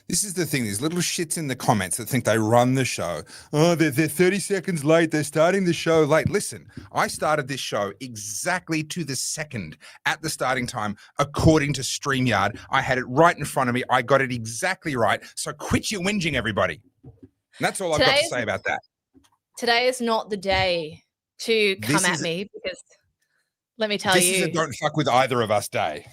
This is the thing, these little shits in the comments that think they run the show. Oh, they're 30 seconds late. They're starting the show late. Listen, I started this show exactly to the second at the starting time, according to StreamYard. I had it right in front of me. I got it exactly right. So quit your whinging, everybody. And that's all I've got to say about that. Today is not the day to come at me because let me tell you. This is a don't fuck with either of us day.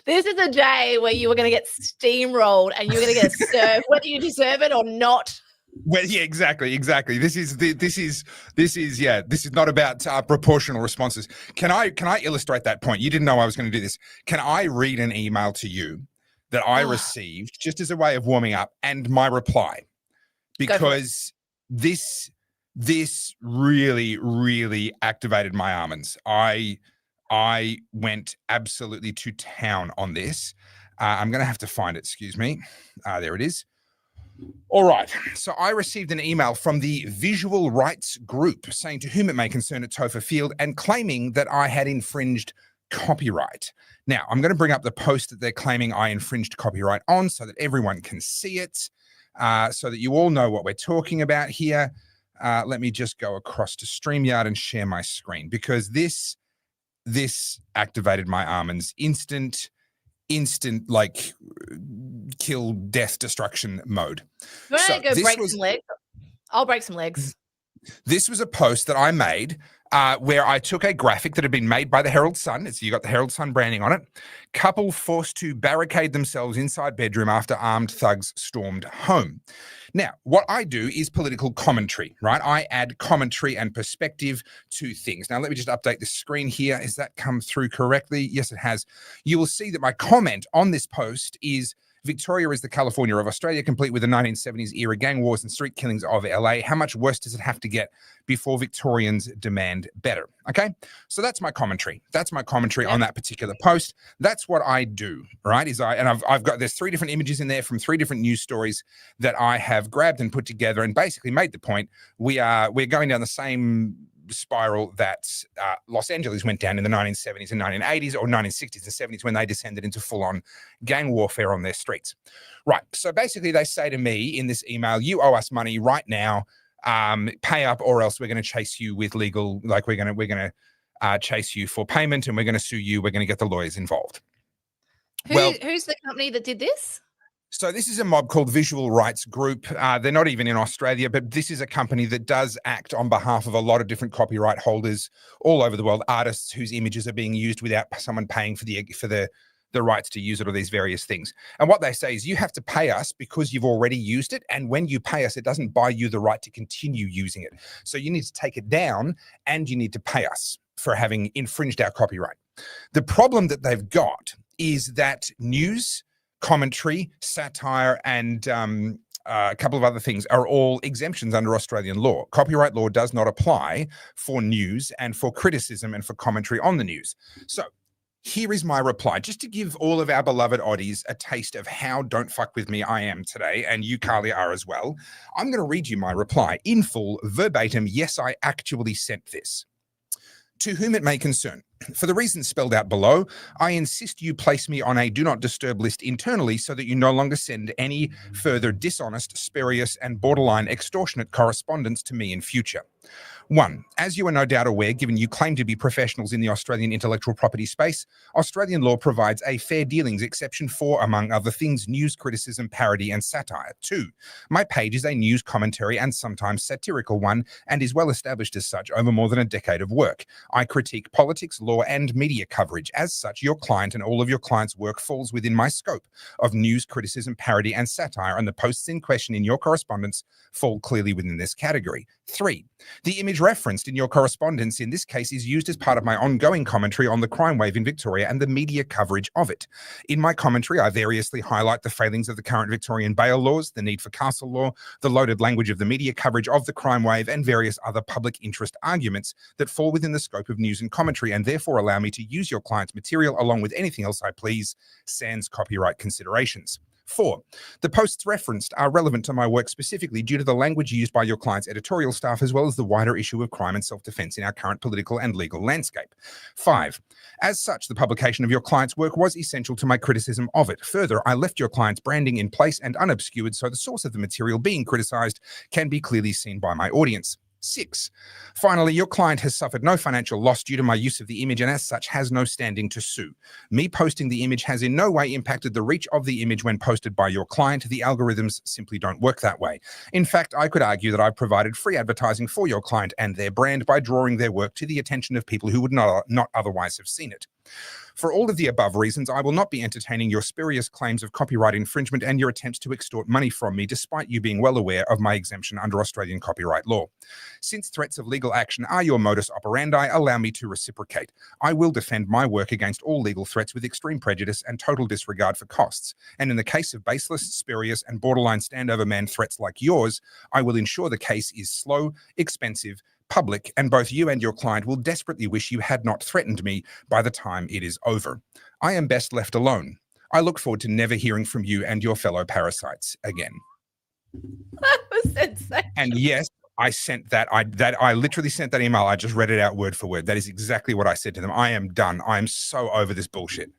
This is a day where you are going to get steamrolled and you're going to get served, whether you deserve it or not. Well, yeah, exactly. This is not about proportional responses. Can I illustrate that point? You didn't know I was going to do this. Can I read an email to you that I received just as a way of warming up and my reply? Because this really, really activated my almonds. I went absolutely to town on this. I'm going to have to find it. Excuse me. There it is. All right. So I received an email from the Visual Rights Group saying to whom it may concern at Topher Field and claiming that I had infringed copyright. Now, I'm going to bring up the post that they're claiming I infringed copyright on so that everyone can see it, so that you all know what we're talking about here. Let me just go across to StreamYard and share my screen because this activated my almonds. Instant like kill, death, destruction mode. You want to go break some legs? I'll break some legs. This was a post that I made where I took a graphic that had been made by the Herald Sun. You got the Herald Sun branding on it. Couple forced to barricade themselves inside bedroom after armed thugs stormed home. Now, what I do is political commentary, right? I add commentary and perspective to things. Now, let me just update the screen here. Has that come through correctly? Yes, it has. You will see that my comment on this post is Victoria is the California of Australia, complete with the 1970s era gang wars and street killings of LA. How much worse does it have to get before Victorians demand better? Okay, so that's my commentary. That's my commentary on that particular post. That's what I do, right? I've got, there's 3 different images in there from 3 different news stories that I have grabbed and put together and basically made the point we're going down the same spiral that Los Angeles went down in the 1970s and 1980s or 1960s and 70s when they descended into full-on gang warfare on their streets. Right. So basically they say to me in this email, you owe us money right now, pay up or else we're going to chase you with legal, like we're going to chase you for payment and we're going to sue you. We're going to get the lawyers involved. Who's the company that did this? So this is a mob called Visual Rights Group. They're not even in Australia, but this is a company that does act on behalf of a lot of different copyright holders all over the world, artists whose images are being used without someone paying for the rights to use it or these various things. And what they say is you have to pay us because you've already used it. And when you pay us, it doesn't buy you the right to continue using it. So you need to take it down and you need to pay us for having infringed our copyright. The problem that they've got is that news, commentary, satire, and a couple of other things are all exemptions under Australian law. Copyright law does not apply for news and for criticism and for commentary on the news. So here is my reply, just to give all of our beloved Oddies a taste of how don't fuck with me I am today, and you, Carly, are as well. I'm going to read you my reply in full, verbatim. Yes, I actually sent this. To whom it may concern. For the reasons spelled out below, I insist you place me on a do not disturb list internally so that you no longer send any further dishonest, spurious, and borderline extortionate correspondence to me in future. 1. As you are no doubt aware, given you claim to be professionals in the Australian intellectual property space, Australian law provides a fair dealings exception for, among other things, news criticism, parody, and satire. 2. My page is a news commentary and sometimes satirical one, and is well established as such over more than a decade of work. I critique politics, law, and media coverage. As such, your client and all of your clients' work falls within my scope of news criticism, parody, and satire, and the posts in question in your correspondence fall clearly within this category. 3. The image referenced in your correspondence in this case is used as part of my ongoing commentary on the crime wave in Victoria and the media coverage of it. In my commentary, I variously highlight the failings of the current Victorian bail laws, the need for castle law, the loaded language of the media coverage of the crime wave, and various other public interest arguments that fall within the scope of news and commentary and therefore allow me to use your client's material along with anything else I please, sans copyright considerations. 4, the posts referenced are relevant to my work specifically due to the language used by your client's editorial staff, as well as the wider issue of crime and self-defense in our current political and legal landscape. 5, as such, the publication of your client's work was essential to my criticism of it. Further, I left your client's branding in place and unobscured, so the source of the material being criticized can be clearly seen by my audience. 6, finally, your client has suffered no financial loss due to my use of the image and as such has no standing to sue. Me posting the image has in no way impacted the reach of the image when posted by your client. The algorithms simply don't work that way. In fact, I could argue that I've provided free advertising for your client and their brand by drawing their work to the attention of people who would not otherwise have seen it. For all of the above reasons, I will not be entertaining your spurious claims of copyright infringement and your attempts to extort money from me, despite you being well aware of my exemption under Australian copyright law. Since threats of legal action are your modus operandi, allow me to reciprocate. I will defend my work against all legal threats with extreme prejudice and total disregard for costs. And in the case of baseless, spurious, and borderline standover man threats like yours, I will ensure the case is slow, expensive, public, and both you and your client will desperately wish you had not threatened me by the time it is over. I am best left alone. I look forward to never hearing from you and your fellow parasites again. That was sensational. And yes, I sent that. I literally sent that email. I just read it out word for word. That is exactly what I said to them. I am done. I am so over this bullshit.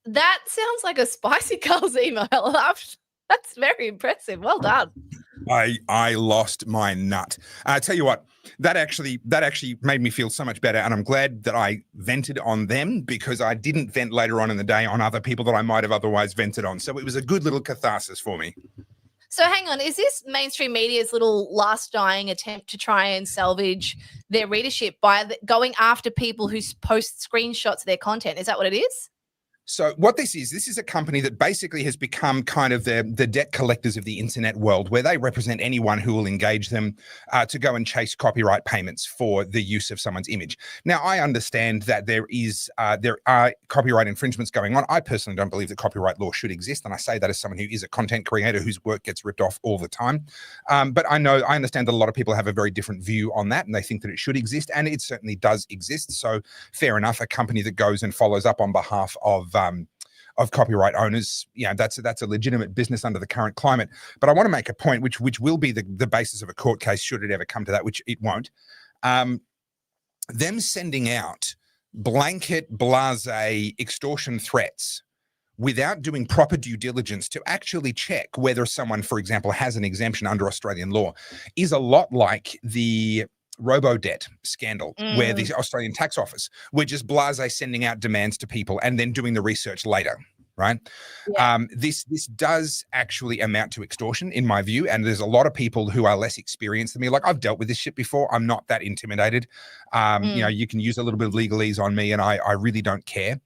That sounds like a Spicy Girls email. That's very impressive. Well done. I lost my nut. I tell you what, that actually made me feel so much better, and I'm glad that I vented on them because I didn't vent later on in the day on other people that I might have otherwise vented on. So it was a good little catharsis for me. So hang on, is this mainstream media's little last dying attempt to try and salvage their readership by going after people who post screenshots of their content? Is that what it is? So what this is a company that basically has become kind of the debt collectors of the internet world, where they represent anyone who will engage them to go and chase copyright payments for the use of someone's image. Now, I understand that there are copyright infringements going on. I personally don't believe that copyright law should exist, and I say that as someone who is a content creator whose work gets ripped off all the time. But I understand that a lot of people have a very different view on that, and they think that it should exist, and it certainly does exist. So fair enough, a company that goes and follows up on behalf of copyright owners, that's a legitimate business under the current climate. But I want to make a point, which will be the basis of a court case should it ever come to that, which it won't. Them sending out blanket blasé extortion threats without doing proper due diligence to actually check whether someone, for example, has an exemption under Australian law is a lot like the robo-debt scandal, where the Australian Tax Office were just blasé sending out demands to people and then doing the research later, right? Yeah. This does actually amount to extortion, in my view, and there's a lot of people who are less experienced than me. Like, I've dealt with this shit before. I'm not that intimidated. You can use a little bit of legalese on me, and I really don't care.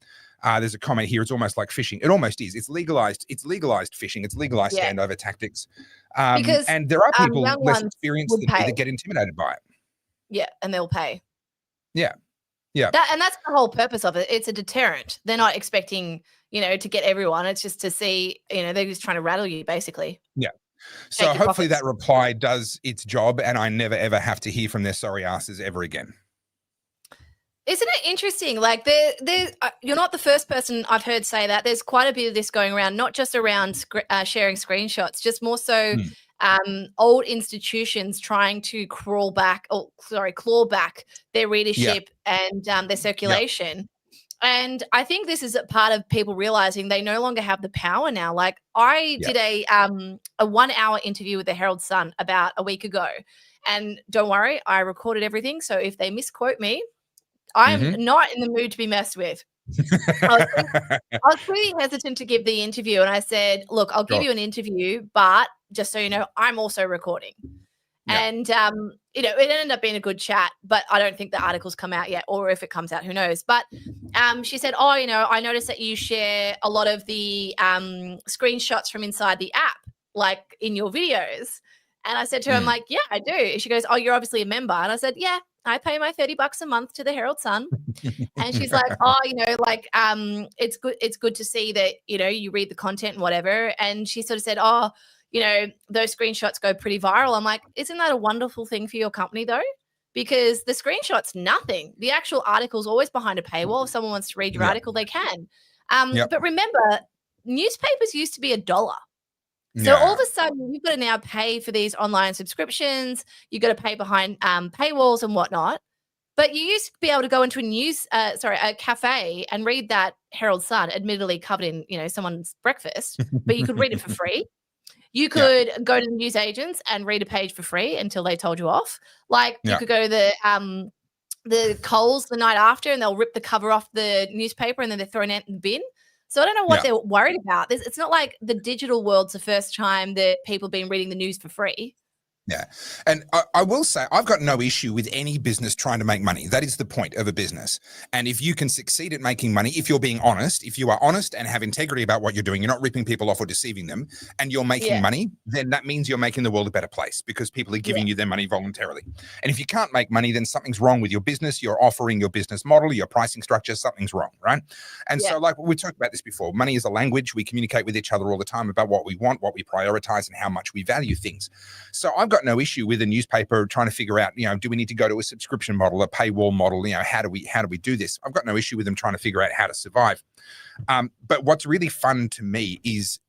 There's a comment here. It's almost like phishing. It almost is. It's legalized phishing. It's legalized standover tactics. And there are people less experienced than me that get intimidated by it. Yeah, and they'll pay. Yeah. Yeah. And that's the whole purpose of it. It's a deterrent. They're not expecting, to get everyone. It's just to see, they're just trying to rattle you, basically. Yeah. So hopefully that reply does its job and I never, ever have to hear from their sorry asses ever again. Isn't it interesting? Like, you're not the first person I've heard say that. There's quite a bit of this going around, not just around sharing screenshots, just more so old institutions trying to claw back their readership and their circulation. And I think this is a part of people realizing they no longer have the power now. Like, I did a 1-hour interview with the Herald Sun about a week ago, and don't worry, I recorded everything. So if they misquote me, I'm not in the mood to be messed with. I was pretty hesitant to give the interview, and I said, look, I'll give you an interview, but just so you know, I'm also recording. And, it ended up being a good chat, but I don't think the article's come out yet, or if it comes out, who knows. But she said, I noticed that you share a lot of the screenshots from inside the app, like in your videos. And I said to her, I'm like, yeah, I do. She goes, oh, you're obviously a member. And I said, yeah, I pay my $30 a month to the Herald Sun. And she's like, it's good to see that, you read the content and whatever. And she sort of said, those screenshots go pretty viral. I'm like, isn't that a wonderful thing for your company though? Because the screenshot's nothing. The actual article's always behind a paywall. If someone wants to read your article, they can. But remember, newspapers used to be $1. So all Yeah. of a sudden, you've got to now pay for these online subscriptions. You've got to pay behind paywalls and whatnot. But you used to be able to go into a cafe and read that Herald Sun, admittedly covered in, someone's breakfast, but you could read it for free. You Yeah. could go to the news agents and read a page for free until they told you off. Like you Yeah. could go to the Coles the night after and they'll rip the cover off the newspaper and then they're throwing it in the bin. So I don't know what they're worried about. It's not like the digital world's the first time that people have been reading the news for free. Yeah. And I will say, I've got no issue with any business trying to make money. That is the point of a business. And if you can succeed at making money, if you're being honest, if you are honest and have integrity about what you're doing, you're not ripping people off or deceiving them, and you're making money, then that means you're making the world a better place because people are giving you their money voluntarily. And if you can't make money, then something's wrong with your business, your offering, your business model, your pricing structure, something's wrong, right? And so like we talked about this before, money is a language. We communicate with each other all the time about what we want, what we prioritize, and how much we value things. So I've got no issue with a newspaper trying to figure out, do we need to go to a subscription model, a paywall model? How do we do this? I've got no issue with them trying to figure out how to survive. But what's really fun to me is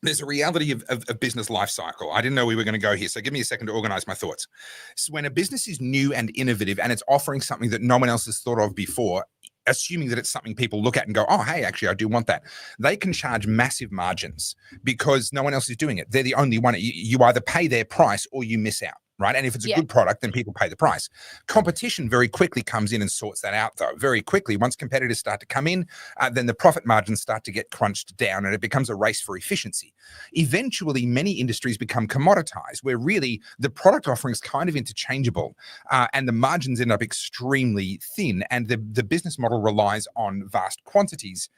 there's a reality of business life cycle. I didn't know we were going to go here, so give me a second to organize my thoughts. So when a business is new and innovative and it's offering something that no one else has thought of before, assuming that it's something people look at and go, oh, hey, actually, I do want that. They can charge massive margins because no one else is doing it. They're the only one. You either pay their price or you miss out, right? And if it's a good product, then people pay the price. Competition very quickly comes in and sorts that out, though. Very quickly, once competitors start to come in, then the profit margins start to get crunched down and it becomes a race for efficiency. Eventually, many industries become commoditized, where really the product offering is kind of interchangeable and the margins end up extremely thin. And the business model relies on vast quantities,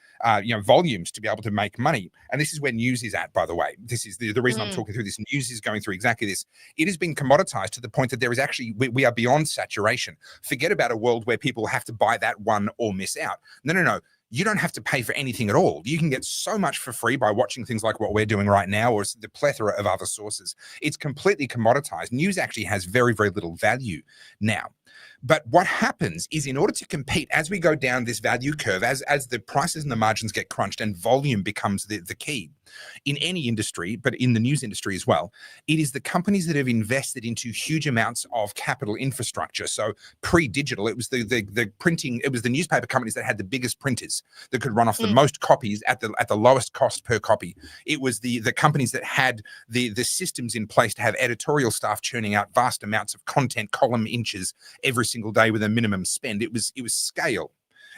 volumes to be able to make money. And this is where news is at, by the way. This is the reason I'm talking through this. News is going through exactly this. It has been commoditized to the point that there is actually, we are beyond saturation. Forget about a world where people have to buy that one or miss out. No. You don't have to pay for anything at all. You can get so much for free by watching things like what we're doing right now or the plethora of other sources. It's completely commoditized. News actually has very, very little value now. But what happens is in order to compete, as we go down this value curve, as the prices and the margins get crunched and volume becomes the key in any industry, but in the news industry as well, it is the companies that have invested into huge amounts of capital infrastructure. So pre-digital, it was the printing, it was the newspaper companies that had the biggest printers that could run off the most copies at the lowest cost per copy. It was the companies that had the systems in place to have editorial staff churning out vast amounts of content, column inches every single day with a minimum spend. It was scale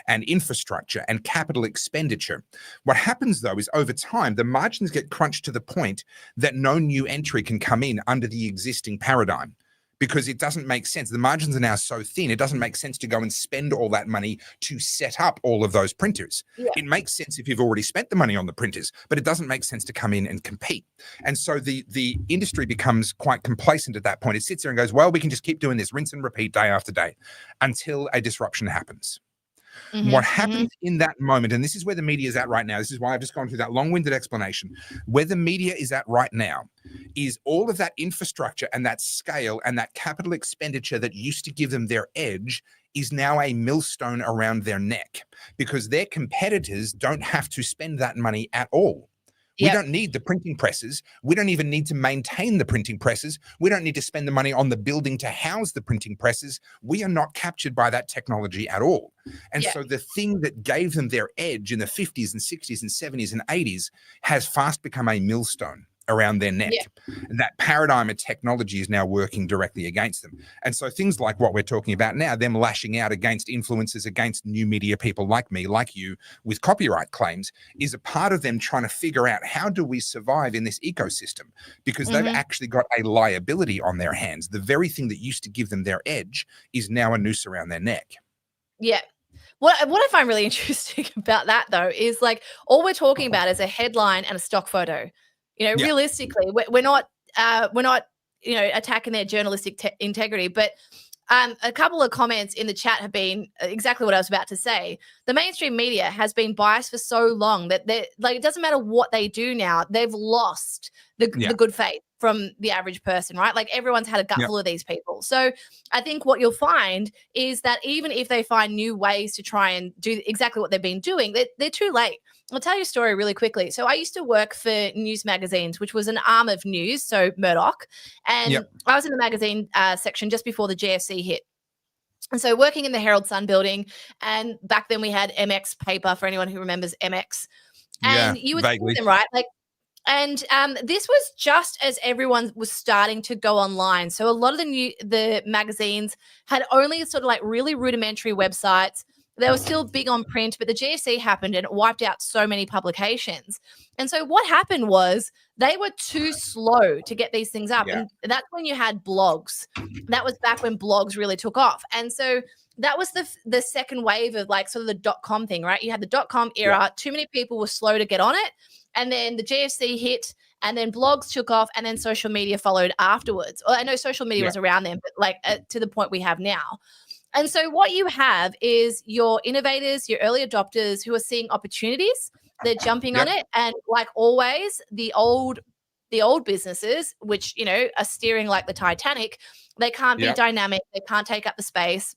and infrastructure and capital expenditure. What happens though is over time, the margins get crunched to the point that no new entry can come in under the existing paradigm because it doesn't make sense. The margins are now so thin, it doesn't make sense to go and spend all that money to set up all of those printers. It makes sense if you've already spent the money on the printers, but it doesn't make sense to come in and compete. And so the industry becomes quite complacent at that point. It sits there and goes, well, we can just keep doing this, rinse and repeat day after day until a disruption happens. What happens in that moment, and this is where the media is at right now, this is why I've just gone through that long-winded explanation, where the media is at right now is all of that infrastructure and that scale and that capital expenditure that used to give them their edge is now a millstone around their neck because their competitors don't have to spend that money at all. We don't need the printing presses. We don't even need to maintain the printing presses. We don't need to spend the money on the building to house the printing presses. We are not captured by that technology at all. And so the thing that gave them their edge in the 50s and 60s and 70s and 80s has fast become a millstone around their neck. And that paradigm of technology is now working directly against them. And so things like what we're talking about now, them lashing out against influencers, against new media people like me, like you, with copyright claims, is a part of them trying to figure out how do we survive in this ecosystem? Because they've actually got a liability on their hands. The very thing that used to give them their edge is now a noose around their neck. Yeah. What I find really interesting about that, though, is like all we're talking about is a headline and a stock photo. Realistically, we're not attacking their journalistic integrity. But a couple of comments in the chat have been exactly what I was about to say. The mainstream media has been biased for so long that it doesn't matter what they do now, they've lost the good faith. from the average person, right? Like everyone's had a gut full of these people. So I think what you'll find is that even if they find new ways to try and do exactly what they've been doing, they're too late. I'll tell you a story really quickly. So I used to work for news magazines, which was an arm of news, so Murdoch. And I was in the magazine section just before the GFC hit. And so working in the Herald Sun building, and back then we had MX paper for anyone who remembers MX. And you would see them, right? Like, and this was just as everyone was starting to go online. So a lot of the magazines had only sort of like really rudimentary websites. They were still big on print, but the GFC happened and it wiped out so many publications. And so what happened was they were too slow to get these things up. And that's when you had blogs. That was back when blogs really took off. And so that was the second wave of like sort of the .com thing, right? You had the .com era. Too many people were slow to get on it. And then the GFC hit, and then blogs took off, and then social media followed afterwards. Well, I know social media was around then, but like to the point we have now. And so what you have is your innovators, your early adopters who are seeing opportunities. They're jumping on it. And like always, the old businesses, which, you know, are steering like the Titanic, they can't be dynamic. They can't take up the space.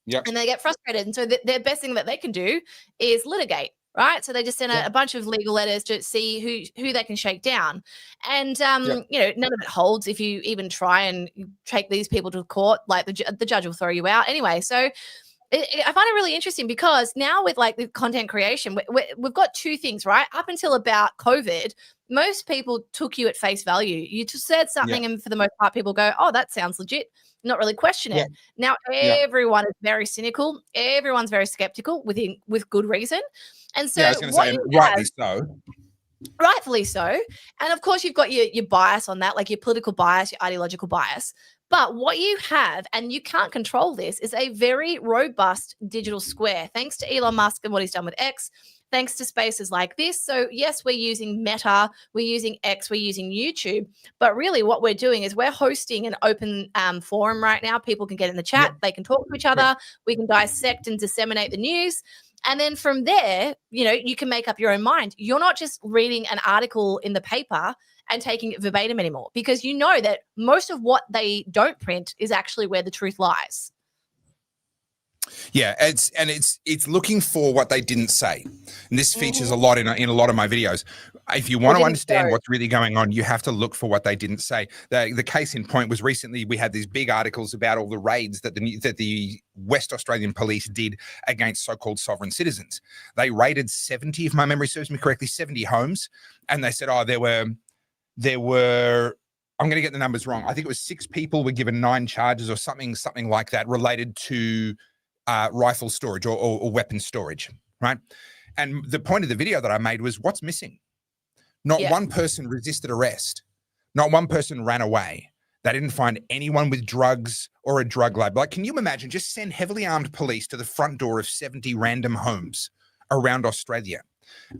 And they get frustrated. And so the best thing that they can do is litigate. Right. So they just send a bunch of legal letters to see who they can shake down. And, you know, none of it holds if you even try and take these people to court. Like the judge will throw you out anyway. So I find it really interesting because now with like the content creation, we've got two things, right? Up until about COVID, most people took you at face value. You just said something and for the most part, people go, oh, that sounds legit. Not really question it. Now everyone is very cynical. Everyone's very skeptical with good reason. And so I was going to say, rightly so. Rightfully so. And of course, you've got your bias on that, like your political bias, your ideological bias. But what you have, and you can't control this, is a very robust digital square, thanks to Elon Musk and what he's done with X, thanks to spaces like this. So yes, we're using Meta, we're using X, we're using YouTube, but really what we're doing is we're hosting an open forum right now. People can get in the chat, they can talk to each other, we can dissect and disseminate the news. And then from there, you know, you can make up your own mind. You're not just reading an article in the paper and taking it verbatim anymore, because you know that most of what they don't print is actually where the truth lies. Yeah, it's looking for what they didn't say, and this features a lot in a lot of my videos. If you want to understand what's really going on, you have to look for what they didn't say. The case in point was recently we had these big articles about all the raids that the West Australian police did against so-called sovereign citizens. They raided 70, if my memory serves me correctly, 70 homes, and they said, oh, there were. I'm going to get the numbers wrong. I think it was 6 people were given 9 charges or something like that related to rifle storage or weapon storage, right? And the point of the video that I made was what's missing. Not one person resisted arrest. Not one person ran away. They didn't find anyone with drugs or a drug lab. Like, can you imagine just send heavily armed police to the front door of 70 random homes around Australia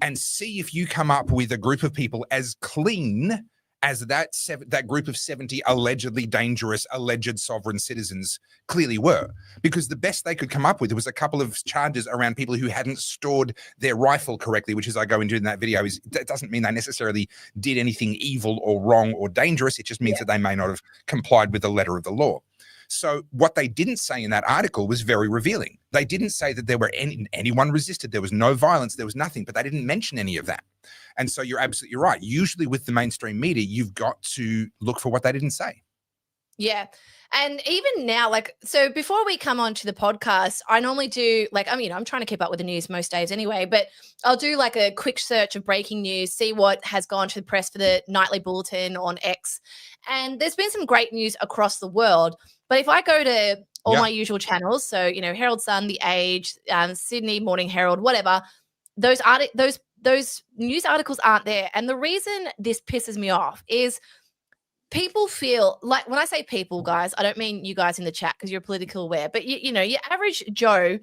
and see if you come up with a group of people as clean as that group of 70 allegedly dangerous, alleged sovereign citizens clearly were. Because the best they could come up with was a couple of charges around people who hadn't stored their rifle correctly, which, as I go into in that video, that doesn't mean they necessarily did anything evil or wrong or dangerous. It just means that they may not have complied with the letter of the law. So what they didn't say in that article was very revealing. They didn't say that there were anyone resisted. There was no violence. There was nothing, but they didn't mention any of that. And so you're absolutely right. Usually with the mainstream media, you've got to look for what they didn't say. Yeah. And even now, like, so before we come on to the podcast, I normally do like, I'm trying to keep up with the news most days anyway, but I'll do like a quick search of breaking news, see what has gone to the press for the nightly bulletin on X. And there's been some great news across the world. But if I go to all my usual channels, so, you know, Herald Sun, The Age, Sydney Morning Herald, whatever, those news articles aren't there. And the reason this pisses me off is people feel like, when I say people, guys, I don't mean you guys in the chat because you're politically aware, but you know, your average Joe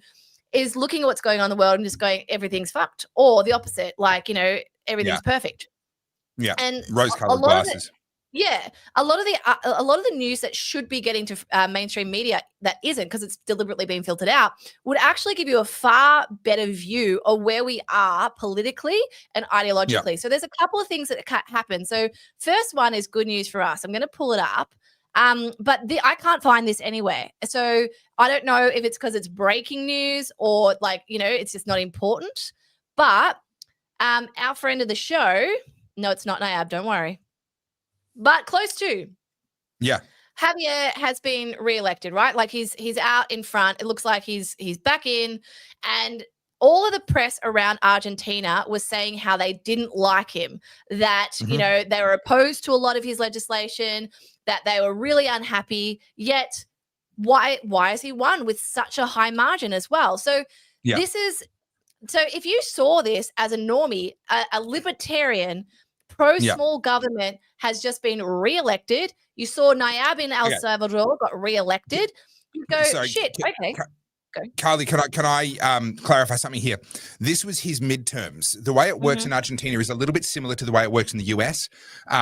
is looking at what's going on in the world and just going, everything's fucked, or the opposite, like, you know, everything's perfect. Yeah. And rose-colored glasses. Yeah, a lot of the news that should be getting to mainstream media that isn't, because it's deliberately being filtered out, would actually give you a far better view of where we are politically and ideologically. Yeah. So there's a couple of things that happen. So first one is good news for us. I'm going to pull it up, but I can't find this anywhere. So I don't know if it's because it's breaking news or it's just not important. But our friend of the show, no, it's not Nayab. Don't worry. But close to. Yeah. Javier has been re-elected, right? Like he's out in front. It looks like he's back in, and all of the press around Argentina was saying how they didn't like him, that they were opposed to a lot of his legislation, that they were really unhappy. Yet, why has he won with such a high margin as well? So so if you saw this as a normie, a libertarian, pro-small government has just been re-elected. You saw Nayab in El Salvador got re-elected. You go, shit, okay. Go. Carly, can I clarify something here? This was his midterms. The way it works in Argentina is a little bit similar to the way it works in the US,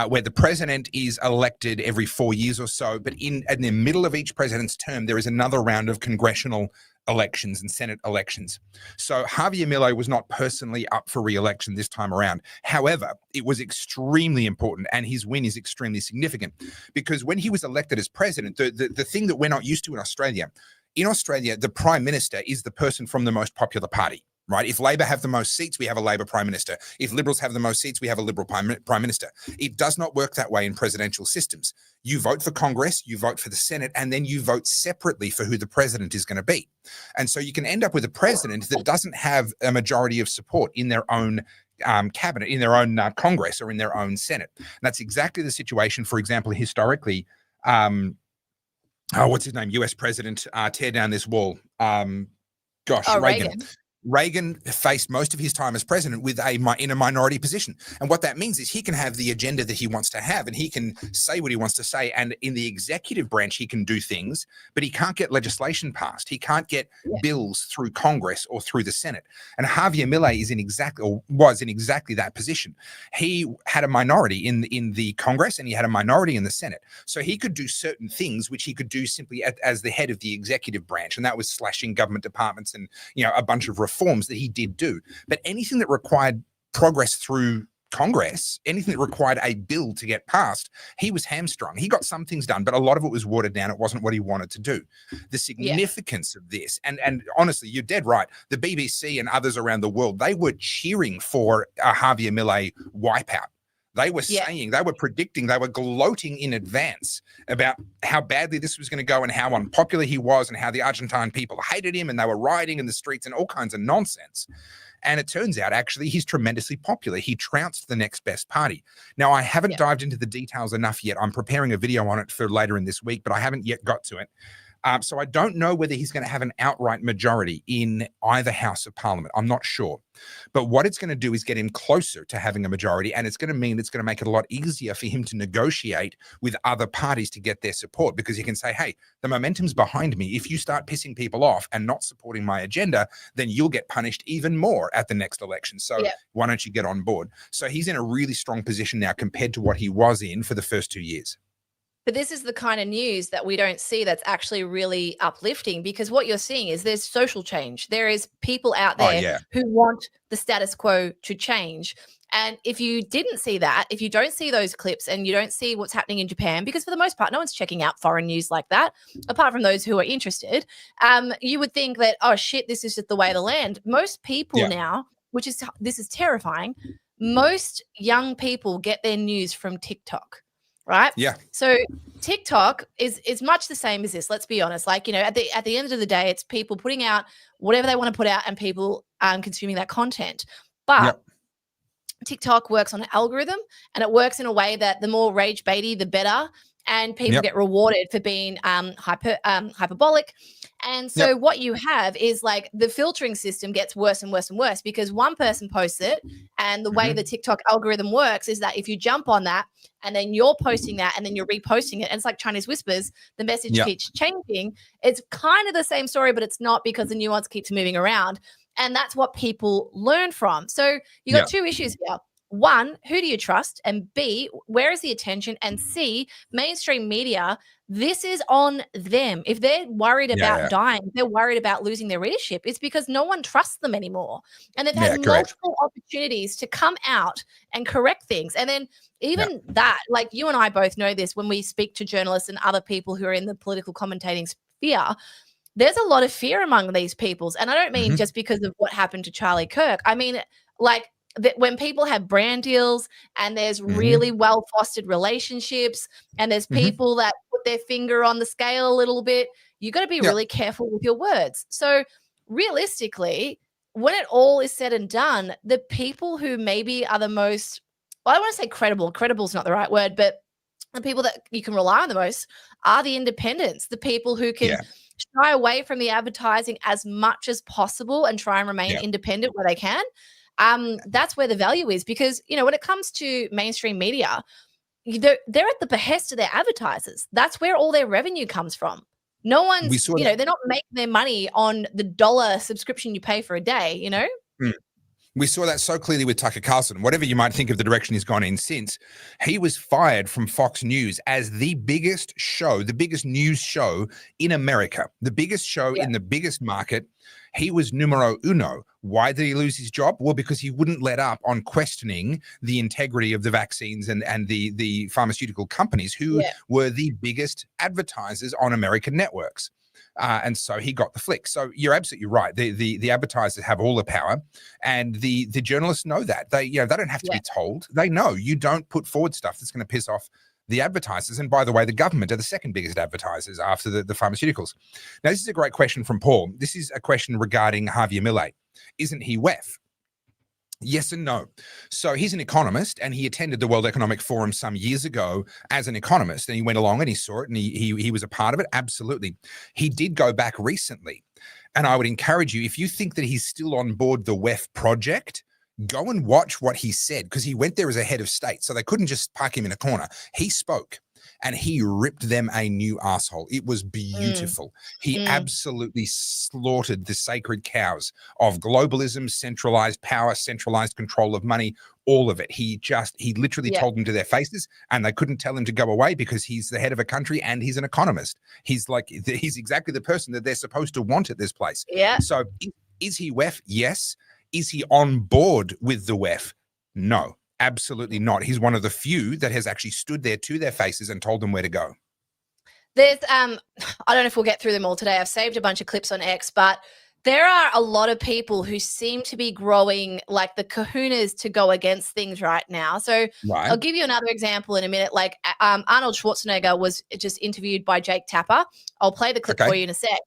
where the president is elected every 4 years or so, but in the middle of each president's term, there is another round of congressional elections and Senate elections. So Javier Milei was not personally up for re-election this time around. However, it was extremely important, and his win is extremely significant, because when he was elected as president, the thing that we're not used to in Australia, the prime minister is the person from the most popular party. Right? If Labor have the most seats, we have a Labor prime minister. If Liberals have the most seats, we have a Liberal prime minister. It does not work that way in presidential systems. You vote for Congress, you vote for the Senate, and then you vote separately for who the president is going to be. And so you can end up with a president that doesn't have a majority of support in their own cabinet, in their own Congress, or in their own Senate. And that's exactly the situation, for example, historically. What's his name? US president, tear down this wall. Reagan. Reagan faced most of his time as president in a minority position. And what that means is he can have the agenda that he wants to have, and he can say what he wants to say. And in the executive branch, he can do things, but he can't get legislation passed. He can't get bills through Congress or through the Senate. And Javier Milei was in exactly that position. He had a minority in the Congress, and he had a minority in the Senate. So he could do certain things which he could do simply as the head of the executive branch. And that was slashing government departments and, a bunch of reforms that he did do. But anything that required progress through Congress, anything that required a bill to get passed, he was hamstrung. He got some things done, but a lot of it was watered down. It wasn't what he wanted to do. The significance of this, and honestly, you're dead right. The BBC and others around the world, they were cheering for a Javier Milei wipeout. They were saying, they were predicting, they were gloating in advance about how badly this was going to go and how unpopular he was and how the Argentine people hated him and they were rioting in the streets and all kinds of nonsense. And it turns out, actually, he's tremendously popular. He trounced the next best party. Now, I haven't dived into the details enough yet. I'm preparing a video on it for later in this week, but I haven't yet got to it. So I don't know whether he's going to have an outright majority in either House of Parliament. I'm not sure. But what it's going to do is get him closer to having a majority, and it's going to mean it's going to make it a lot easier for him to negotiate with other parties to get their support, because he can say, hey, the momentum's behind me. If you start pissing people off and not supporting my agenda, then you'll get punished even more at the next election. So why don't you get on board? So he's in a really strong position now compared to what he was in for the first 2 years. But this is the kind of news that we don't see that's actually really uplifting, because what you're seeing is there's social change. There is people out there who want the status quo to change. And if you didn't see that, if you don't see those clips and you don't see what's happening in Japan, because for the most part, no one's checking out foreign news like that, apart from those who are interested, you would think that, oh shit, this is just the way of the land. Most people now, this is terrifying, most young people get their news from TikTok. Right? Yeah. So TikTok is much the same as this. Let's be honest. Like, at the end of the day, it's people putting out whatever they want to put out and people consuming that content. But TikTok works on an algorithm, and it works in a way that the more rage baity, the better. And people get rewarded for being hyperbolic. And so what you have is like the filtering system gets worse and worse and worse, because one person posts it, and the way the TikTok algorithm works is that if you jump on that and then you're posting that and then you're reposting it, and it's like Chinese whispers, the message keeps changing. It's kind of the same story, but it's not, because the nuance keeps moving around. And that's what people learn from. So you got two issues here. one, who do you trust? And B, where is the attention? And C, mainstream media, this is on them. If they're worried about dying, they're worried about losing their readership, it's because no one trusts them anymore. And they've had multiple opportunities to come out and correct things. And then even that, like you and I both know this when we speak to journalists and other people who are in the political commentating sphere, there's a lot of fear among these peoples. And I don't mean just because of what happened to Charlie Kirk. I mean, like, that when people have brand deals and there's really well fostered relationships and there's people that put their finger on the scale a little bit, you got to be really careful with your words. So realistically, when it all is said and done, the people who maybe are the most, well, I don't want to say credible is not the right word, but the people that you can rely on the most are the independents, the people who can shy away from the advertising as much as possible and try and remain independent where they can. That's where the value is, because, you know, when it comes to mainstream media, they're at the behest of their advertisers. That's where all their revenue comes from. No one's, you know, they're not making their money on the dollar subscription you pay for a day, you know? We saw that so clearly with Tucker Carlson. Whatever you might think of the direction he's gone in since, he was fired from Fox News as the biggest show, the biggest news show in America, the biggest show in the biggest market. He was numero uno. Why did he lose his job? Well, because he wouldn't let up on questioning the integrity of the vaccines and the pharmaceutical companies who were the biggest advertisers on American networks. And so he got the flick. So you're absolutely right. The advertisers have all the power, and the journalists know that. They don't have to be told. They know you don't put forward stuff that's going to piss off the advertisers. And by the way, the government are the second biggest advertisers after the pharmaceuticals. Now, this is a great question from Paul. This is a question regarding Javier Milei. Isn't he WEF? Yes and no. So he's an economist, and he attended the World Economic Forum some years ago as an economist, and he went along and he saw it, and he was a part of it. Absolutely. He did go back recently, and I would encourage you, if you think that he's still on board the WEF project, go and watch what he said, because he went there as a head of state, so they couldn't just park him in a corner. He spoke, and he ripped them a new asshole. It was beautiful. He absolutely slaughtered the sacred cows of globalism, centralized power, centralized control of money, all of it. He literally told them to their faces, and they couldn't tell him to go away because he's the head of a country and he's an economist. He's exactly the person that they're supposed to want at this place. Yeah. So is he WEF? Yes. Is he on board with the WEF? No. Absolutely not. He's one of the few that has actually stood there to their faces and told them where to go. There's, I don't know if we'll get through them all today. I've saved a bunch of clips on X, but there are a lot of people who seem to be growing like the kahunas to go against things right now. So I'll give you another example in a minute. Like Arnold Schwarzenegger was just interviewed by Jake Tapper. I'll play the clip for you in a sec.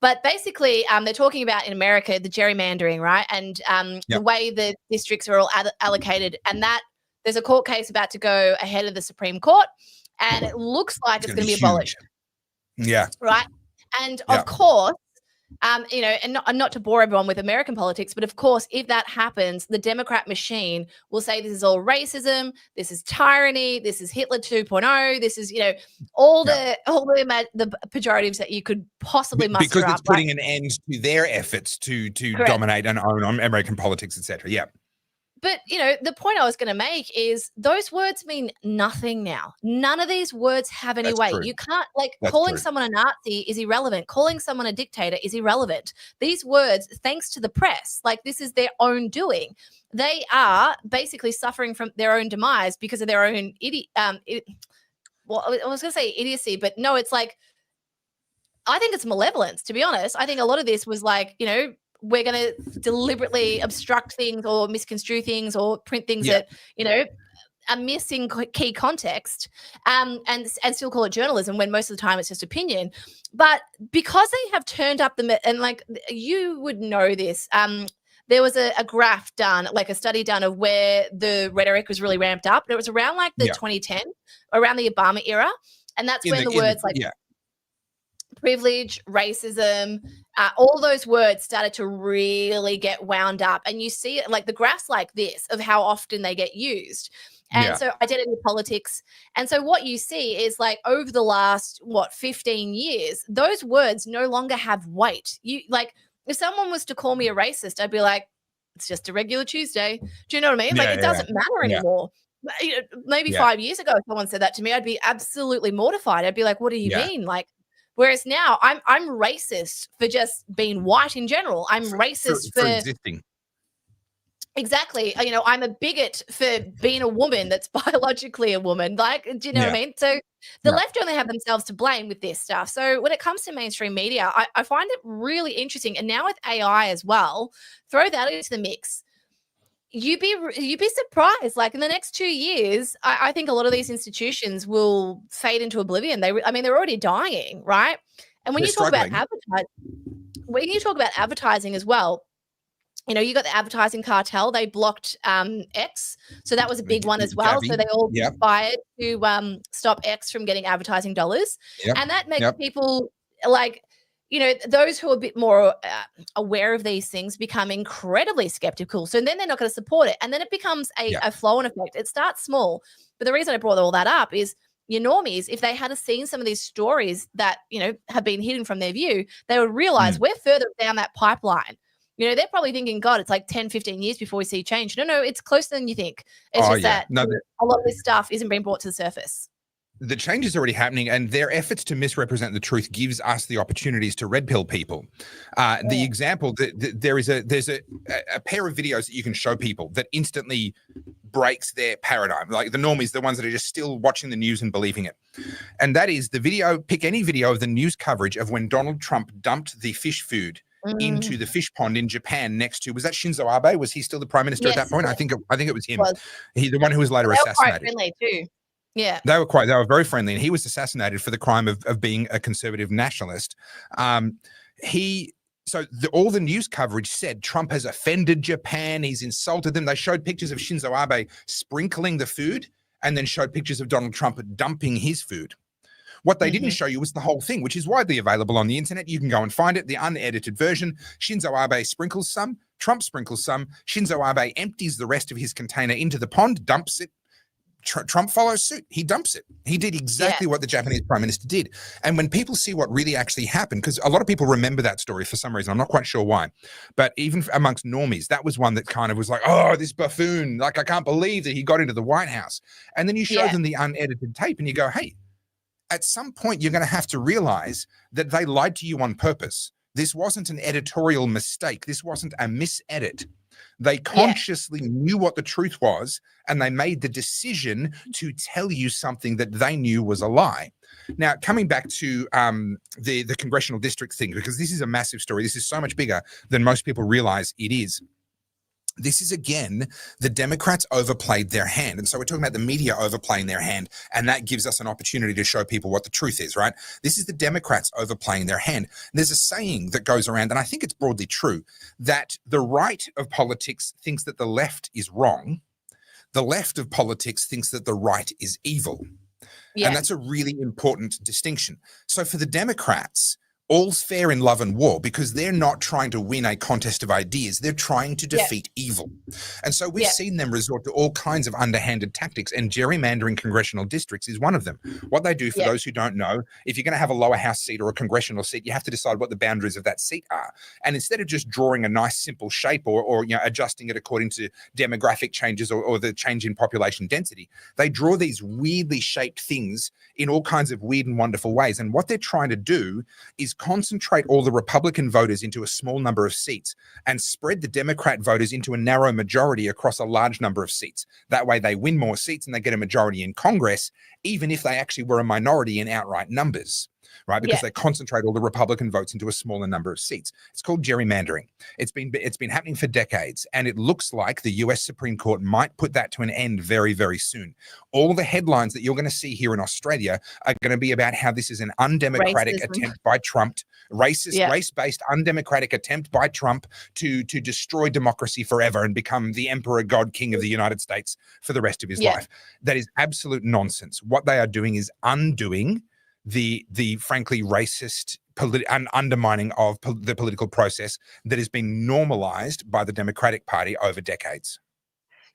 But basically, they're talking about in America, the gerrymandering, right? And the way the districts are all allocated, and that there's a court case about to go ahead of the Supreme Court, and it looks like it's going to be abolished. Yeah. Right. And of course, you know, and not to bore everyone with American politics, but of course, if that happens, the Democrat machine will say this is all racism, this is tyranny, this is Hitler 2.0, this is, you know, all the pejoratives that you could possibly muster because it's up, putting an end to their efforts to dominate and own American politics, etc. Yeah. But, you know, the point I was going to make is those words mean nothing now. None of these words have any weight. You can't, like, calling someone a Nazi is irrelevant. Calling someone a dictator is irrelevant. These words, thanks to the press, like, this is their own doing. They are basically suffering from their own demise because of their own well, I was going to say idiocy, but no, it's like, I think it's malevolence, to be honest. I think a lot of this was like, you know, we're going to deliberately obstruct things or misconstrue things or print things that, you know, are missing key context and still call it journalism when most of the time it's just opinion. But because they have turned up and like you would know this, there was a graph done, like a study done of where the rhetoric was really ramped up. And it was around like the 2010, around the Obama era. And that's when the words like privilege, racism, all those words started to really get wound up. And you see it like the graphs like this of how often they get used. And so identity politics. And so what you see is like over the last, 15 years, those words no longer have weight. You like, if someone was to call me a racist, I'd be like, it's just a regular Tuesday. Do you know what I mean? Yeah, Like, it doesn't matter yeah, anymore. Maybe 5 years ago, if someone said that to me, I'd be absolutely mortified. I'd be like, what do you yeah. mean? Like, whereas now I'm racist for just being white in general. I'm racist for existing. Exactly. I'm a bigot for being a woman that's biologically a woman. Like, do you know what I mean? So the left only have themselves to blame with this stuff. So when it comes to mainstream media, I find it really interesting. And now with AI as well, throw that into the mix. You'd be surprised. Like, in the next 2 years, I think a lot of these institutions will fade into oblivion. They're already dying, right? And when They're you talk about struggling. advertising as well, you got the advertising cartel. They blocked X, so that was a big one as well. Javi. So they all conspired to stop X from getting advertising dollars, and that makes people like, those who are a bit more aware of these things become incredibly skeptical. So then they're not going to support it, and then it becomes a flow-on effect. It starts small, but the reason I brought all that up is your normies, if they had seen some of these stories that have been hidden from their view, they would realize we're further down that pipeline. They're probably thinking, God, it's like 10, 15 years before we see change. No, it's closer than you think. It's just that a lot of this stuff isn't being brought to the surface. The change is already happening, and their efforts to misrepresent the truth gives us the opportunities to red pill people. The example, there's a pair of videos that you can show people that instantly breaks their paradigm. Like the normies, the ones that are just still watching the news and believing it. And that is the video, pick any video of the news coverage of when Donald Trump dumped the fish food into the fish pond in Japan next to, was that Shinzo Abe? Was he still the prime minister at that point? I think it was him. He, the one who was later assassinated. Quite friendly too. Yeah, they were very friendly, and he was assassinated for the crime of being a conservative nationalist. All the news coverage said Trump has offended Japan. He's insulted them. They showed pictures of Shinzo Abe sprinkling the food, and then showed pictures of Donald Trump dumping his food. What they didn't show you was the whole thing, which is widely available on the internet. You can go and find it, the unedited version. Shinzo Abe sprinkles some, Trump sprinkles some, Shinzo Abe empties the rest of his container into the pond, dumps it. Trump follows suit. He dumps it. He did exactly what the Japanese prime minister did. And when people see what really actually happened, because a lot of people remember that story for some reason, I'm not quite sure why, but even amongst normies, that was one that kind of was like, oh, this buffoon, like, I can't believe that he got into the White House. And then you show them the unedited tape and you go, hey, at some point you're going to have to realize that they lied to you on purpose. This wasn't an editorial mistake. This wasn't a misedit. They consciously knew what the truth was, and they made the decision to tell you something that they knew was a lie. Now, coming back to the congressional district thing, because this is a massive story. This is so much bigger than most people realize it is. This is, again, the Democrats overplayed their hand. And so we're talking about the media overplaying their hand, and that gives us an opportunity to show people what the truth is, right? This is the Democrats overplaying their hand. There's a saying that goes around, and I think it's broadly true, that the right of politics thinks that the left is wrong. The left of politics thinks that the right is evil. And that's a really important distinction. So for the Democrats, all's fair in love and war, because they're not trying to win a contest of ideas. They're trying to defeat evil. And so we've seen them resort to all kinds of underhanded tactics, and gerrymandering congressional districts is one of them. What they do, for those who don't know, if you're going to have a lower house seat or a congressional seat, you have to decide what the boundaries of that seat are. And instead of just drawing a nice simple shape or adjusting it according to demographic changes or the change in population density, they draw these weirdly shaped things in all kinds of weird and wonderful ways. And what they're trying to do is concentrate all the Republican voters into a small number of seats and spread the Democrat voters into a narrow majority across a large number of seats. That way they win more seats and they get a majority in Congress, even if they actually were a minority in outright numbers, right? Because they concentrate all the Republican votes into a smaller number of seats. It's called gerrymandering. It's been happening for decades, and it looks like the US Supreme Court might put that to an end very, very soon. All the headlines that you're going to see here in Australia are going to be about how this is an undemocratic attempt by Trump, race-based undemocratic attempt by Trump to destroy democracy forever and become the emperor, god, king of the United States for the rest of his life. That is absolute nonsense. What they are doing is undoing the frankly racist and undermining of the political process that has been normalized by the Democratic Party over decades.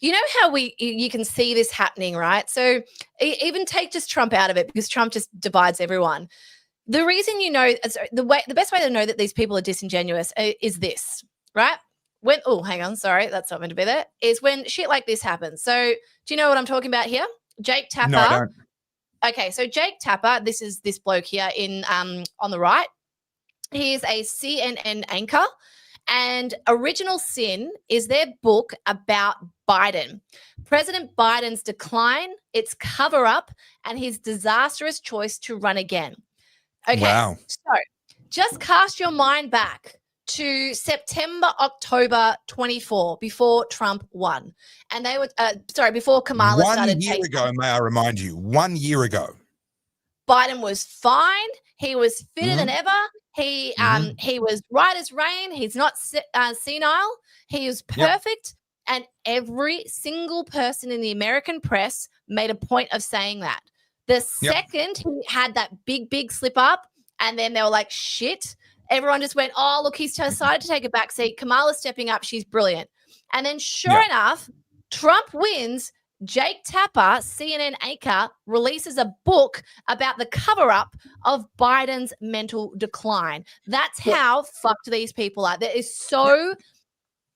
You know how you can see this happening, right? So even take just Trump out of it, because Trump just divides everyone. The reason the best way to know that these people are disingenuous is this, right? hang on, sorry, that's not meant to be there, is when shit like this happens. So do you know what I'm talking about here? Jake Tapper. No, I don't. Okay, so Jake Tapper, this is this bloke here in on the right. He is a CNN anchor, and Original Sin is their book about Biden. President Biden's decline, its cover-up, and his disastrous choice to run again. Okay, Wow. so just cast your mind back to September, October 24, before Trump won. And they were, before Kamala started. 1 year ago, may I remind you, 1 year ago. Biden was fine. He was fitter than ever. He was right as rain. He's not senile. He was perfect. And every single person in the American press made a point of saying that. The second he had that big slip up, and then they were like, shit, everyone just went, oh, look, he's decided to take a back seat. Kamala's stepping up. She's brilliant. And then sure enough, Trump wins. Jake Tapper, CNN anchor, releases a book about the cover-up of Biden's mental decline. That's how fucked these people are. That is so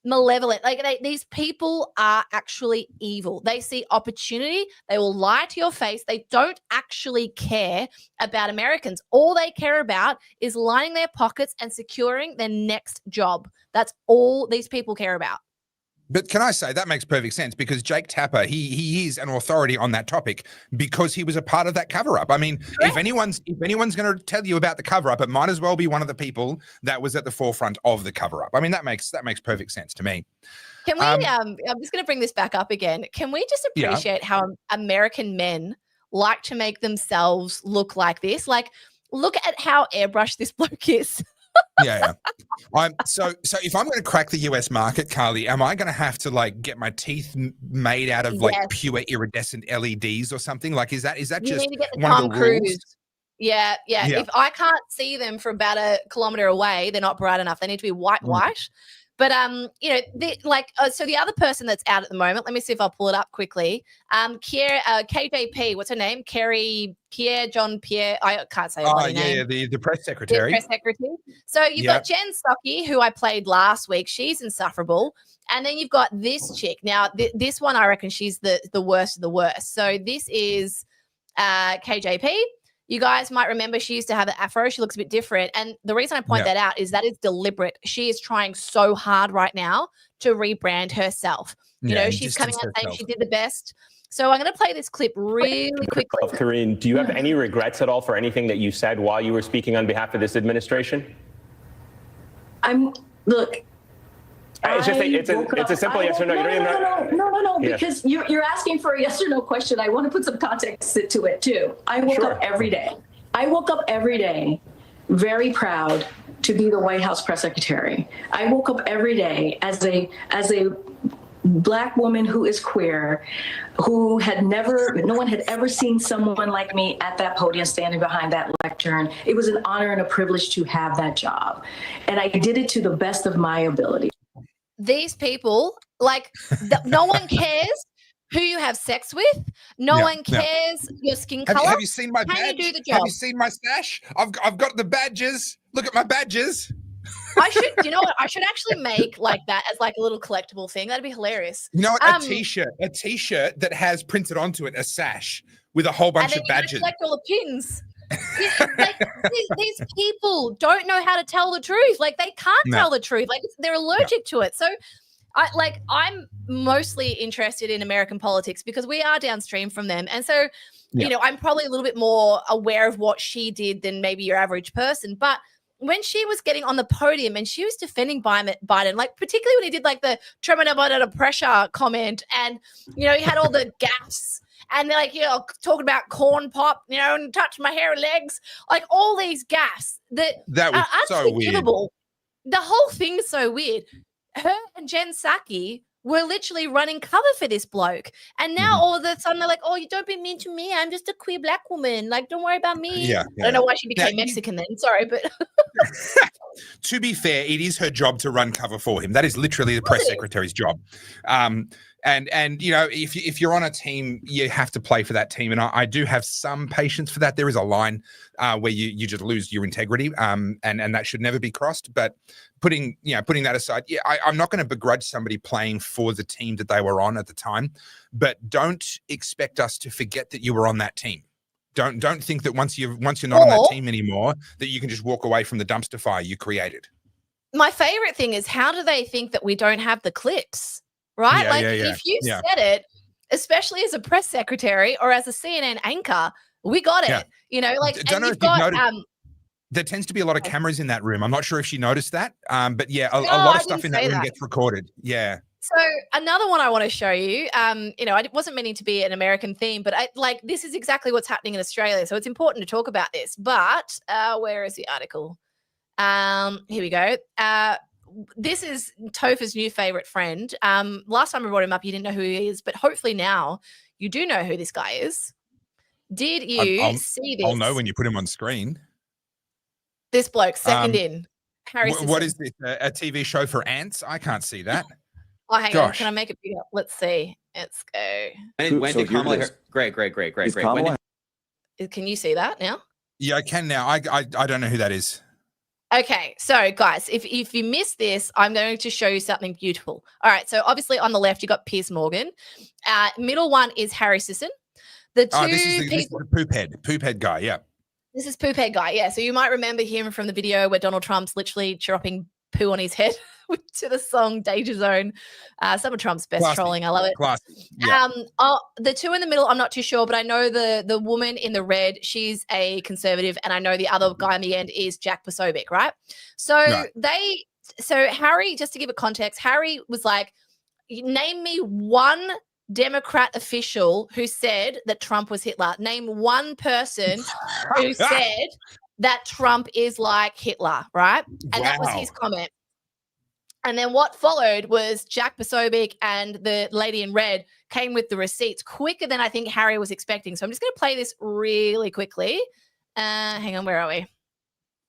malevolent. Like these people are actually evil. They see opportunity. They will lie to your face. They don't actually care about Americans. All they care about is lining their pockets and securing their next job. That's all these people care about. But can I say that makes perfect sense, because Jake Tapper, he is an authority on that topic because he was a part of that cover-up. I mean, if anyone's going to tell you about the cover-up, it might as well be one of the people that was at the forefront of the cover-up. I mean, that makes perfect sense to me. Can we? I'm just going to bring this back up again. Can we just appreciate how American men like to make themselves look like this? Like, look at how airbrushed this bloke is. So if I'm going to crack the US market, Carly, am I going to have to like get my teeth made out of like pure iridescent LEDs or something? Like, is that just need to get the one Tom of the Cruise. rules? Yeah. If I can't see them from about a kilometer away, they're not bright enough. They need to be white. But so the other person that's out at the moment, let me see if I'll pull it up quickly. KJP, what's her name? Pierre John Pierre. I can't say her name. The press secretary. Press secretary. So you've got Jen Psaki, who I played last week. She's insufferable. And then you've got this chick. Now, this one, I reckon she's the worst of the worst. So this is KJP. You guys might remember she used to have an afro. She looks a bit different. And the reason I point that out is that is deliberate. She is trying so hard right now to rebrand herself. You know, she's coming out saying she did the best. So I'm going to play this clip really quickly. Karine, do you have any regrets at all for anything that you said while you were speaking on behalf of this administration? It's a simple yes or no. No, because you're asking for a yes or no question. I want to put some context to it too. I woke up every day. I woke up every day very proud to be the White House press secretary. I woke up every day as a Black woman who is queer, no one had ever seen someone like me at that podium standing behind that lectern. It was an honor and a privilege to have that job. And I did it to the best of my ability. These people, no one cares who you have sex with. No one cares your skin color. Have you seen my badge? Can you do the job? Have you seen my stash? I've got the badges. Look at my badges. You know what? I should actually make like that as like a little collectible thing. That'd be hilarious. You know what? A t-shirt that has printed onto it a sash with a whole bunch of badges. Collect all the pins. These people don't know how to tell the truth. Like they can't tell the truth. Like they're allergic to it. So I'm mostly interested in American politics because we are downstream from them. And so, you know, I'm probably a little bit more aware of what she did than maybe your average person. But when she was getting on the podium and she was defending Biden, like particularly when he did like the tremendous under pressure comment, and you know he had all the gaffes, and they're like, you know, talking about corn pop, you know, and touch my hair and legs, like all these gaffes that was so weird. The whole thing's so weird. Her and Jen Psaki were literally running cover for this bloke. And now all of a sudden they're like, oh, you don't be mean to me. I'm just a queer Black woman. Like, don't worry about me. I don't know why she became Mexican then. Sorry, but. To be fair, it is her job to run cover for him. That is literally the press secretary's job. And you know, if you're on a team, you have to play for that team. And I do have some patience for that. There is a line where you just lose your integrity, and that should never be crossed. But putting that aside, I'm not going to begrudge somebody playing for the team that they were on at the time, but don't expect us to forget that you were on that team. Don't think that once you're not on that team anymore, that you can just walk away from the dumpster fire you created. My favorite thing is, how do they think that we don't have the clips? Right? If you said it, especially as a press secretary or as a CNN anchor, we got it. You know, like, don't know if you've noticed, there tends to be a lot of cameras in that room. I'm not sure if she noticed that. But yeah, a lot of stuff in that room gets recorded. Yeah. So another one I want to show you, you know, I wasn't meaning to be an American theme, but this is exactly what's happening in Australia. So it's important to talk about this. But where is the article? Here we go. This is Topher's new favorite friend. Last time I brought him up, you didn't know who he is, but hopefully now you do know who this guy is. Did you see this? I'll know when you put him on screen. This bloke, second in. Harry what is this? A TV show for ants? I can't see that. Oh, hang on. Can I make it bigger? Let's see. Let's go. When did Kamala Harris? Great. Can you see that now? Yeah, I can now. I don't know who that is. Okay, so guys, if you missed this, I'm going to show you something beautiful. All right, so obviously on the left, you got Piers Morgan. Middle one is Harry Sisson. This is the poop head guy, yeah. This is poop head guy, yeah. So you might remember him from the video where Donald Trump's literally dropping poo on his head to the song Danger Zone. Some of Trump's best trolling. I love it. Yeah. The two in the middle, I'm not too sure, but I know the woman in the red, she's a conservative, and I know the other guy in the end is Jack Posobiec, right? So Harry, just to give it context, Harry was like, name me one Democrat official who said that Trump was Hitler. Name one person who said that Trump is like Hitler, right? And that was his comment. And then what followed was Jack Posobiec and the lady in red came with the receipts quicker than I think Harry was expecting. So I'm just going to play this really quickly. Hang on, where are we?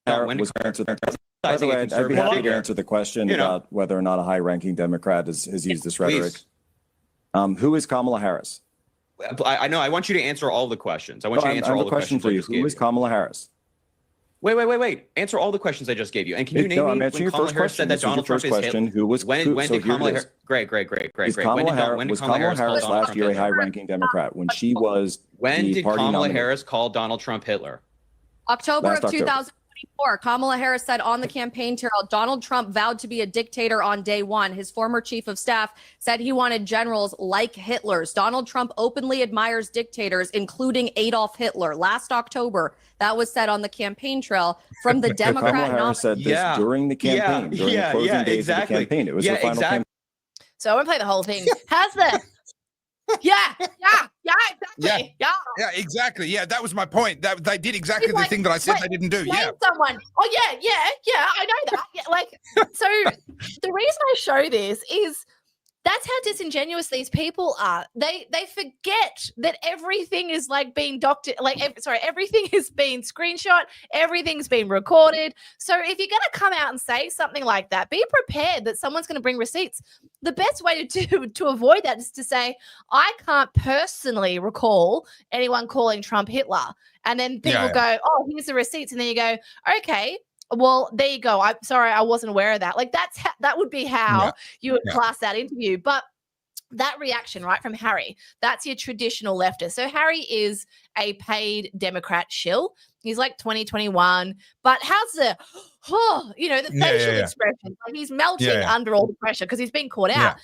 By the way, I'd be happy to answer the question about whether or not a high-ranking Democrat has used this rhetoric. Who is Kamala Harris? I know. I want you to answer all the questions. I want you to answer all the questions for you. Who is Kamala Harris? Wait. Answer all the questions I just gave you. And can you name me when Kamala Harris said that Donald Trump is Hitler? When did Kamala Harris? Great. Was Kamala Harris last year a high-ranking Democrat when she was When did Kamala Harris call Donald Trump Hitler? October of 2024. Kamala Harris said on the campaign trail, Donald Trump vowed to be a dictator on day one. His former chief of staff said he wanted generals like Hitler's. Donald Trump openly admires dictators, including Adolf Hitler. Last October, that was said on the campaign trail from the Democrat. Kamala Harris said this during the campaign, during the closing days of the campaign. It was her final campaign. So I want to play the whole thing. Has the exactly. Yeah, that was my point. That they did exactly the thing that I said they didn't do. Yeah. Someone. Oh yeah. I know that. So the reason I show this is that's how disingenuous these people are. They forget that everything is like being everything is being screenshot, everything's been recorded. So if you're going to come out and say something like that, be prepared that someone's going to bring receipts. The best way to avoid that is to say, I can't personally recall anyone calling Trump Hitler. And then people go, oh, here's the receipts. And then you go, okay, well, there you go. I'm sorry, I wasn't aware of that. Like that would be how you would class that interview. But that reaction, right, from Harry, that's your traditional leftist. So Harry is a paid Democrat shill. He's like 2021. But how's the facial expression? Like he's melting under all the pressure because he's been caught out.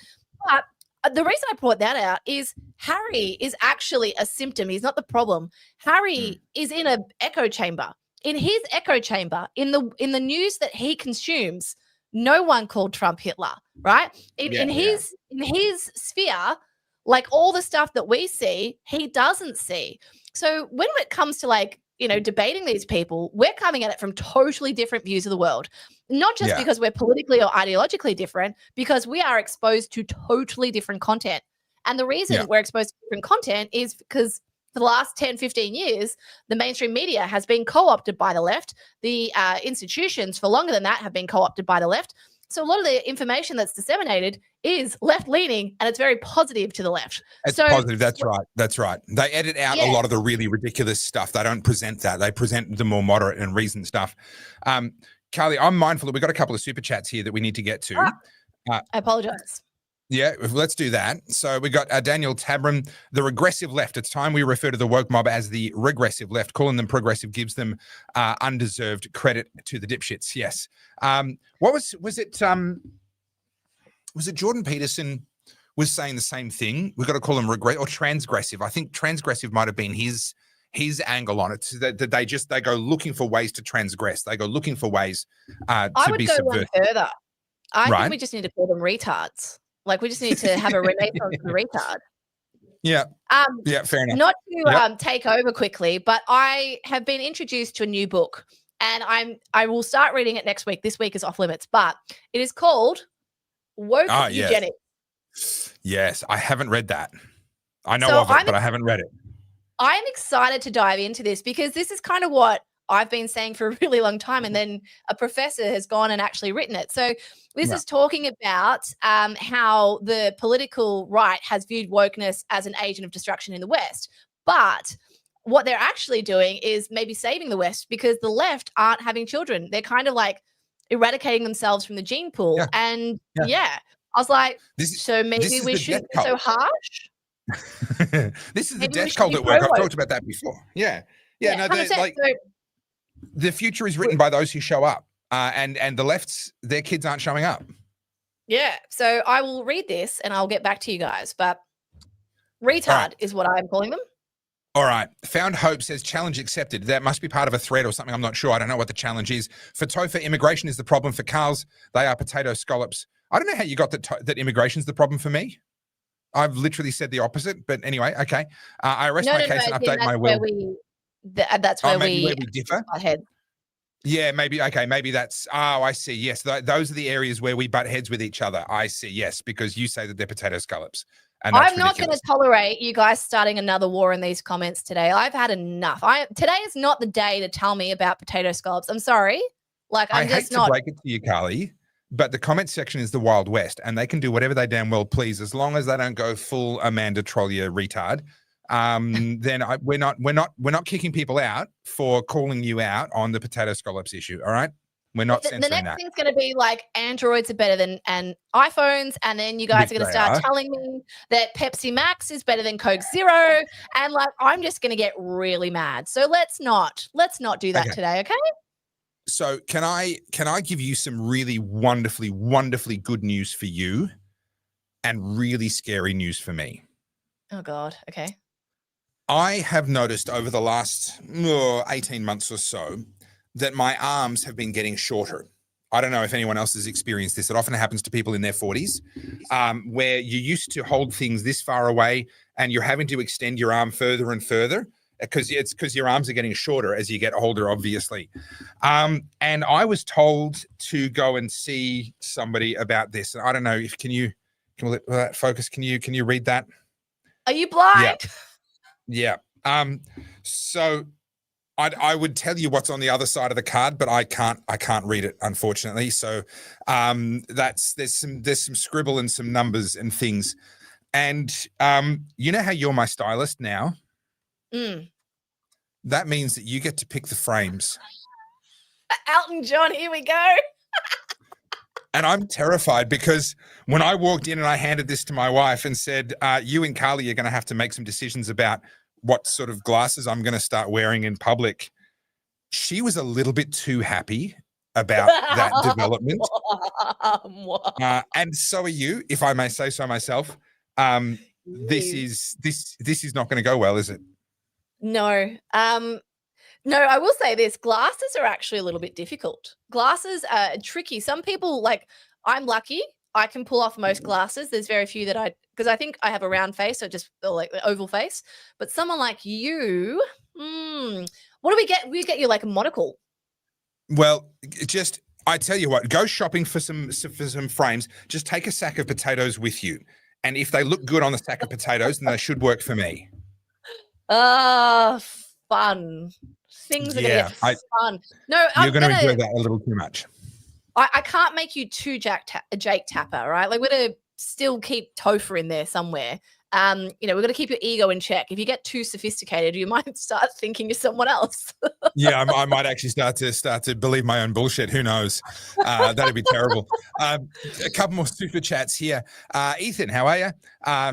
But the reason I brought that out is Harry is actually a symptom. He's not the problem. Harry is in an echo chamber. In his echo chamber, in the news that he consumes, no one called Trump Hitler, right? In his sphere, like all the stuff that we see, he doesn't see. So when it comes to debating these people, we're coming at it from totally different views of the world. Not just because we're politically or ideologically different, because we are exposed to totally different content. And the reason we're exposed to different content is because for the last 10, 15 years, the mainstream media has been co-opted by the left. The institutions for longer than that have been co-opted by the left. So a lot of the information that's disseminated is left-leaning, and it's very positive to the left. It's positive. That's right. That's right. They edit out a lot of the really ridiculous stuff. They don't present that. They present the more moderate and reasoned stuff. Carly, I'm mindful that we've got a couple of super chats here that we need to get to. I apologize. Yeah, let's do that. So we got Daniel Tabram, the regressive left. It's time we refer to the woke mob as the regressive left. Calling them progressive gives them undeserved credit to the dipshits. Yes. What was it Jordan Peterson was saying the same thing? We've got to call them or transgressive. I think transgressive might have been his angle on it. So that they go looking for ways to transgress. They go looking for ways to be subversive. I would go one further. I think we just need to call them retards. Like, we just need to have a renaissance for retard. Yeah. Yeah, fair enough. Not to take over quickly, but I have been introduced to a new book, and I will start reading it next week. This week is off limits, but it is called Woke Eugenics. Yes, I haven't read that. I know of it, but I haven't read it. I'm excited to dive into this because this is kind of what I've been saying for a really long time, and then a professor has gone and actually written it. So this is talking about how the political right has viewed wokeness as an agent of destruction in the West. But what they're actually doing is maybe saving the West, because the left aren't having children. They're kind of like eradicating themselves from the gene pool. Yeah. And I was like, so maybe we shouldn't be so harsh. This is the death cult at work. I've talked about that before. Yeah. No, the future is written by those who show up, and the left's, their kids aren't showing up. Yeah, so I will read this and I'll get back to you guys, but retard is what I'm calling them. All right. Found Hope says challenge accepted. That must be part of a thread or something. I'm not sure. I don't know what the challenge is. For Topher, immigration is the problem. For Carls, they are potato scallops. I don't know how you got that immigration is the problem for me. I've literally said the opposite, but anyway, okay. I rest my case and update my will. That's where we differ. Head. Yeah, maybe. Okay, maybe that's. Oh, I see. Yes, those are the areas where we butt heads with each other. I see. Yes, because you say that they're potato scallops. And I'm not going to tolerate you guys starting another war in these comments today. I've had enough. Today is not the day to tell me about potato scallops. I'm sorry. Like, I hate to break it to you, Carly, but the comment section is the Wild West, and they can do whatever they damn well please, as long as they don't go full Amanda Trollier retard. Then we're not kicking people out for calling you out on the potato scallops issue. All right, we're not censoring that. The next thing's going to be like Androids are better than iPhones, and then you guys are going to start telling me that Pepsi Max is better than Coke Zero, and like I'm just going to get really mad. So let's not do that today, okay? So can I give you some really wonderfully good news for you, and really scary news for me? Oh God, okay. I have noticed over the last 18 months or so that my arms have been getting shorter. I don't know if anyone else has experienced this. It often happens to people in their 40s, where you used to hold things this far away and you're having to extend your arm further and further because your arms are getting shorter as you get older, obviously. And I was told to go and see somebody about this. I don't know if can we let that focus? Can you read that? Are you blind? Yeah. So I would tell you what's on the other side of the card, but I can't read it, unfortunately. So there's some scribble and some numbers and things. And you know how you're my stylist now? That means that you get to pick the frames. Elton John, here we go. And I'm terrified because when I walked in and I handed this to my wife and said, you and Carly are going to have to make some decisions about what sort of glasses I'm going to start wearing in public, she was a little bit too happy about that development. And so are you, if I may say so myself. This is not going to go well, is it? No. No, I will say this. Glasses are actually a little bit difficult. Glasses are tricky. Some people, like, I'm lucky. I can pull off most glasses. There's very few that because I think I have a round face, so just like the oval face. But someone like you, what do we get? We get you like a monocle. Well, I tell you what, go shopping for some frames. Just take a sack of potatoes with you. And if they look good on the sack of potatoes, then they should work for me. Fun. Things are going to get fun. No, you're going to enjoy that a little too much. I can't make you too Jake Tapper, right? Like we're gonna still keep Topher in there somewhere. You know, we're gonna keep your ego in check. If you get too sophisticated, you might start thinking you're someone else. Yeah, I might actually start to believe my own bullshit. Who knows? That'd be terrible. A couple more super chats here. Ethan, how are you?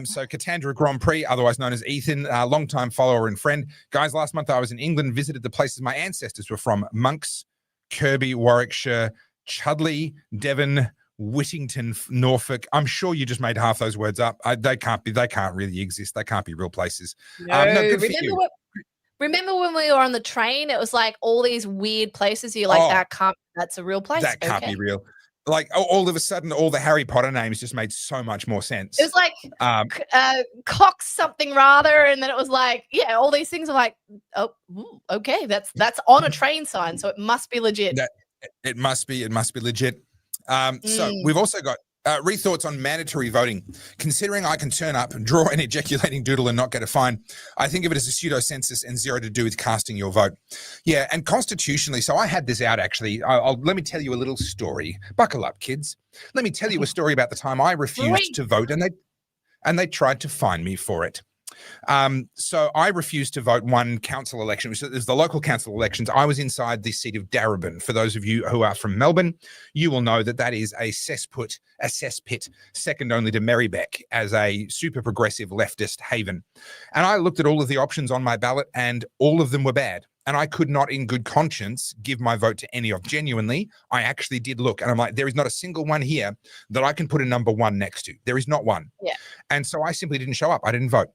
So Katandra Grand Prix, otherwise known as Ethan, longtime follower and friend. Guys, last month I was in England, visited the places my ancestors were from: Monks, Kirby, Warwickshire, Chudley, Devon, Whittington, Norfolk. I'm sure you just made half those words up. They can't really exist. They can't be real places. No, remember when we were on the train? It was like all these weird places. You're like, that's a real place. That can't be real. Like all of a sudden, all the Harry Potter names just made so much more sense. It was like Cox something rather, and then it was like, yeah, all these things are like, okay, that's on a train sign, so it must be legit. It must be legit. So we've also got rethoughts on mandatory voting. Considering I can turn up and draw an ejaculating doodle and not get a fine, I think of it as a pseudo census and zero to do with casting your vote. Yeah, and constitutionally, so I had this out actually. Let me tell you a little story. Buckle up, kids. Let me tell you a story about the time I refused to vote and they tried to fine me for it. So I refused to vote one council election, which is the local council elections. I was inside the seat of Darebin. For those of you who are from Melbourne, you will know that is a cesspit, second only to Merribeck as a super progressive leftist haven. And I looked at all of the options on my ballot and all of them were bad. And I could not in good conscience give my vote to any of. Genuinely, I actually did look and I'm like, there is not a single one here that I can put a number one next to. There is not one. Yeah. And so I simply didn't show up. I didn't vote.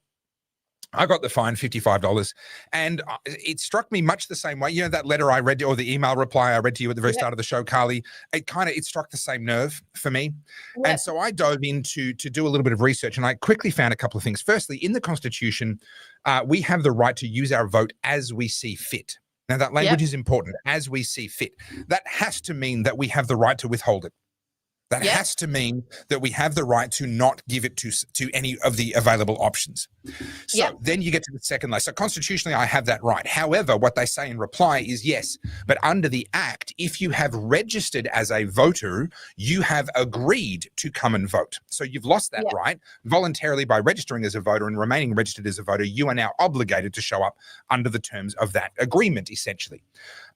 I got the fine, $55. And it struck me much the same way. You know, that letter I read, or the email reply I read to you at the very start of the show, Carly, it struck the same nerve for me. Yeah. And so I dove into to do a little bit of research and I quickly found a couple of things. Firstly, in the Constitution, we have the right to use our vote as we see fit. Now that language is important, as we see fit. That has to mean that we have the right to withhold it. That has to mean that we have the right to not give it to any of the available options. So then you get to the second layer. So constitutionally, I have that right. However, what they say in reply is yes, but under the Act, if you have registered as a voter, you have agreed to come and vote. So you've lost that right. Voluntarily by registering as a voter and remaining registered as a voter, you are now obligated to show up under the terms of that agreement, essentially.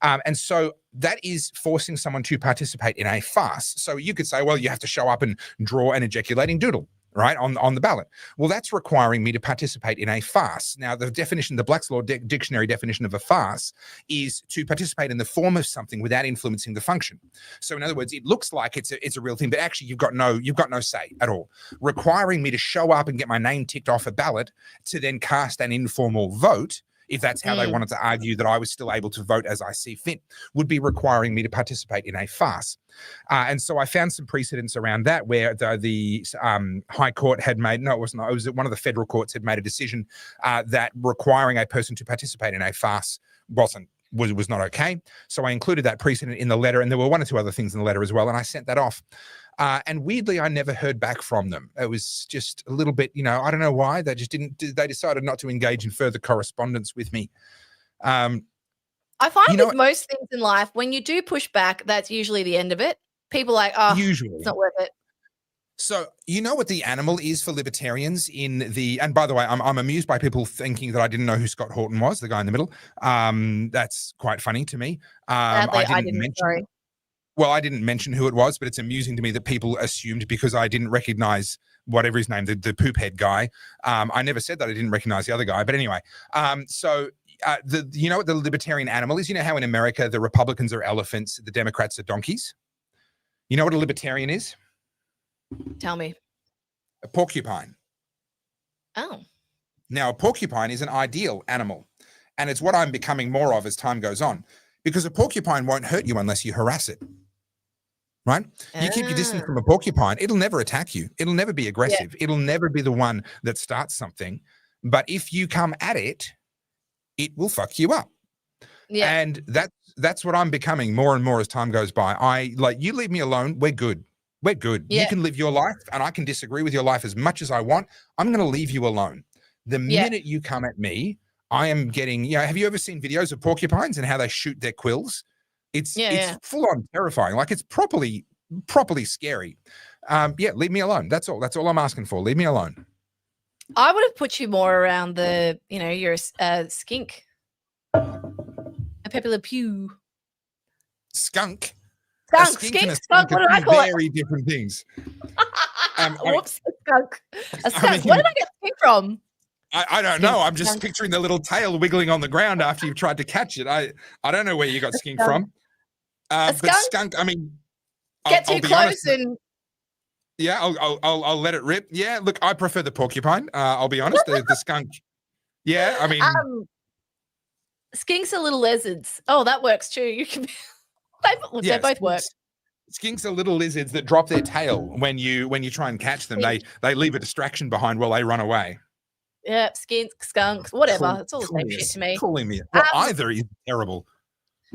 And so that is forcing someone to participate in a farce. So you could say, well, you have to show up and draw an ejaculating doodle, right, on the ballot. Well, that's requiring me to participate in a farce. Now, the definition, the Black's Law Dictionary definition of a farce is to participate in the form of something without influencing the function. So in other words, it looks like it's a real thing, but actually you've got no say at all. Requiring me to show up and get my name ticked off a ballot to then cast an informal vote, if that's how they wanted to argue that I was still able to vote as I see fit, would be requiring me to participate in a farce. And so I found some precedents around that where the High Court had made, no, it wasn't, it was one of the federal courts had made a decision that requiring a person to participate in a farce was not okay. So I included that precedent in the letter, and there were one or two other things in the letter as well, and I sent that off. And weirdly, I never heard back from them. It was just a little bit, I don't know why. They just they decided not to engage in further correspondence with me. I find with most things in life, when you do push back, that's usually the end of it. People are like, usually it's not worth it. So you know what the animal is for libertarians and by the way, I'm amused by people thinking that I didn't know who Scott Horton was, the guy in the middle. That's quite funny to me. I didn't mention who it was, but it's amusing to me that people assumed because I didn't recognize whatever his name, the poop head guy. I never said that I didn't recognize the other guy, but anyway. You know what the libertarian animal is? You know how in America the Republicans are elephants, the Democrats are donkeys? You know what a libertarian is? Tell me. A porcupine. Oh. Now, a porcupine is an ideal animal, and it's what I'm becoming more of as time goes on, because a porcupine won't hurt you unless you harass it, right? You keep your distance from a porcupine, it'll never attack you. It'll never be aggressive. Yeah. It'll never be the one that starts something. But if you come at it, it will fuck you up. Yeah. And that's what I'm becoming more and more as time goes by. You leave me alone, we're good. We're good. Yeah. You can live your life and I can disagree with your life as much as I want. I'm going to leave you alone. The minute you come at me, I am getting, have you ever seen videos of porcupines and how they shoot their quills? It's full on terrifying. Like, it's properly scary. Yeah, leave me alone. That's all I'm asking for. Leave me alone. I would have put you more around the, you're a skink. A Pepe Le Pew. Skunk. Skunk. What did I call it? Very different things. Whoops, a skunk. A skunk. Where did I get skink from? I don't know. I'm just picturing the little tail wiggling on the ground after you've tried to catch it. I don't know where you got skink from. But skunk, I mean, get too close and. Yeah, I'll let it rip. Yeah, look, I prefer the porcupine. I'll be honest. The skunk. Yeah, I mean, skinks are little lizards. Oh, that works too. You can. They both work. Skinks are little lizards that drop their tail when you try and catch them. They leave a distraction behind while they run away. Yeah, skunks, whatever. It's all the same shit to me. Calling me. Well, either is terrible.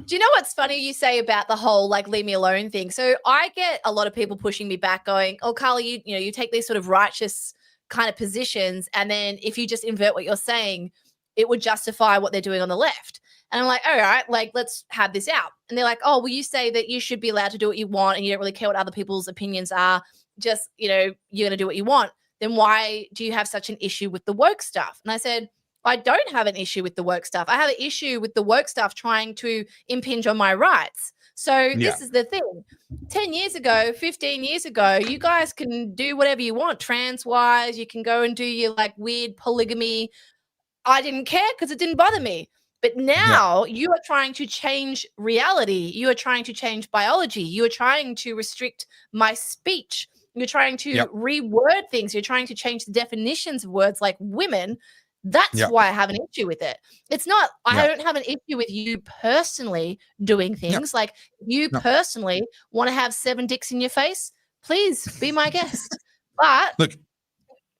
Do you know what's funny you say about the whole like leave me alone thing? So I get a lot of people pushing me back going, oh, Carly, you take these sort of righteous kind of positions, and then if you just invert what you're saying, it would justify what they're doing on the left. And I'm like, all right, like, let's have this out. And they're like, oh, well, you say that you should be allowed to do what you want and you don't really care what other people's opinions are. Just, you're going to do what you want. Then why do you have such an issue with the woke stuff? And I said, I don't have an issue with the woke stuff. I have an issue with the woke stuff trying to impinge on my rights. So this is the thing. 10 years ago, 15 years ago, you guys can do whatever you want trans-wise. You can go and do your like weird polygamy. I didn't care because it didn't bother me. But now you are trying to change reality. You are trying to change biology. You are trying to restrict my speech. You're trying to reword things. You're trying to change the definitions of words like women. That's why I have an issue with it. It's not, I don't have an issue with you personally doing things. Like you personally want to have 7 dicks in your face, please be my guest. But look,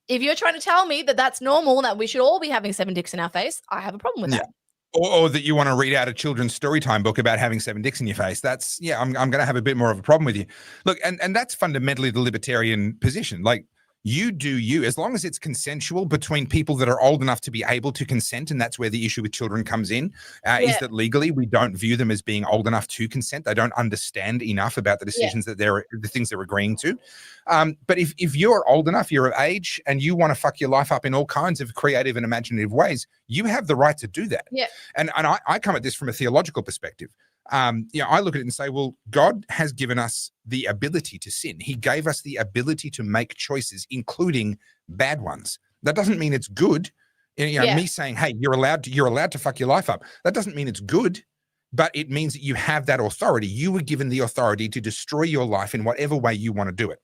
if you're trying to tell me that that's normal and that we should all be having 7 dicks in our face, I have a problem with that. Or that you want to read out a children's story time book about having 7 dicks in your face. That's, I'm going to have a bit more of a problem with you. Look, and that's fundamentally the libertarian position. Like, you do you, as long as it's consensual between people that are old enough to be able to consent, and that's where the issue with children comes in, is that legally we don't view them as being old enough to consent. They don't understand enough about the decisions that the things they're agreeing to. But if you're old enough, you're of age, and you want to fuck your life up in all kinds of creative and imaginative ways, you have the right to do that. Yeah. And I come at this from a theological perspective. I look at it and say, well, God has given us the ability to sin. He gave us the ability to make choices, including bad ones. That doesn't mean it's good. Me saying, hey, you're allowed to fuck your life up. That doesn't mean it's good, but it means that you have that authority. You were given the authority to destroy your life in whatever way you want to do it.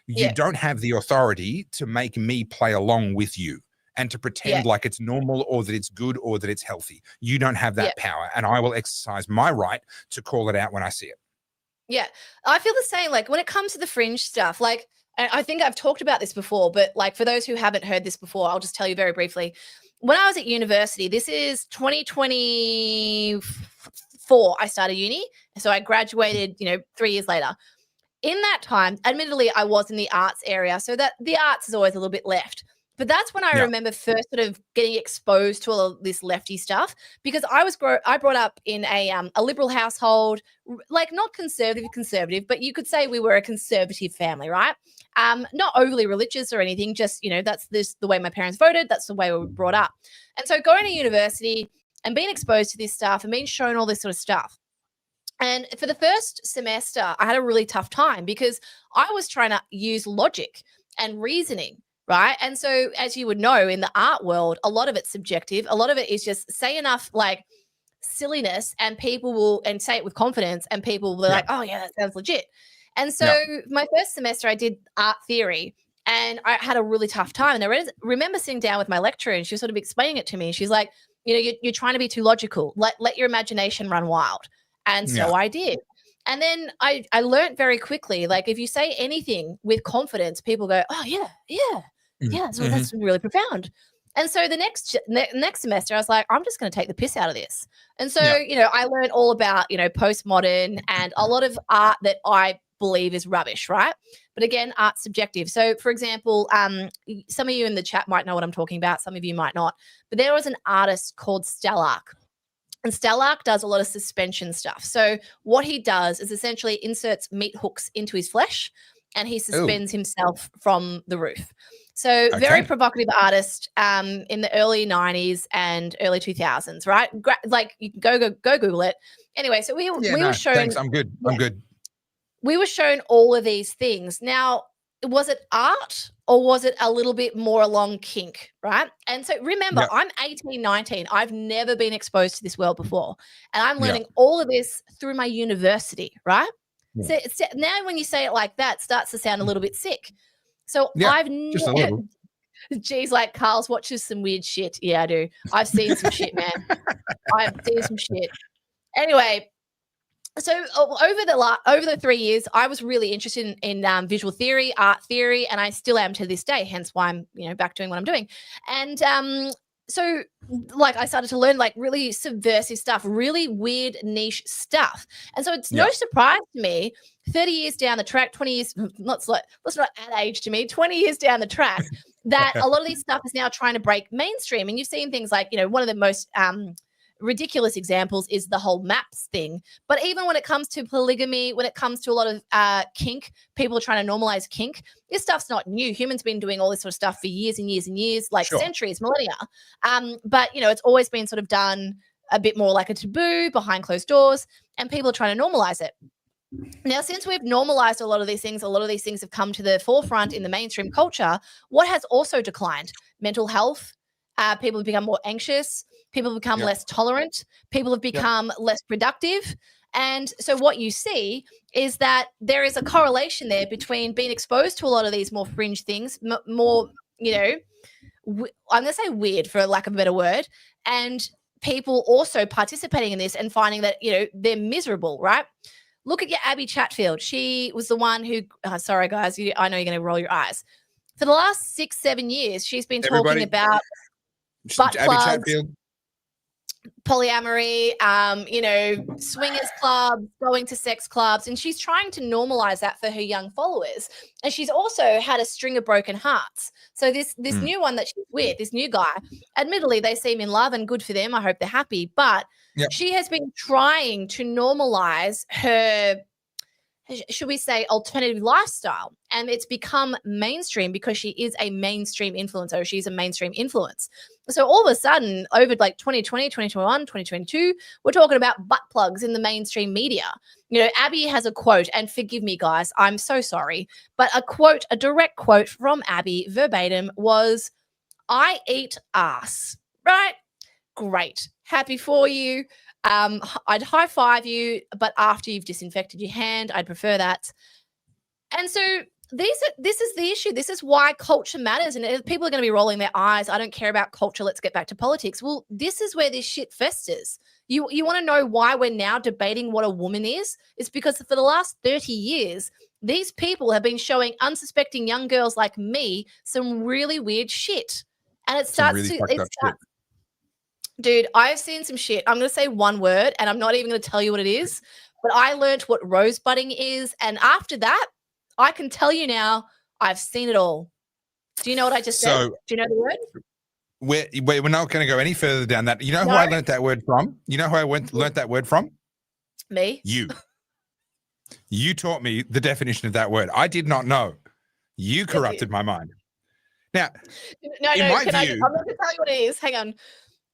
You don't have the authority to make me play along with you and to pretend like it's normal or that it's good or that it's healthy. You don't have that power, and I will exercise my right to call it out when I see it. Yeah, I feel the same. Like when it comes to the fringe stuff, like I think I've talked about this before, but like for those who haven't heard this before, I'll just tell you very briefly. When I was at university, this is 2024, I started uni. So I graduated, 3 years later. In that time, admittedly, I was in the arts area, so that the arts is always a little bit left. But that's when I remember first sort of getting exposed to all of this lefty stuff, because I brought up in a liberal household, like not conservative, but you could say we were a conservative family, right? Not overly religious or anything, just, that's the way my parents voted. That's the way we were brought up. And so going to university and being exposed to this stuff and being shown all this sort of stuff. And for the first semester, I had a really tough time because I was trying to use logic and reasoning. Right. And so, as you would know, in the art world, a lot of it's subjective. A lot of it is just say enough like silliness and people will, and say it with confidence, and people will be like, oh, yeah, that sounds legit. And so my first semester, I did art theory and I had a really tough time. And I remember sitting down with my lecturer and she was sort of explaining it to me. She's like, you're trying to be too logical. Let your imagination run wild. And so I did. And then I learned very quickly, like if you say anything with confidence, people go, oh, that's really profound. And so the next semester, I was like, I'm just going to take the piss out of this. And so, I learned all about, postmodern and a lot of art that I believe is rubbish, right? But again, art's subjective. So, for example, some of you in the chat might know what I'm talking about. Some of you might not. But there was an artist called Stelarc. And Stelarc does a lot of suspension stuff. So what he does is essentially inserts meat hooks into his flesh and he suspends himself from the roof. So very provocative artist in the early 90s and early 2000s, right? Like you can go Google it. Anyway, so we were shown. Thanks, I'm good. I'm good. We were shown all of these things. Now, was it art or was it a little bit more along kink, right? And so remember, I'm 18, 19. I've never been exposed to this world before. And I'm learning all of this through my university, right? So now when you say it like that, it starts to sound a little bit sick. So I've just a little. Geez, like Carl's watches some weird shit. Yeah, I do. I've seen some shit, man. I've seen some shit. Anyway, so over the 3 years, I was really interested in visual theory, art theory, and I still am to this day. Hence why I'm back doing what I'm doing. And so like I started to learn like really subversive stuff, really weird niche stuff. And so it's no surprise to me, 30 years down the track, 20 years, let's not add age to me, 20 years down the track, that a lot of these stuff is now trying to break mainstream. And you've seen things like, one of the most ridiculous examples is the whole maps thing. But even when it comes to polygamy, when it comes to a lot of kink, people are trying to normalize kink. This stuff's not new. Humans been doing all this sort of stuff for years and years and years, like centuries, millennia. But it's always been sort of done a bit more like a taboo behind closed doors, and people are trying to normalize it. Now, since we've normalized a lot of these things have come to the forefront in the mainstream culture. What has also declined? Mental health. People have become more anxious. People have become less tolerant. People have become less productive. And so what you see is that there is a correlation there between being exposed to a lot of these more fringe things, more, I'm going to say weird for lack of a better word, and people also participating in this and finding that, they're miserable, right? Look at your Abby Chatfield. She was the one who, sorry guys, I know you're going to roll your eyes. For the last 6-7 years, she's been talking about butt plugs, polyamory, swingers clubs, going to sex clubs, and she's trying to normalize that for her young followers. And she's also had a string of broken hearts. So this new one that she's with, this new guy, admittedly they seem in love and good for them. I hope they're happy, but she has been trying to normalize her, should we say, alternative lifestyle, and it's become mainstream because she is a mainstream influencer. She's a mainstream influence. So all of a sudden, over like 2020, 2021, 2022, we're talking about butt plugs in the mainstream media. Abby has a quote, and forgive me, guys, I'm so sorry, but a direct quote from Abby verbatim was, "I eat ass." Right? Great. Happy for you. I'd high five you, but after you've disinfected your hand, I'd prefer that. And so this is the issue. This is why culture matters. And if people are going to be rolling their eyes, I don't care about culture, let's get back to politics. Well, this is where this shit festers. You want to know why we're now debating what a woman is? It's because for the last 30 years, these people have been showing unsuspecting young girls like me some really weird shit. And it starts Dude, I've seen some shit. I'm going to say one word, and I'm not even going to tell you what it is, but I learned what rosebudding is. And after that, I can tell you now, I've seen it all. Do you know what I just said? Do you know the word? We're not going to go any further down that. You know who I learned that word from? You know who I learned that word from? Me. You. You taught me the definition of that word. I did not know. You corrupted my mind. Now, I'm not going to tell you what it is. Hang on.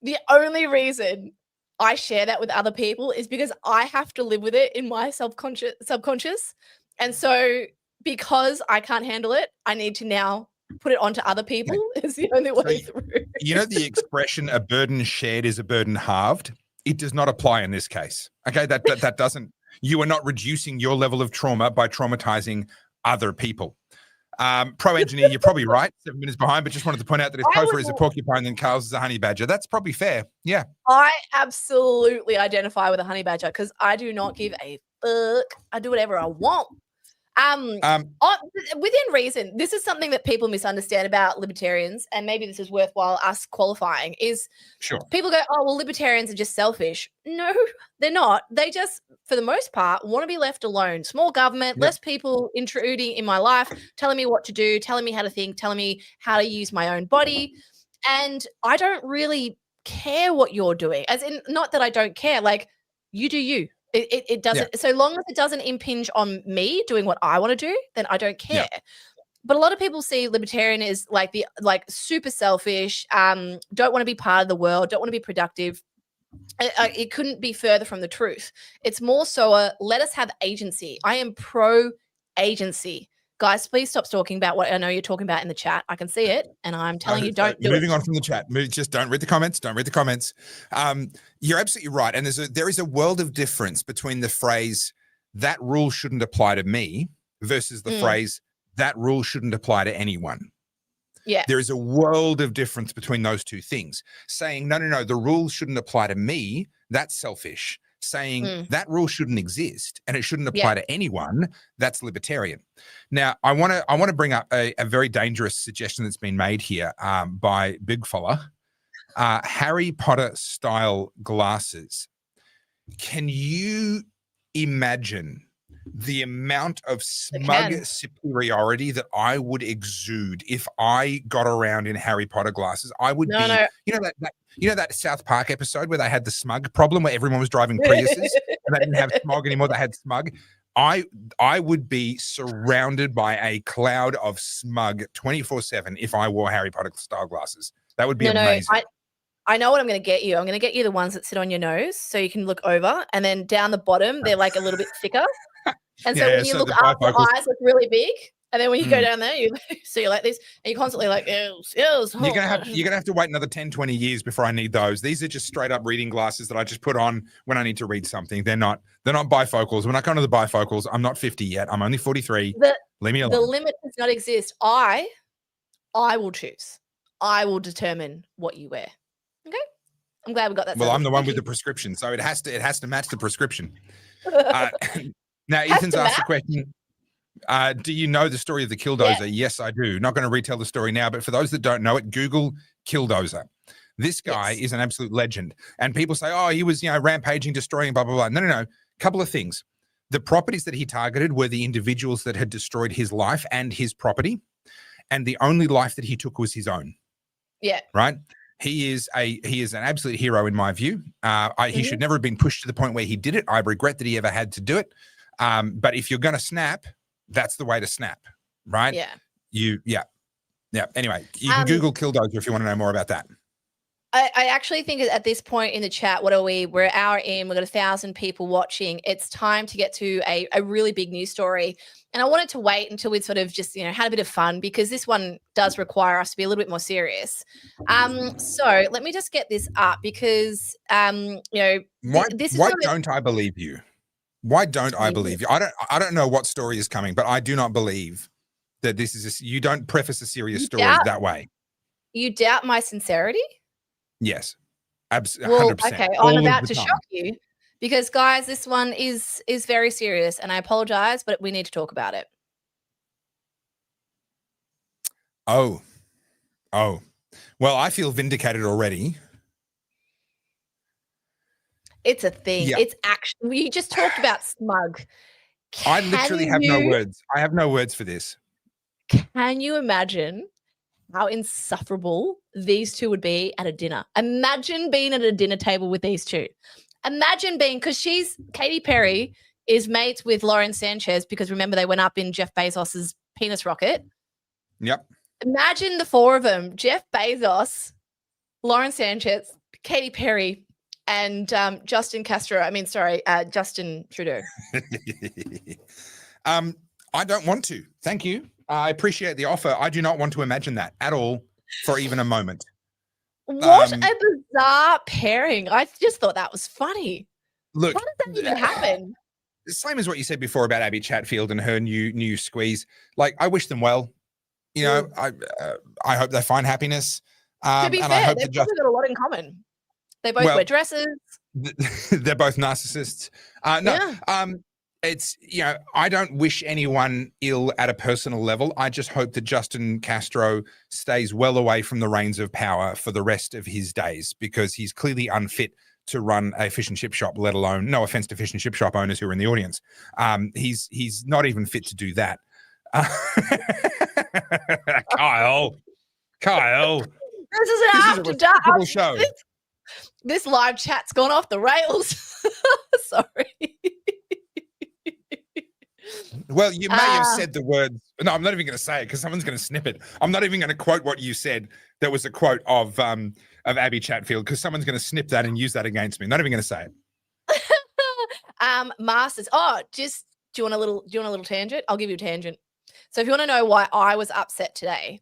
The only reason I share that with other people is because I have to live with it in my subconscious. And so because I can't handle it, I need to now put it onto other people. It's the only way through. The expression "a burden shared is a burden halved"? It does not apply in this case. Okay, that doesn't. You are not reducing your level of trauma by traumatizing other people. Pro engineer, you're probably right. 7 minutes behind, but just wanted to point out that if Topher is a porcupine, then Carl's is a honey badger. That's probably fair. Yeah. I absolutely identify with a honey badger because I do not give a fuck. I do whatever I want. Within reason, this is something that people misunderstand about libertarians, and maybe this is worthwhile us qualifying, is people go, oh, well, libertarians are just selfish. No, they're not. They just, for the most part, want to be left alone. Small government, less people intruding in my life, telling me what to do, telling me how to think, telling me how to use my own body. And I don't really care what you're doing. As in, not that I don't care. Like, you do you. It doesn't. So long as it doesn't impinge on me doing what I want to do, then I don't care. But a lot of people see libertarian as like super selfish. Don't want to be part of the world. Don't want to be productive. It couldn't be further from the truth. It's more so let us have agency. I am pro agency. Guys, please stop talking about what I know you're talking about in the chat. I can see it, and I'm telling you, don't do it. Moving on from the chat. Just don't read the comments. Don't read the comments. You're absolutely right. And there is a world of difference between the phrase, that rule shouldn't apply to me, versus the phrase, that rule shouldn't apply to anyone. Yeah. There is a world of difference between those two things. Saying, no, the rule shouldn't apply to me, that's selfish. Saying that rule shouldn't exist and it shouldn't apply to anyone, that's libertarian. Now, I want to bring up a very dangerous suggestion that's been made here by Big Fella. Harry Potter style glasses. Can you imagine the amount of smug superiority that I would exude if I got around in Harry Potter glasses? I would be, you know that South Park episode where they had the smug problem, where everyone was driving Priuses and they didn't have smog anymore, they had smug. I would be surrounded by a cloud of smug 24/7 if I wore Harry Potter style glasses. That would be amazing. I know what I'm going to get you. I'm going to get you the ones that sit on your nose so you can look over, and then down the bottom, they're like a little bit thicker. And so when you look up, the eyes look really big. And then when you go down there, you see like this, and you're constantly like, ew. You're gonna have to wait another 10, 20 years before I need those. These are just straight up reading glasses that I just put on when I need to read something. They're not bifocals. When I come to the bifocals, I'm not 50 yet. I'm only 43. Leave me alone. The limit does not exist. I will choose. I will determine what you wear. Okay. I'm glad we got that. Well, I'm the one with the prescription, so it has to match the prescription. Now, Ethan's asked the question, do you know the story of the Killdozer? Yes, I do. Not going to retell the story now, but for those that don't know it, Google Killdozer. This guy is an absolute legend. And people say, oh, he was, rampaging, destroying, blah, blah, blah. No. Couple of things. The properties that he targeted were the individuals that had destroyed his life and his property. And the only life that he took was his own. Yeah. Right? He is an absolute hero in my view. He should never have been pushed to the point where he did it. I regret that he ever had to do it. But if you're going to snap, that's the way to snap, right? Yeah. Anyway, you can Google Killdozer if you want to know more about that. I actually think at this point in the chat, we're an hour in, we've got 1,000 people watching. It's time to get to a really big news story. And I wanted to wait until we'd sort of just, had a bit of fun, because this one does require us to be a little bit more serious. So let me just get this up, because, why don't I believe you? Why don't I believe you? I don't know what story is coming, but I do not believe that this is you don't preface a serious story that way. You doubt my sincerity? Yes. Absolutely. Well, 100%. okay, I'm about to shock you, because guys, this one is very serious, and I apologize, but we need to talk about it. Oh. Well, I feel vindicated already. It's a thing. It's actually, we just talked about smug. I literally have no words. I have no words for this. Can you imagine how insufferable these two would be at a dinner? Imagine being at a dinner table with these two. Imagine being, because Katy Perry is mates with Lauren Sanchez, because remember they went up in Jeff Bezos's penis rocket. Yep. Imagine the four of them: Jeff Bezos, Lauren Sanchez, Katy Perry, and Justin Trudeau. I don't want to. Thank you. I appreciate the offer. I do not want to imagine that at all for even a moment. What a bizarre pairing. I just thought that was funny. Look, how does that even happen? The same as what you said before about Abby Chatfield and her new squeeze. Like, I wish them well. I hope they find happiness. To be fair, they've probably got a lot in common. They both wear dresses. They're both narcissists. It's, I don't wish anyone ill at a personal level. I just hope that Justin Castro stays well away from the reins of power for the rest of his days, because he's clearly unfit to run a fish and chip shop, let alone, no offense to fish and chip shop owners who are in the audience. He's not even fit to do that. Kyle. This is an after dark show. This live chat's gone off the rails. Sorry. Well, you may have said the words. No, I'm not even going to say it because someone's going to snip it. I'm not even going to quote what you said. That was a quote of Abby Chatfield because someone's going to snip that and use that against me. Not even going to say it. Masters. Oh, just do you want a little tangent? I'll give you a tangent. So if you want to know why I was upset today,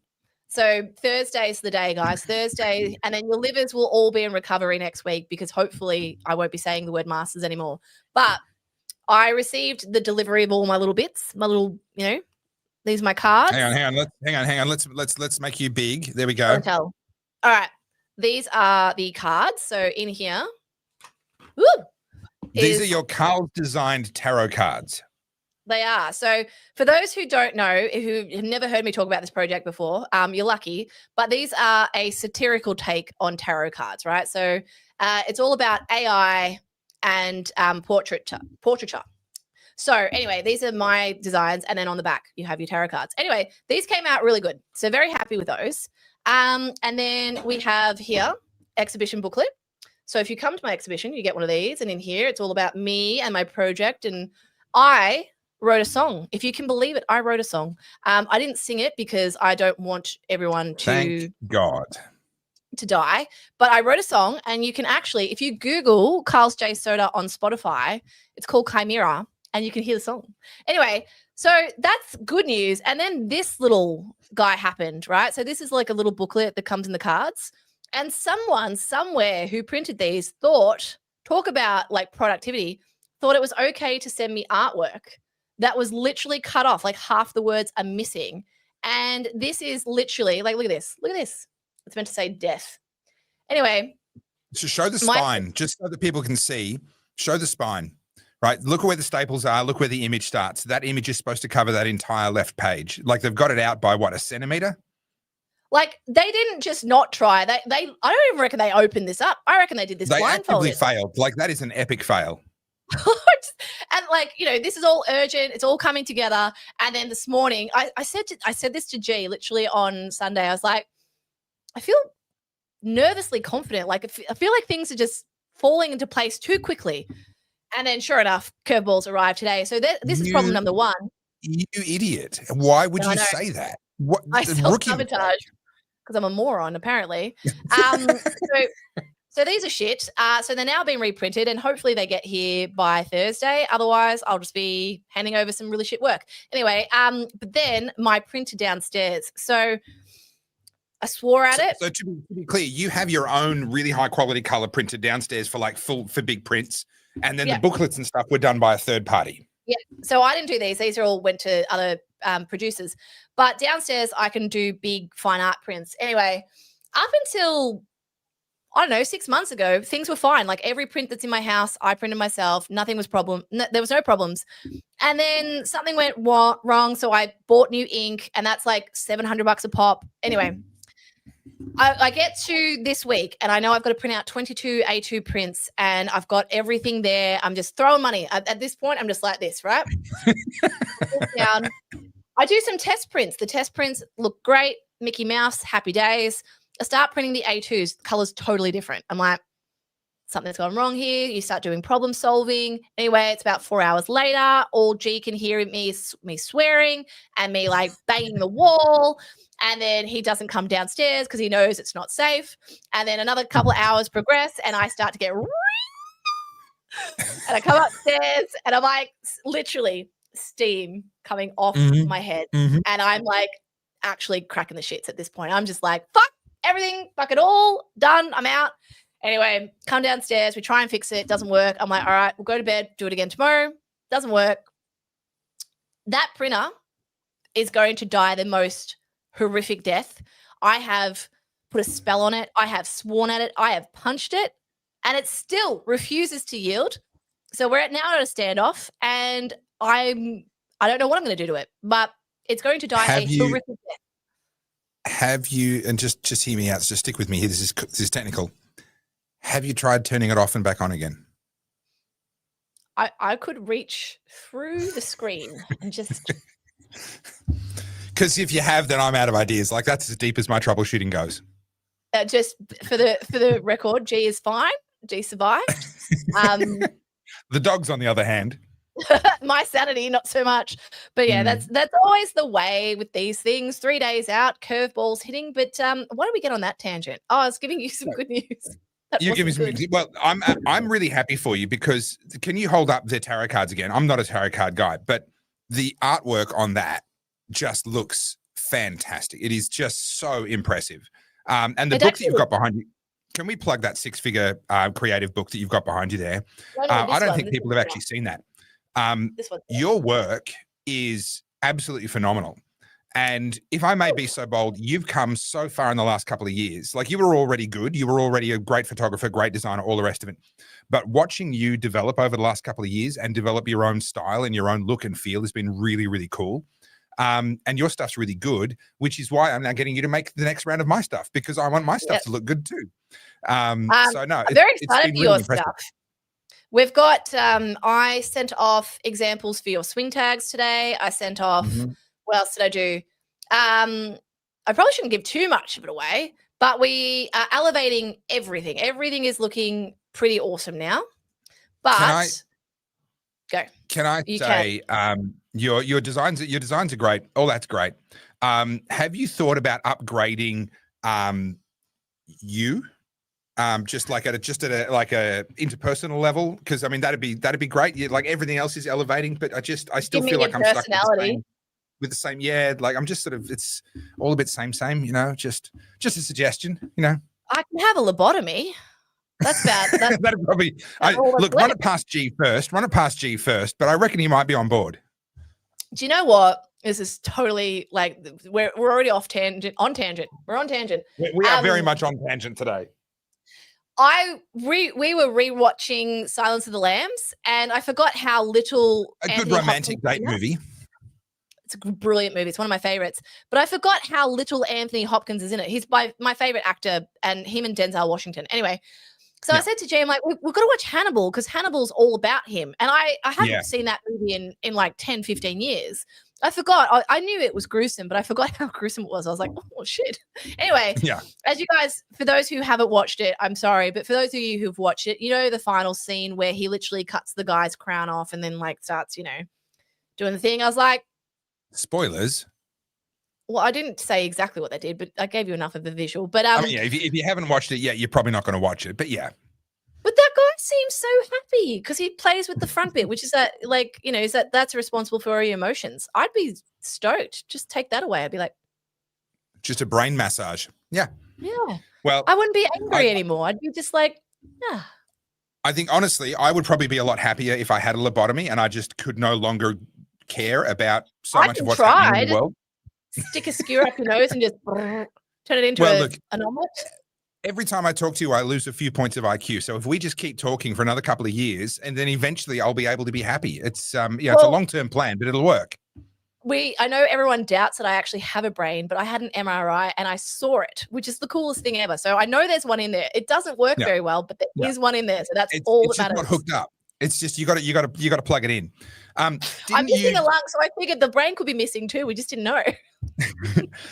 so Thursday's the day, guys. Thursday, and then your livers will all be in recovery next week because hopefully I won't be saying the word masters anymore. But I received the delivery of all my little bits, my little, these are my cards. Hang on. Let's make you big. There we go. All right. These are the cards. So in here. Woo, these are your Carl's designed tarot cards. They are. So for those who don't know, who have never heard me talk about this project before, you're lucky. But these are a satirical take on tarot cards, right? So it's all about AI and portraiture. So anyway, these are my designs. And then on the back, you have your tarot cards. Anyway, these came out really good. So very happy with those. And then we have here, exhibition booklet. So if you come to my exhibition, you get one of these. And in here, it's all about me and my project. And I wrote a song. If you can believe it, I wrote a song. I didn't sing it because I don't want everyone to Thank God to die. But I wrote a song, and you can actually, if you Google Carl's J Soda on Spotify, it's called Chimera, and you can hear the song. Anyway, so that's good news. And then this little guy happened, right? So this is like a little booklet that comes in the cards. And someone somewhere who printed these thought, talk about like productivity, thought it was okay to send me artwork that was literally cut off, like half the words are missing. And this is literally like, look at this. It's meant to say death. Anyway. So show the spine, just so that people can see. Show the spine, right? Look where the staples are. Look where the image starts. That image is supposed to cover that entire left page. Like they've got it out by what, a centimeter? Like they didn't just not try. I don't even reckon they opened this up. I reckon they did this blindfolded. They actively failed. Like that is an epic fail. And like, this is all urgent. It's all coming together. And then this morning, I said this to G literally on Sunday. I was like, I feel nervously confident. Like I feel like things are just falling into place too quickly. And then sure enough, curveballs arrived today. So this is problem number one. You idiot. Why would you say that? What? I self-sabotage because I'm a moron, apparently. So these are shit. So they're now being reprinted, and hopefully they get here by Thursday. Otherwise, I'll just be handing over some really shit work. Anyway, but then my printer downstairs. So I swore at it. So to be clear, you have your own really high quality color printer downstairs for for big prints, and then the booklets and stuff were done by a third party. Yeah. So I didn't do these. These are all went to other producers. But downstairs, I can do big fine art prints. Anyway, up until 6 months ago, things were fine. Like every print that's in my house, I printed myself. Nothing was there was no problems. And then something went wrong. So I bought new ink, and that's like $700 a pop. Anyway, I get to this week, and I know I've got to print out 22 A2 prints, and I've got everything there. I'm just throwing money. At this point, I'm just like this, right? Down. I do some test prints. The test prints look great. Mickey Mouse, happy days. I start printing the A2s, colors totally different. I'm like, something's gone wrong here. You start doing problem solving. Anyway, it's about 4 hours later. All G can hear me swearing and me like banging the wall. And then he doesn't come downstairs because he knows it's not safe. And then another couple of hours progress, and I start to get and I come upstairs, and I'm like literally steam coming off my head. And I'm like actually cracking the shits at this point. I'm just like, fuck everything, fuck it all, done, I'm out. Anyway, come downstairs, we try and fix it, doesn't work. I'm like, all right, we'll go to bed, do it again tomorrow. Doesn't work. That printer is going to die the most horrific death. I have put a spell on it. I have sworn at it. I have punched it, and it still refuses to yield. So we're now at a standoff, and I don't know what I'm going to do to it, but it's going to die horrific death. Have you, and just hear me out, just stick with me here, this is technical. Have you tried turning it off and back on again? I could reach through the screen and just... Because if you have, then I'm out of ideas. Like that's as deep as my troubleshooting goes. Just for the record, G is fine. G survived. The dogs, on the other hand. My sanity, not so much. But yeah, that's always the way with these things. 3 days out, curveballs hitting. But why don't we get on that tangent? Oh, I was giving you some good news. You're giving some good. Well, I'm really happy for you because can you hold up the tarot cards again? I'm not a tarot card guy, but the artwork on that just looks fantastic. It is just so impressive. And the book that you've got behind you. Can we plug that 6-figure creative book that you've got behind you there? I don't think people have actually seen that. Your work is absolutely phenomenal. And if I may be so bold, you've come so far in the last couple of years. Like, you were already good. You were already a great photographer, great designer, all the rest of it. But watching you develop over the last couple of years and develop your own style and your own look and feel has been really, really cool. And your stuff's really good, which is why I'm now getting you to make the next round of my stuff, because I want my stuff to look good too. So no, I'm very excited for your stuff. We've got, I sent off examples for your swing tags today. I sent off, what else did I do? I probably shouldn't give too much of it away, but we are elevating everything. Everything is looking pretty awesome now. But Can I say, your designs are great. All that's great. Have you thought about upgrading you? Just at a interpersonal level, because I mean that'd be great. Yeah, like everything else is elevating, but I still feel like I'm stuck with the same. Yeah, like I'm just sort of, it's all a bit same. You know, just a suggestion. You know, I can have a lobotomy. That's bad. That'd probably look. Run it past G first. But I reckon he might be on board. Do you know what? This is totally like we're already off tangent. We're on tangent. We are very much on tangent today. We were rewatching Silence of the Lambs, and I forgot how little a good romantic date movie. It's a brilliant movie. It's one of my favorites. But I forgot how little Anthony Hopkins is in it. He's my favorite actor, and him and Denzel Washington. Anyway, so I said to Jay, I'm like, we've got to watch Hannibal, because Hannibal's all about him. And I haven't seen that movie in like 10, 15 years. I forgot. I knew it was gruesome, but I forgot how gruesome it was. I was like, oh, shit. Anyway, as you guys, for those who haven't watched it, I'm sorry. But for those of you who've watched it, you know the final scene where he literally cuts the guy's crown off and then like starts, doing the thing. I was like. Spoilers. Well, I didn't say exactly what they did, but I gave you enough of the visual. But I mean, if you haven't watched it yet, you're probably not going to watch it. But yeah. But that guy seems so happy because he plays with the front bit, which is that's responsible for all your emotions. I'd be stoked. Just take that away. I'd be like, just a brain massage. Yeah. Yeah. Well, I wouldn't be angry anymore. I'd be just like, yeah. I think honestly, I would probably be a lot happier if I had a lobotomy and I just could no longer care about so much of what's happening in the world. Stick a skewer up your nose and just turn it into an omelet. Every time I talk to you, I lose a few points of IQ. So if we just keep talking for another couple of years, and then eventually I'll be able to be happy. It's it's a long-term plan, but it'll work. I know everyone doubts that I actually have a brain, but I had an MRI and I saw it, which is the coolest thing ever. So I know there's one in there. It doesn't work very well, but there is one in there. So that's all that matters. It's not hooked up. It's just you got to plug it in. I'm missing a lung, so I figured the brain could be missing too. We just didn't know.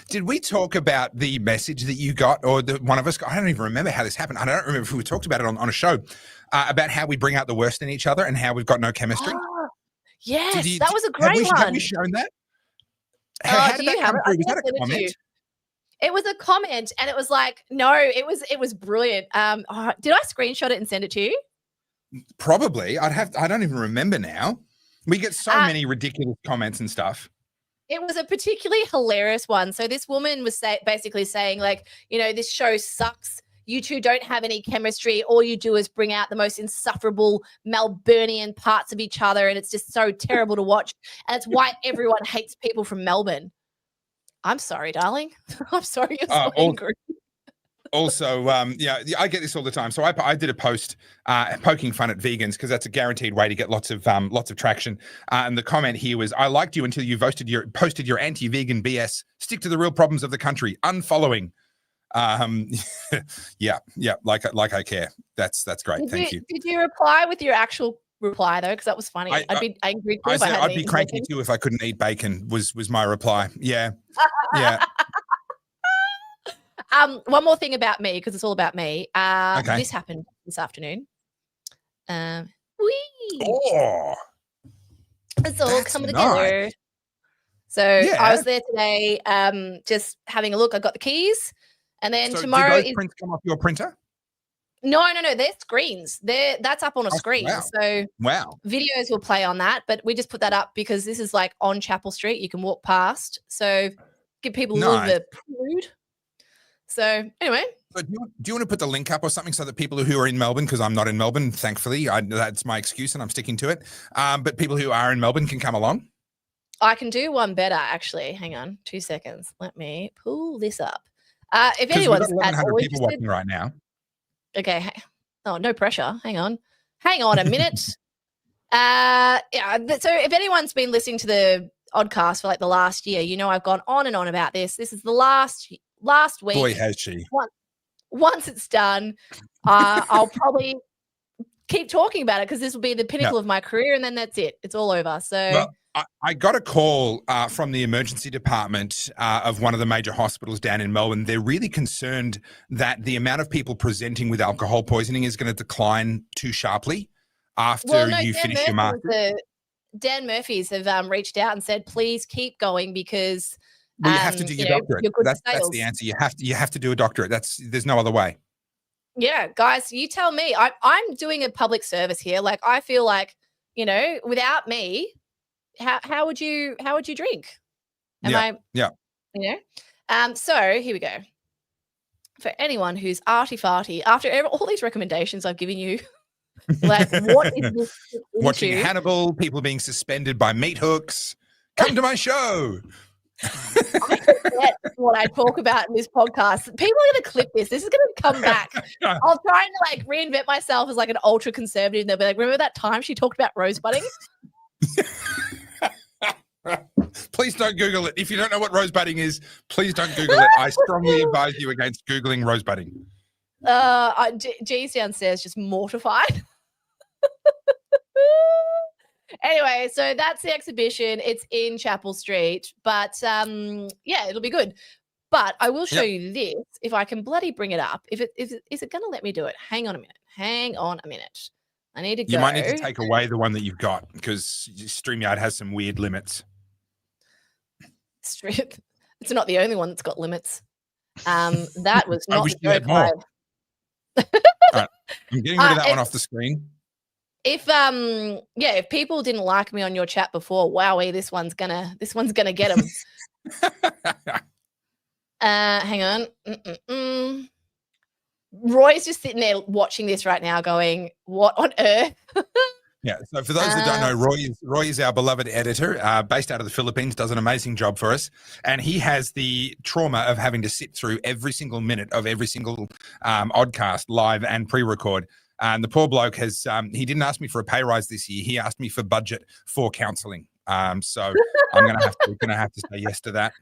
Did we talk about the message that you got, or one of us got? I don't even remember how this happened. I don't remember if we talked about it on a show about how we bring out the worst in each other and how we've got no chemistry. Oh, yes, that was a great one. Have we shown that? How did that come through? Was that a comment? It was a comment, and it was like, no, it was brilliant. Did I screenshot it and send it to you? Probably. I don't even remember now. We get so many ridiculous comments and stuff. It was a particularly hilarious one. So this woman was basically saying, like, this show sucks. You two don't have any chemistry. All you do is bring out the most insufferable Melburnian parts of each other, and it's just so terrible to watch. And it's why everyone hates people from Melbourne. I'm sorry, darling. I'm sorry you're so angry. Also, I get this all the time. So I did a post poking fun at vegans because that's a guaranteed way to get lots of traction. And the comment here was, "I liked you until you posted your anti-vegan BS. Stick to the real problems of the country. Unfollowing." Yeah, like I care. That's great. Thank you. Did you reply with your actual reply though? Because that was funny. I'd be angry. I said I'd be cranky too if I couldn't eat bacon. Was my reply? Yeah, yeah. One more thing about me, because it's all about me. Okay. This happened this afternoon. It's all coming together. So I was there today, just having a look. I got the keys, and then tomorrow do those prints come off your printer? No, they're screens. That's up on a screen. Wow. So videos will play on that, but we just put that up because this is like on Chapel Street. You can walk past, so give people a little bit of food. So anyway. So do you want to put the link up or something so that people who are in Melbourne, because I'm not in Melbourne, thankfully, that's my excuse and I'm sticking to it. But people who are in Melbourne can come along. I can do one better, actually. Hang on 2 seconds. Let me pull this up. If anyone's at all people watching right now. Okay. Oh, no pressure. Hang on a minute. So if anyone's been listening to the Oddcast for like the last year, you know I've gone on and on about this. This is the last week. Boy, has she. Once it's done, I'll probably keep talking about it because this will be the pinnacle of my career, and then that's it. It's all over. So I got a call from the emergency department of one of the major hospitals down in Melbourne. They're really concerned that the amount of people presenting with alcohol poisoning is going to decline too sharply after you finish your master's. Dan Murphy's have reached out and said, please keep going because you have to do your doctorate. That's the answer. You have to do a doctorate. There's no other way. Yeah, guys, you tell me. I'm doing a public service here. Like I feel like, without me, how would you drink? So here we go. For anyone who's arty-farty, after all these recommendations I've given you, like what is this watching Hannibal, people being suspended by meat hooks, come to my show. I forget what I talk about in this podcast. People are going to clip this. This is going to come back. I'll try and reinvent myself as an ultra conservative. And they'll be like, remember that time she talked about rosebudding? Please don't Google it. If you don't know what rosebudding is, please don't Google it. I strongly advise you against Googling rosebudding. G's downstairs just mortified. Anyway, so that's the exhibition. It's in Chapel Street, but it'll be good. But I will show you this if I can bloody bring it up. Is it going to let me do it? Hang on a minute. I need to go. You might need to take away the one that you've got because StreamYard has some weird limits. It's not the only one that's got limits. That was not the joke. More. Right. I'm getting rid of that one off the screen. If people didn't like me on your chat before, wowie, this one's gonna get them. Hang on. Roy's just sitting there watching this right now going, what on earth? Yeah, so for those that don't know, Roy is our beloved editor, based out of the Philippines, does an amazing job for us. And he has the trauma of having to sit through every single minute of every single Oddcast, live and pre-record. And the poor bloke he didn't ask me for a pay rise this year. He asked me for budget for counselling. So I'm going to have to say yes to that.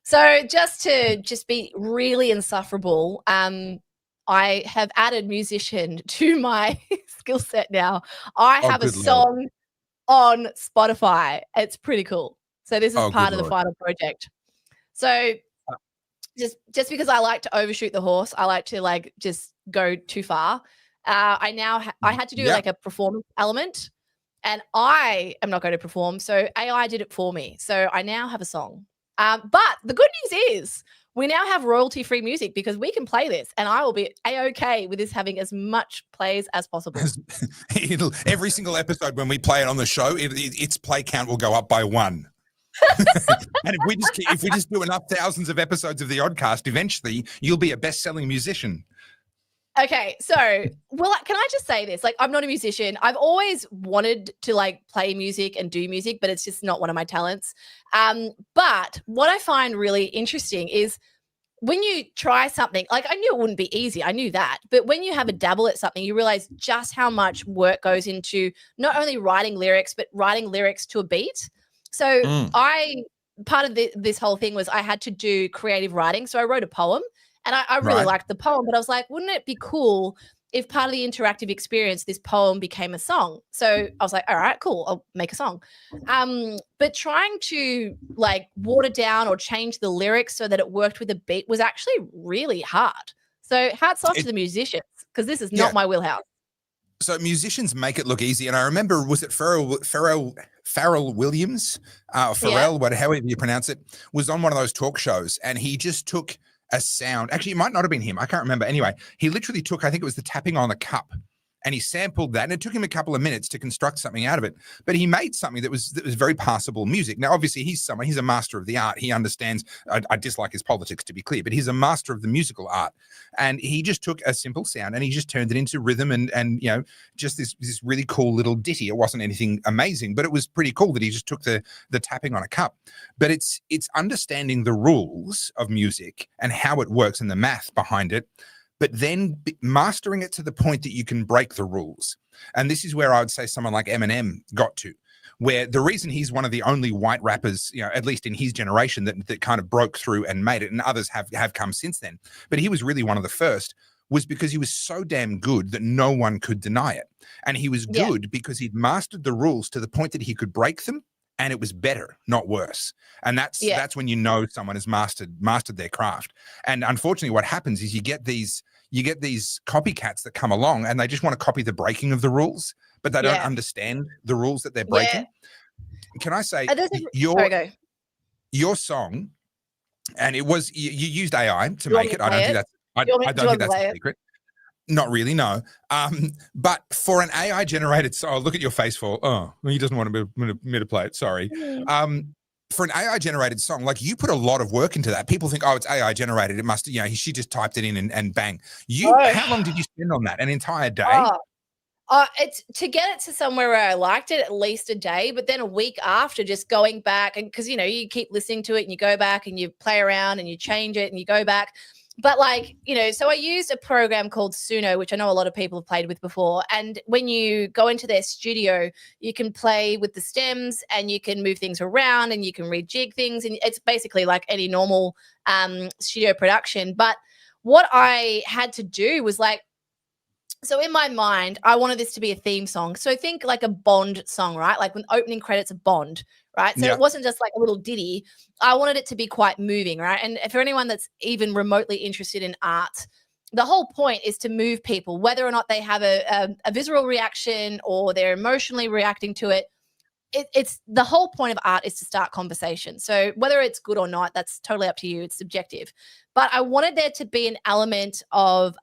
So just to be really insufferable, I have added musician to my skill set now. I have a song on Spotify. It's pretty cool. So this is part of the final project. So just because I like to overshoot the horse, I like to just go too far. I had to do a performance element, and I am not going to perform. So AI did it for me. So I now have a song. But the good news is we now have royalty-free music because we can play this, and I will be A-okay with this having as much plays as possible. Every single episode when we play it on the show, its play count will go up by 1. And if we just do enough thousands of episodes of the Oddcast, eventually you'll be a best-selling musician. Okay, so can I just say this? I'm not a musician. I've always wanted to play music and do music, but it's just not one of my talents. But what I find really interesting is when you try something, I knew it wouldn't be easy. I knew that. But when you have a dabble at something, you realize just how much work goes into not only writing lyrics, but writing lyrics to a beat. So part of this whole thing was I had to do creative writing. So I wrote a poem. And I really liked the poem, but I was like, wouldn't it be cool if part of the interactive experience, this poem became a song? So I was like, all right, cool, I'll make a song. But trying to water down or change the lyrics so that it worked with the beat was actually really hard. So hats off to the musicians. because this is not my wheelhouse. So musicians make it look easy. And I remember, was it Pharrell Williams, Pharrell, however you pronounce it, was on one of those talk shows, and he just took a sound. Actually, it might not have been him. I can't remember. Anyway, he literally took, I think it was the tapping on a cup, and he sampled that, and it took him a couple of minutes to construct something out of it. But he made something that was very passable music. Now, obviously, he's a master of the art. He understands. I dislike his politics, to be clear, but he's a master of the musical art. And he just took a simple sound and he just turned it into rhythm and just this really cool little ditty. It wasn't anything amazing, but it was pretty cool that he just took the tapping on a cup. But it's understanding the rules of music and how it works and the math behind it, but then mastering it to the point that you can break the rules. And this is where I would say someone like Eminem got to, where the reason he's one of the only white rappers, at least in his generation, that kind of broke through and made it, and others have come since then, but he was really one of the first, was because he was so damn good that no one could deny it. And he was good because he'd mastered the rules to the point that he could break them, and it was better, not worse. And that's when you know someone has mastered their craft. And unfortunately, what happens is you get these copycats that come along and they just want to copy the breaking of the rules, but they don't understand the rules that they're breaking. Can I say your song, and it was, you used AI to make it. I don't think that's a secret. Not really, no. But for an AI generated song, look at your face for, he doesn't want me to play it. Sorry. For an AI generated song, like, you put a lot of work into that. People think, it's AI generated. It must, she just typed it in and bang. How long did you spend on that? An entire day? It's to get it to somewhere where I liked it, at least a day, but then a week after, just going back, and because you keep listening to it and you go back and you play around and you change it and you go back. But so I used a program called Suno, which I know a lot of people have played with before. And when you go into their studio, you can play with the stems and you can move things around and you can rejig things. And it's basically like any normal studio production. But what I had to do was so in my mind, I wanted this to be a theme song. So think like a Bond song, right? Like when opening credits of Bond, right? So it wasn't just like a little ditty. I wanted it to be quite moving, right? And for anyone that's even remotely interested in art, the whole point is to move people, whether or not they have a visceral reaction or they're emotionally reacting to it. It's the whole point of art is to start conversation. So whether it's good or not, that's totally up to you. It's subjective. But I wanted there to be an element of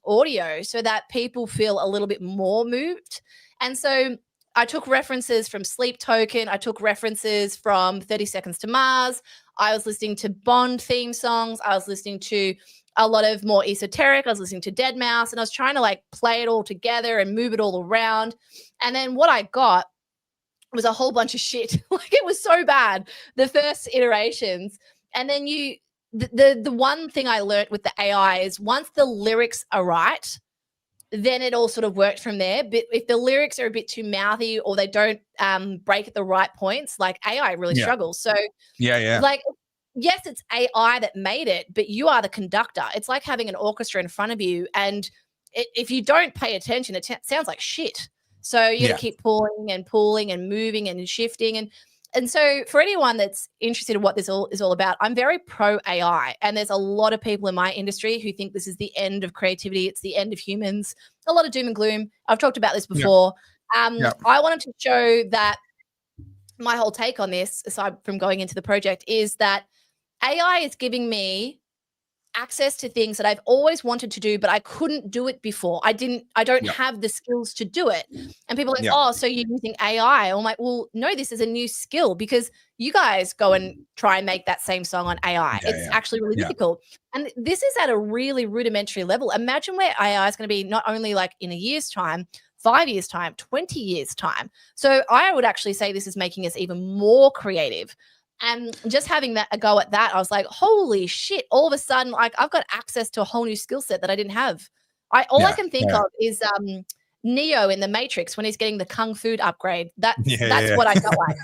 audio so that people feel a little bit more moved. And so I took references from Sleep Token. I took references from 30 Seconds to Mars. I was listening to Bond theme songs. I was listening to a lot of more esoteric. I was listening to Deadmau5, and I was trying to play it all together and move it all around. And then what I got was a whole bunch of shit. It was so bad, the first iterations. And then the one thing I learned with the AI is once the lyrics are right, then it all sort of worked from there. But if the lyrics are a bit too mouthy or they don't break at the right points, AI really struggles. So yes, it's AI that made it, but you are the conductor. It's like having an orchestra in front of you. And if you don't pay attention, it sounds like shit. So you got to keep pulling and moving and shifting. And so for anyone that's interested in what this is all about, I'm very pro AI. And there's a lot of people in my industry who think this is the end of creativity. It's the end of humans. A lot of doom and gloom. I've talked about this before. I wanted to show that my whole take on this, aside from going into the project, is that AI is giving me access to things that I've always wanted to do, but I couldn't do it before. I don't have the skills to do it. And people are like, so you're using AI. I'm like, well, no, this is a new skill because you guys go and try and make that same song on AI. It's actually really difficult. And this is at a really rudimentary level. Imagine where AI is going to be not only in a year's time, 5 years' time, 20 years' time. So I would actually say this is making us even more creative. And just having a go at that, I was like, holy shit, all of a sudden, I've got access to a whole new skill set that I didn't have. I can think of is Neo in The Matrix when he's getting the Kung Fu upgrade. That's what I felt like.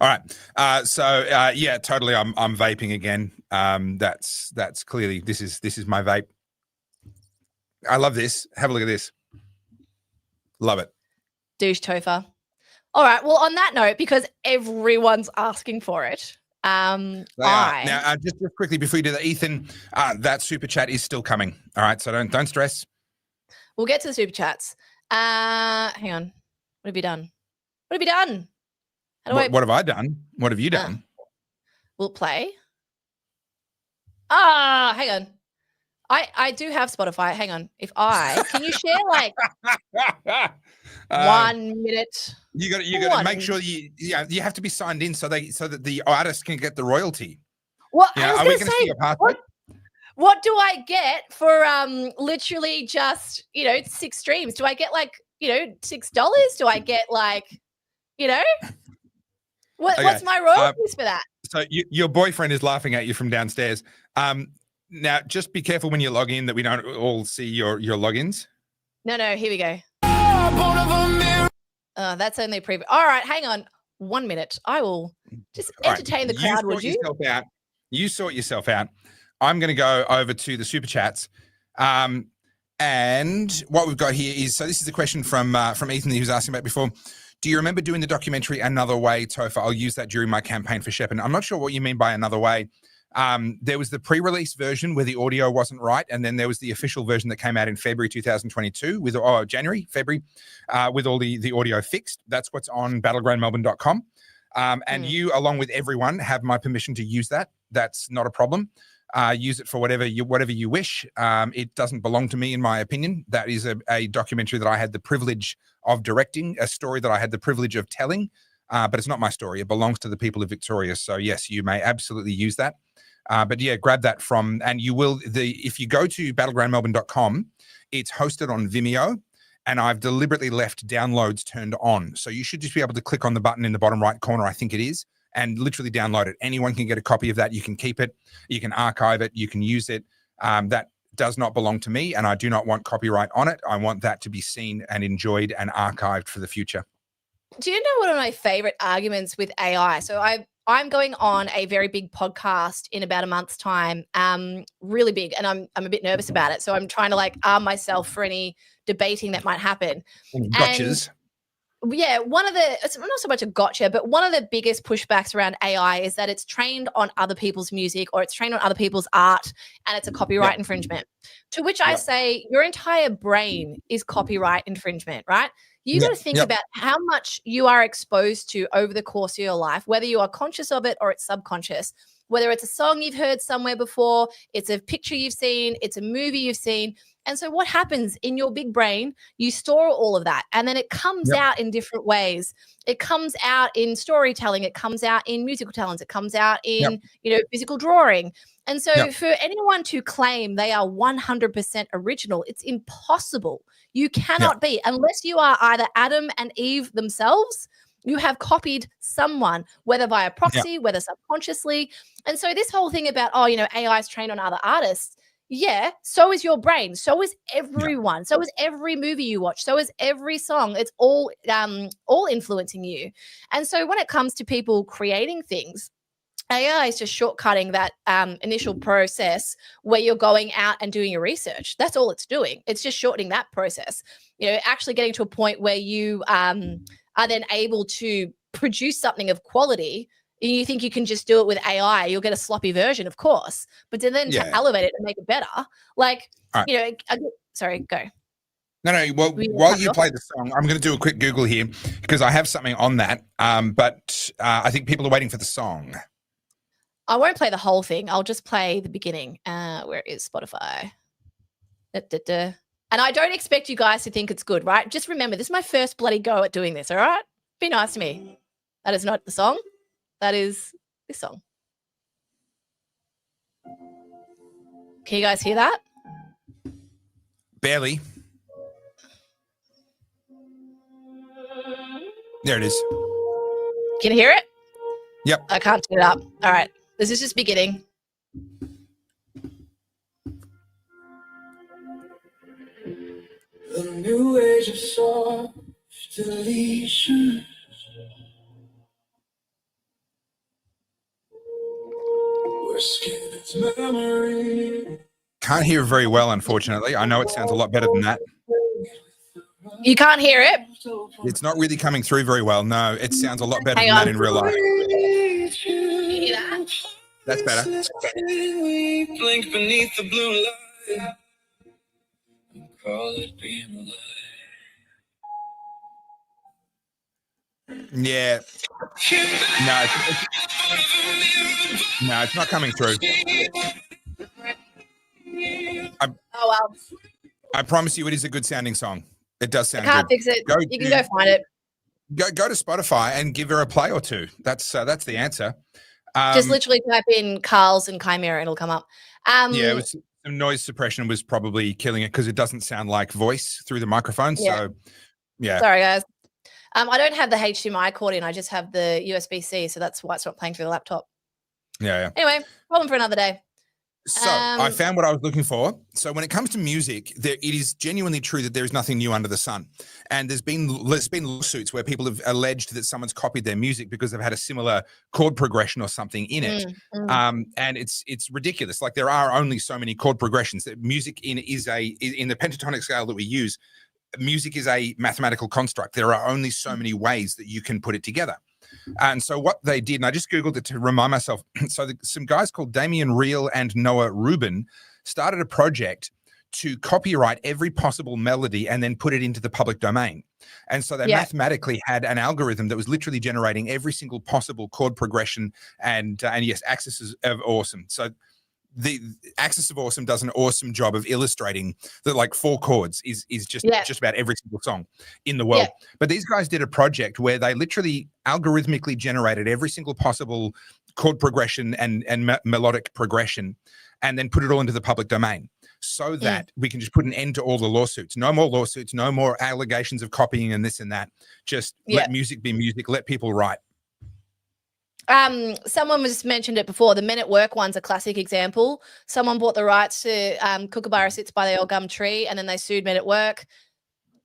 All right. So totally. I'm vaping again. That's clearly, this is my vape. I love this. Have a look at this. Love it. Douche Topher. All right. Well, on that note, because everyone's asking for it, Now, just quickly before you do that, Ethan, that super chat is still coming. All right, so don't stress. We'll get to the super chats. Hang on. What have you done? What have you done? What have I done? What have you done? We'll play. Hang on. I do have Spotify. Hang on. Can you share like 1 minute? You got to make sure you have to be signed in so that the artist can get the royalty. Well, are we going to see your passport? What do I get for literally just 6 streams? Do I get like $6? Do I get like what's my royalties for that? So your boyfriend is laughing at you from downstairs. Now just be careful when you log in that we don't all see your logins. No, here we go. That's only a preview. All right, hang on 1 minute. I will just entertain the crowd. Would you? You sort yourself out. I'm going to go over to the super chats. And what we've got here is, so this is a question from Ethan he was asking about before. Do you remember doing the documentary Another Way, Topher? I'll use that during my campaign for Shepard. I'm not sure what you mean by Another Way. There was the pre-release version where the audio wasn't right, and then there was the official version that came out in February 2022 with February with all the audio fixed. That's what's on battlegroundmelbourne.com. And you, along with everyone, have my permission to use that. That's not a problem. Use it for whatever you wish. It doesn't belong to me, in my opinion. That is a documentary that I had the privilege of directing, a story that I had the privilege of telling, but it's not my story. It belongs to the people of Victoria. So yes, you may absolutely use that. But yeah, grab that from, and you will, if you go to battlegroundmelbourne.com, it's hosted on Vimeo, and I've deliberately left downloads turned on. So you should just be able to click on the button in the bottom right corner, I think it is, and literally download it. Anyone can get a copy of that. You can keep it, you can archive it, you can use it. That does not belong to me, and I do not want copyright on it. I want that to be seen and enjoyed and archived for the future. Do you know one of my favorite arguments with AI? So I'm going on a very big podcast in about a month's time, really big, and I'm a bit nervous about it. So I'm trying to like arm myself for any debating that might happen. Gotchas. Yeah, it's not so much a gotcha, but one of the biggest pushbacks around AI is that it's trained on other people's music or it's trained on other people's art, and it's a copyright infringement. To which I say, your entire brain is copyright infringement, right? You got to think about how much you are exposed to over the course of your life, whether you are conscious of it or it's subconscious, whether it's a song you've heard somewhere before, it's a picture you've seen, it's a movie you've seen. And so what happens in your big brain, you store all of that, and then it comes out in different ways. It comes out in storytelling. It comes out in musical talents. It comes out in, physical drawing. And so for anyone to claim they are 100% original, it's impossible. You cannot be, unless you are either Adam and Eve themselves. You have copied someone, whether via proxy, whether subconsciously. And so this whole thing about, AI is trained on other artists. Yeah, so is your brain. So is everyone. So is every movie you watch. So is every song. It's all influencing you. And so when it comes to people creating things, AI is just shortcutting that initial process where you're going out and doing your research. That's all it's doing. It's just shortening that process. Actually getting to a point where you are then able to produce something of quality. You think you can just do it with AI, you'll get a sloppy version, of course. But then to elevate it and make it better, sorry, go. No. Well, while you play the song, I'm going to do a quick Google here because I have something on that. But I think people are waiting for the song. I won't play the whole thing. I'll just play the beginning. Where is Spotify? And I don't expect you guys to think it's good, right? Just remember, this is my first bloody go at doing this, all right? Be nice to me. That is not the song. That is this song. Can you guys hear that? Barely. There it is. Can you hear it? Yep. I can't turn it up. All right. This is just beginning. The new age of soft deletion. Can't hear very well, unfortunately. I know it sounds a lot better than that. You can't hear it? It's not really coming through very well. No, it sounds a lot better Hang than that on. in real life. You hear that? That's better. Blink beneath the blue light. Call it being alive. Yeah. No, it's not coming through. Oh, well. I promise you it is a good sounding song. It does sound Can't good. fix it. You can go find it. Go to Spotify and give her a play or two. That's the answer. Just literally type in Carl's and Chimera and it'll come up. Yeah, it was some noise suppression was probably killing it because it doesn't sound like voice through the microphone. Yeah. So, yeah. Sorry, guys. I don't have the HDMI cord in. I just have the USB-C, so that's why it's not playing through the laptop. Yeah. Anyway, problem for another day. So I found what I was looking for. So when it comes to music, it is genuinely true that there is nothing new under the sun. And there's been lawsuits where people have alleged that someone's copied their music because they've had a similar chord progression or something in it. And it's ridiculous. Like there are only so many chord progressions. That music in the pentatonic scale that we use, music is a mathematical construct. There are only so many ways that you can put it together. And so what they did, and I just Googled it to remind myself. So some guys called Damian Reel and Noah Rubin started a project to copyright every possible melody and then put it into the public domain. And so they mathematically had an algorithm that was literally generating every single possible chord progression and yes, Axis of Awesome. So the Axis of Awesome does an awesome job of illustrating that like 4 chords is just about every single song in the world. But these guys did a project where they literally algorithmically generated every single possible chord progression and melodic progression and then put it all into the public domain so that we can just put an end to all the lawsuits. No more lawsuits, no more allegations of copying and this and that. Just let music be music, let people write. Someone just mentioned it before. The Men at Work one's a classic example. Someone bought the rights to Kookaburra Sits by the Old Gum Tree, and then they sued Men at Work.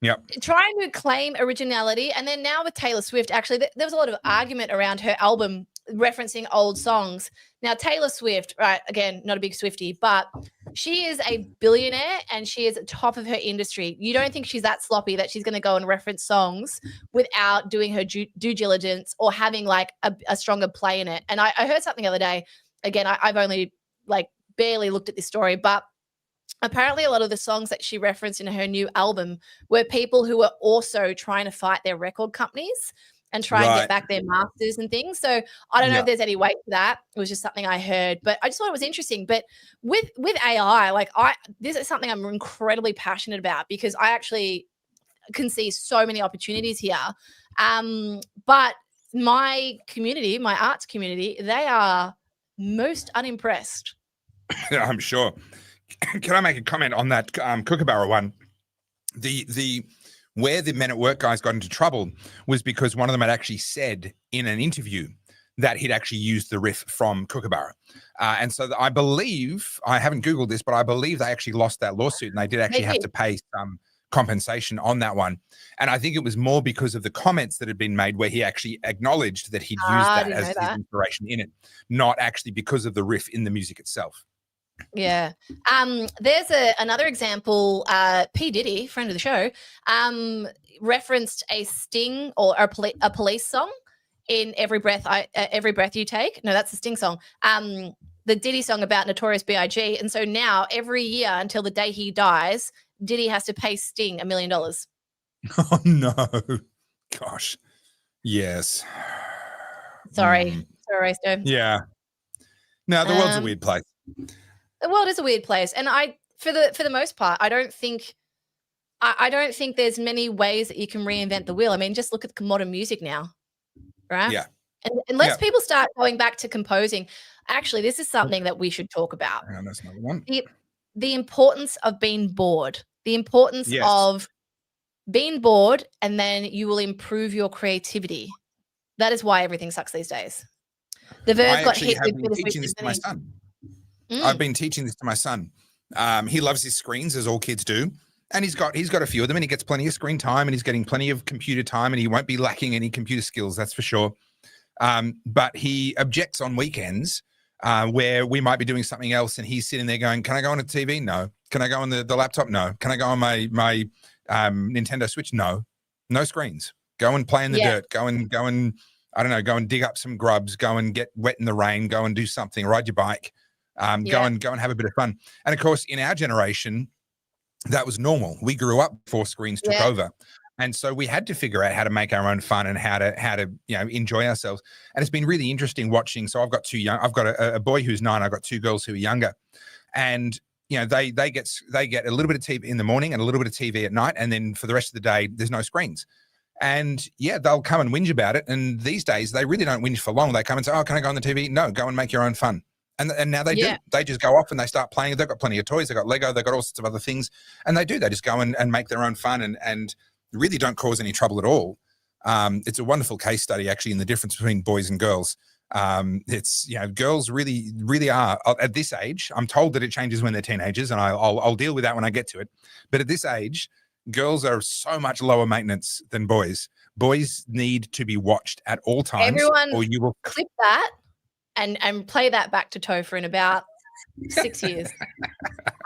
Yep. Trying to claim originality. And then now with Taylor Swift, actually, there was a lot of argument around her album referencing old songs. Now, Taylor Swift, right, again, not a big Swiftie, but she is a billionaire and she is at top of her industry. You don't think she's that sloppy that she's going to go and reference songs without doing her due diligence or having like a stronger play in it. And I heard something the other day. Again, I've only like barely looked at this story, but apparently a lot of the songs that she referenced in her new album were people who were also trying to fight their record companies and try and get back their masters and things. So I don't know if there's any weight to that. It was just something I heard, but I just thought it was interesting. But with AI, like this is something I'm incredibly passionate about because I actually can see so many opportunities here. But my community, my arts community, they are most unimpressed. Yeah, I'm sure. Can I make a comment on that Kookaburra one? Where the Men at Work guys got into trouble was because one of them had actually said in an interview that he'd actually used the riff from Kookaburra. And so I believe, I haven't Googled this, but I believe they actually lost that lawsuit and they did actually have to pay some compensation on that one. And I think it was more because of the comments that had been made where he actually acknowledged that he'd used that as his inspiration in it, not actually because of the riff in the music itself. Yeah. There's another example. P. Diddy, friend of the show, referenced a Sting or a Police song in Every Breath You Take. No, that's the Sting song. The Diddy song about Notorious B.I.G. And so now every year until the day he dies, Diddy has to pay Sting $1 million. Oh no. Gosh. Yes. Sorry, Stone. Yeah. No, the world's a weird place. The world is a weird place, and for the most part, I don't think there's many ways that you can reinvent the wheel. I mean, just look at modern music now, right? Yeah. And unless people start going back to composing, actually, this is something that we should talk about. Hang on, that's another one. The importance of being bored. The importance of being bored, and then you will improve your creativity. That is why everything sucks these days. The Verve got hit with teaching this to my son. I've been teaching this to my son. He loves his screens, as all kids do, and he's got a few of them, and he gets plenty of screen time, and he's getting plenty of computer time, and he won't be lacking any computer skills, that's for sure. But he objects on weekends where we might be doing something else, and he's sitting there going, "Can I go on the TV? No. Can I go on the laptop? No. Can I go on my Nintendo Switch, no screens. Go and play in the dirt. Go and I don't know, go and dig up some grubs, go and get wet in the rain, go and do something, ride your bike, go and have a bit of fun. And of course, in our generation, that was normal. We grew up before screens took over. And so we had to figure out how to make our own fun and how to enjoy ourselves. And it's been really interesting watching. So I've got a boy who's 9, I've got 2 girls who are younger. And they get a little bit of TV in the morning and a little bit of TV at night, and then for the rest of the day there's no screens. And they'll come and whinge about it. And these days they really don't whinge for long. They come and say, "Oh, can I go on the TV?" No, go and make your own fun. And now they do. They just go off and they start playing. They've got plenty of toys. They've got Lego. They've got all sorts of other things. And they just go and make their own fun and really don't cause any trouble at all. It's a wonderful case study, actually, in the difference between boys and girls. It's, girls really, really are at this age. I'm told that it changes when they're teenagers, and I'll deal with that when I get to it. But at this age, girls are so much lower maintenance than boys. Boys need to be watched at all times. Everyone or you will clip that and play that back to Topher in about 6 years.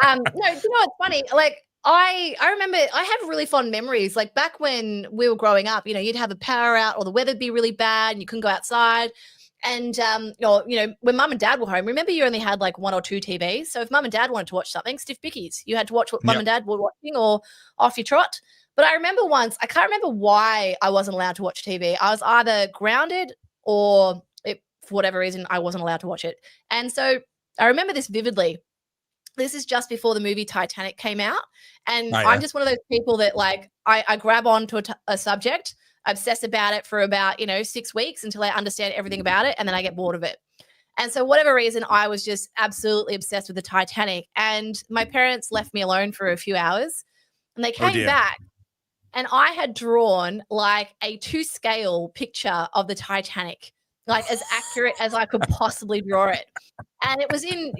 No, you know what's funny? Like, I remember I have really fond memories. Like back when we were growing up, you'd have a power out or the weather'd be really bad and you couldn't go outside. And, when mum and dad were home, remember you only had like 1 or 2 TVs. So if mum and dad wanted to watch something, stiff bickies, you had to watch what mum and dad were watching or off your trot. But I remember once, I can't remember why I wasn't allowed to watch TV. I was either grounded or for whatever reason, I wasn't allowed to watch it. And so I remember this vividly. This is just before the movie Titanic came out. And I'm just one of those people that like, I grab onto a subject, obsess about it for about, 6 weeks until I understand everything about it. And then I get bored of it. And so whatever reason, I was just absolutely obsessed with the Titanic. And my parents left me alone for a few hours and they came back and I had drawn like a 2-scale picture of the Titanic, like as accurate as I could possibly draw it. And it was in,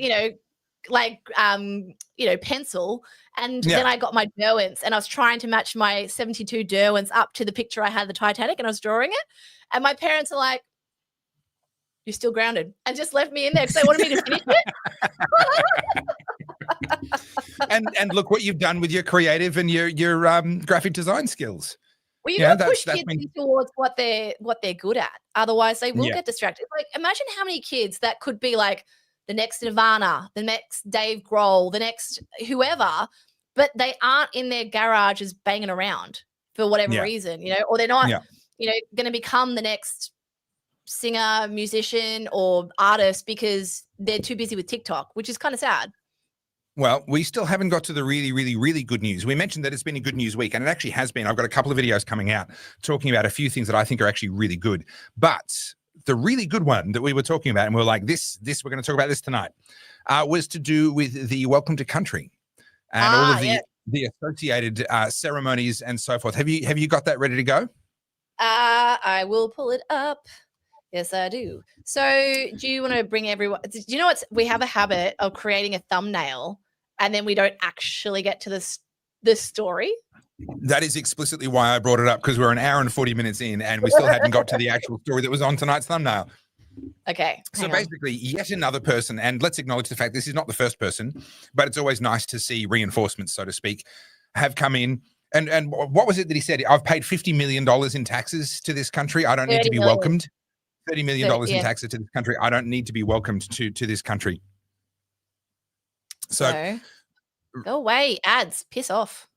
pencil. And then I got my Derwents and I was trying to match my 72 Derwents up to the picture I had of the Titanic and I was drawing it. And my parents are like, "You're still grounded," and just left me in there because they wanted me to finish it. and look what you've done with your creative and your graphic design skills. Well, you got to push kids towards what they're good at. Otherwise, they will get distracted. Like, imagine how many kids that could be like the next Nirvana, the next Dave Grohl, the next whoever, but they aren't in their garages banging around for whatever reason, or they're not, going to become the next singer, musician, or artist because they're too busy with TikTok, which is kind of sad. Well, we still haven't got to the really, really, really good news. We mentioned that it's been a good news week, and it actually has been. I've got a couple of videos coming out talking about a few things that I think are actually really good. But the really good one that we were talking about, and we were like, this, we're going to talk about this tonight, was to do with the Welcome to Country and all of the associated ceremonies and so forth. Have you got that ready to go? I will pull it up. Yes, I do. So do you want to bring everyone? Do you know what? We have a habit of creating a thumbnail and then we don't actually get to this story. That is explicitly why I brought it up, because we're an hour and 40 minutes in and we still hadn't got to the actual story that was on tonight's thumbnail. Okay. So basically, yet another person, and let's acknowledge the fact this is not the first person, but it's always nice to see reinforcements, so to speak, have come in. And what was it that he said? I've paid $50 million in taxes to this country. I don't need to be welcomed. $30 million in taxes to this country. I don't need to be welcomed to this country. So go away, ads. Piss off.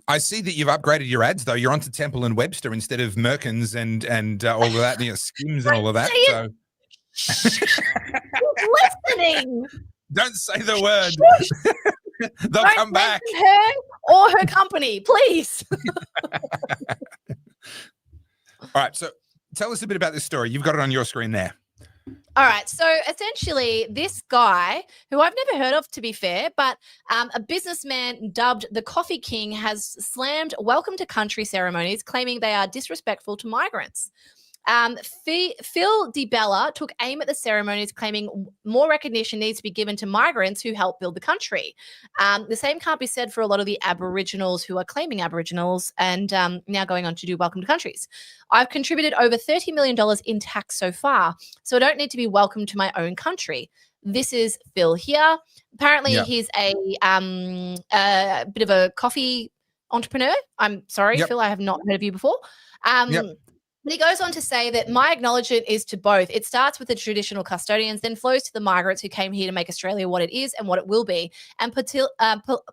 I see that you've upgraded your ads, though. You're onto Temple and Webster instead of Merkins and all of that, Skims and all of that. So listening. Don't say the word. They'll come back. Her or her company, please. All right. So tell us a bit about this story. You've got it on your screen there. All right. So essentially, this guy, who I've never heard of, to be fair, but a businessman dubbed the Coffee King, has slammed welcome to country ceremonies, claiming they are disrespectful to migrants. Phil DiBella took aim at the ceremonies, claiming more recognition needs to be given to migrants who helped build the country. The same can't be said for a lot of the Aboriginals who are claiming Aboriginals and now going on to do welcome to countries. I've contributed over $30 million in tax so far, so I don't need to be welcomed to my own country. This is Phil here. Apparently, he's a bit of a coffee entrepreneur. I'm sorry, Phil, I have not heard of you before. But he goes on to say that my acknowledgement is to both. It starts with the traditional custodians, then flows to the migrants who came here to make Australia what it is and what it will be. And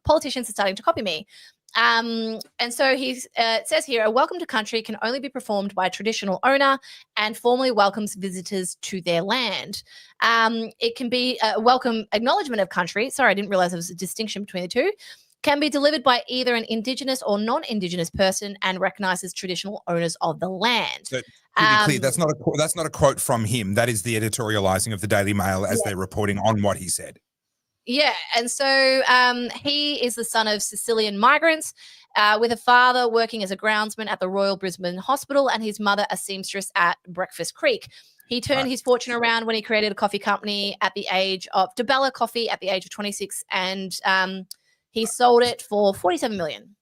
politicians are starting to copy me. And so he says here, a welcome to country can only be performed by a traditional owner and formally welcomes visitors to their land. It can be a welcome acknowledgement of country. Sorry, I didn't realize there was a distinction between the two. Can be delivered by either an Indigenous or non-Indigenous person and recognises traditional owners of the land. So, to be clear, that's not a quote from him. That is the editorialising of the Daily Mail as they're reporting on what he said. Yeah, and so he is the son of Sicilian migrants with a father working as a groundsman at the Royal Brisbane Hospital and his mother a seamstress at Breakfast Creek. He turned his fortune around when he created a coffee company at the age of DeBella Coffee at the age of 26 and he sold it for $47 million.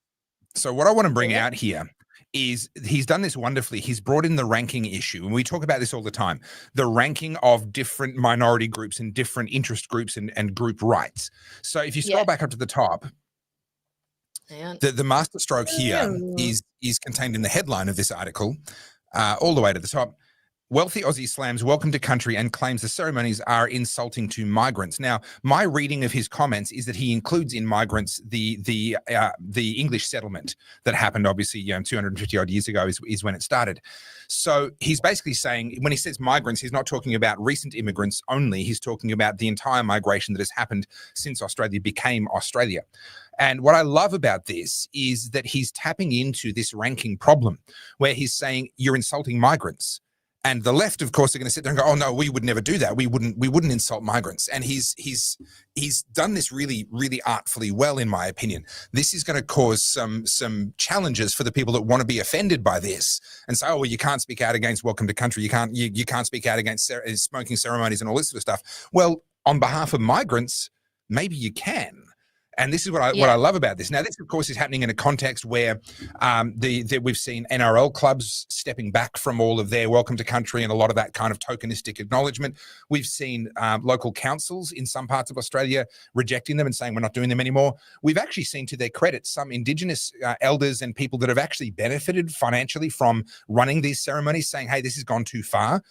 So what I want to bring out here is he's done this wonderfully. He's brought in the ranking issue. And we talk about this all the time, the ranking of different minority groups and different interest groups and group rights. So if you scroll back up to the top, the masterstroke here is contained in the headline of this article, all the way to the top. Wealthy Aussie slams welcome to country and claims the ceremonies are insulting to migrants. Now, my reading of his comments is that he includes in migrants the English settlement that happened, obviously, 250 odd years ago is when it started. So he's basically saying when he says migrants, he's not talking about recent immigrants only. He's talking about the entire migration that has happened since Australia became Australia. And what I love about this is that he's tapping into this ranking problem where he's saying you're insulting migrants. And the left, of course, are going to sit there and go, "Oh no, we would never do that. We wouldn't insult migrants." And he's done this really, really artfully well, in my opinion. This is going to cause some challenges for the people that want to be offended by this and say, "Oh, well, you can't speak out against welcome to country. You can't speak out against smoking ceremonies and all this sort of stuff." Well, on behalf of migrants, maybe you can. And this is what I love about this. Now, this, of course, is happening in a context where we've seen NRL clubs stepping back from all of their welcome to country and a lot of that kind of tokenistic acknowledgement. We've seen local councils in some parts of Australia rejecting them and saying we're not doing them anymore. We've actually seen, to their credit, some Indigenous elders and people that have actually benefited financially from running these ceremonies saying, hey, this has gone too far.